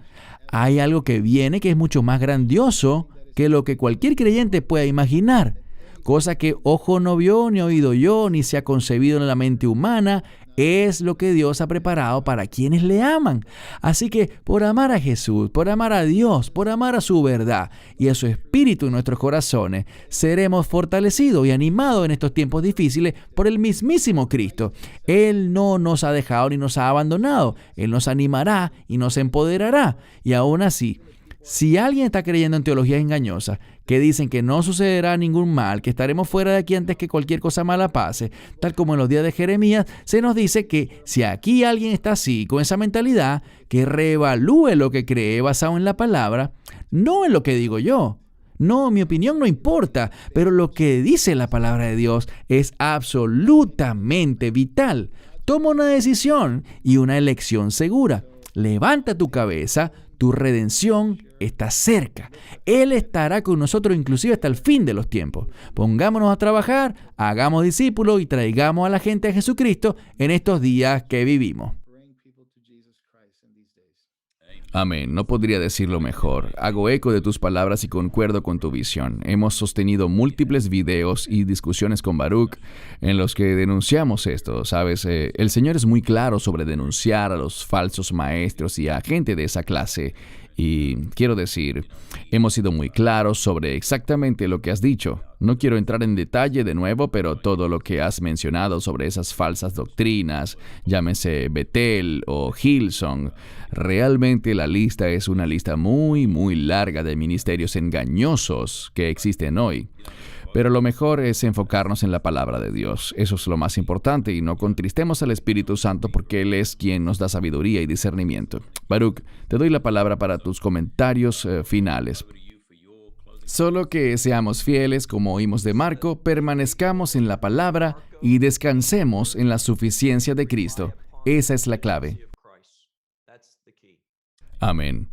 Hay algo que viene que es mucho más grandioso que lo que cualquier creyente pueda imaginar. Cosa que ojo no vio, ni oído yo, ni se ha concebido en la mente humana, es lo que Dios ha preparado para quienes le aman. Así que por amar a Jesús, por amar a Dios, por amar a su verdad y a su Espíritu en nuestros corazones, seremos fortalecidos y animados en estos tiempos difíciles por el mismísimo Cristo. Él no nos ha dejado ni nos ha abandonado. Él nos animará y nos empoderará. Y aún así, si alguien está creyendo en teologías engañosas que dicen que no sucederá ningún mal, que estaremos fuera de aquí antes que cualquier cosa mala pase, tal como en los días de Jeremías, se nos dice que si aquí alguien está así, con esa mentalidad, que reevalúe lo que cree basado en la palabra, no en lo que digo yo. No, mi opinión no importa, pero lo que dice la palabra de Dios es absolutamente vital. Toma una decisión y una elección segura. Levanta tu cabeza. Tu redención está cerca. Él estará con nosotros inclusive hasta el fin de los tiempos. Pongámonos a trabajar, hagamos discípulos y traigamos a la gente a Jesucristo en estos días que vivimos. Amén. No podría decirlo mejor. Hago eco de tus palabras y concuerdo con tu visión. Hemos sostenido múltiples videos y discusiones con Baruch en los que denunciamos esto. ¿Sabes? El Señor es muy claro sobre denunciar a los falsos maestros y a gente de esa clase. Y quiero decir, hemos sido muy claros sobre exactamente lo que has dicho. No quiero entrar en detalle de nuevo, pero todo lo que has mencionado sobre esas falsas doctrinas, llámese Bethel o Hillsong, realmente la lista es una lista muy, muy larga de ministerios engañosos que existen hoy. Pero lo mejor es enfocarnos en la palabra de Dios. Eso es lo más importante y no contristemos al Espíritu Santo porque Él es quien nos da sabiduría y discernimiento. Baruch, te doy la palabra para tus comentarios finales. Solo que seamos fieles, como oímos de Marco, permanezcamos en la palabra y descansemos en la suficiencia de Cristo. Esa es la clave. Amén.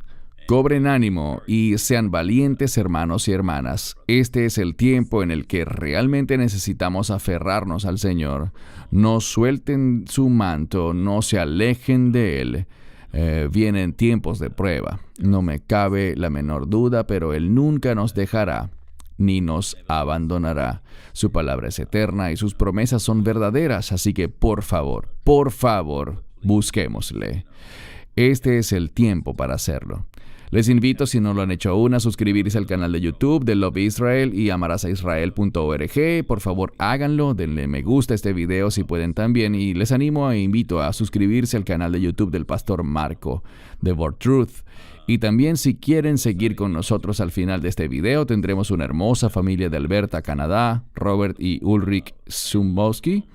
Cobren ánimo y sean valientes, hermanos y hermanas. Este es el tiempo en el que realmente necesitamos aferrarnos al Señor. No suelten su manto, no se alejen de Él. Vienen tiempos de prueba. No me cabe la menor duda, pero Él nunca nos dejará ni nos abandonará. Su palabra es eterna y sus promesas son verdaderas, así que por favor, busquémosle. Este es el tiempo para hacerlo. Les invito, si no lo han hecho aún, a suscribirse al canal de YouTube de Love Israel y amarasaisrael.org. Por favor, háganlo, denle me gusta a este video si pueden también. Y les animo e invito a suscribirse al canal de YouTube del Pastor Marco, de Word Truth. Y también, si quieren seguir con nosotros al final de este video, tendremos una hermosa familia de Alberta, Canadá, Robert y Ulrich Sumbowski,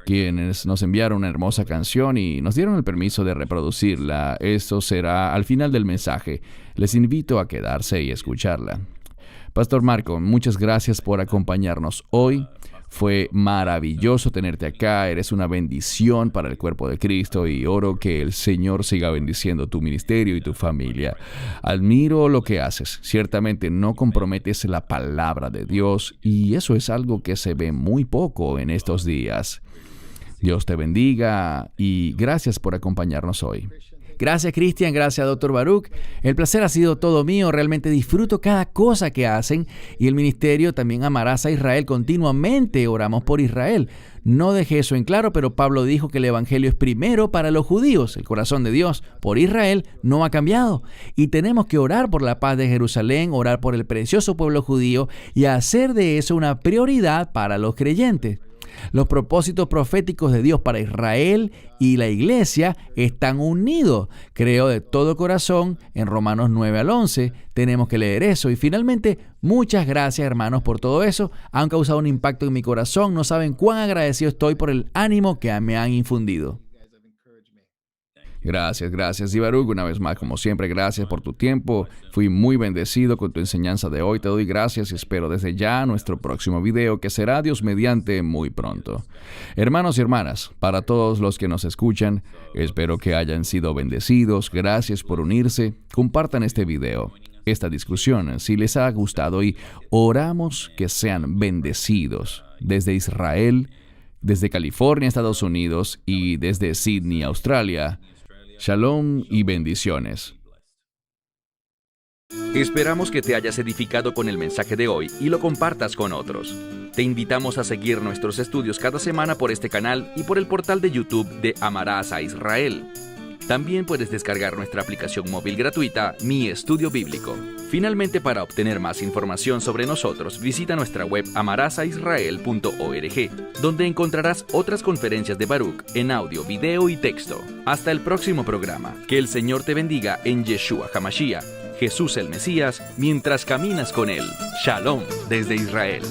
quienes nos enviaron una hermosa canción y nos dieron el permiso de reproducirla. Esto será al final del mensaje. Les invito a quedarse y escucharla. Pastor Marco, muchas gracias por acompañarnos hoy. Fue maravilloso tenerte acá, eres una bendición para el cuerpo de Cristo y oro que el Señor siga bendiciendo tu ministerio y tu familia. Admiro lo que haces, ciertamente no comprometes la palabra de Dios y eso es algo que se ve muy poco en estos días. Dios te bendiga y gracias por acompañarnos hoy. Gracias, Cristian. Gracias, Dr. Baruch. El placer ha sido todo mío. Realmente disfruto cada cosa que hacen. Y el ministerio también Amarás a Israel. Continuamente oramos por Israel. No dejé eso en claro, pero Pablo dijo que el evangelio es primero para los judíos. El corazón de Dios por Israel no ha cambiado. Y tenemos que orar por la paz de Jerusalén, orar por el precioso pueblo judío y hacer de eso una prioridad para los creyentes. Los propósitos proféticos de Dios para Israel y la iglesia están unidos. Creo de todo corazón en Romanos 9 al 11. Tenemos que leer eso. Y finalmente, muchas gracias, hermanos, por todo eso. Han causado un impacto en mi corazón. No saben cuán agradecido estoy por el ánimo que me han infundido. Gracias. Y Baruch, una vez más, como siempre, gracias por tu tiempo. Fui muy bendecido con tu enseñanza de hoy. Te doy gracias y espero desde ya nuestro próximo video, que será Dios mediante muy pronto. Hermanos y hermanas, para todos los que nos escuchan, espero que hayan sido bendecidos. Gracias por unirse. Compartan este video, esta discusión, si les ha gustado y oramos que sean bendecidos desde Israel, desde California, Estados Unidos y desde Sydney, Australia. Shalom y bendiciones. Esperamos que te hayas edificado con el mensaje de hoy y lo compartas con otros. Te invitamos a seguir nuestros estudios cada semana por este canal y por el portal de YouTube de Amarás a Israel. También puedes descargar nuestra aplicación móvil gratuita, Mi Estudio Bíblico. Finalmente, para obtener más información sobre nosotros, visita nuestra web amarasaisrael.org, donde encontrarás otras conferencias de Baruch en audio, video y texto. Hasta el próximo programa. Que el Señor te bendiga en Yeshua HaMashiach, Jesús el Mesías, mientras caminas con Él. Shalom desde Israel.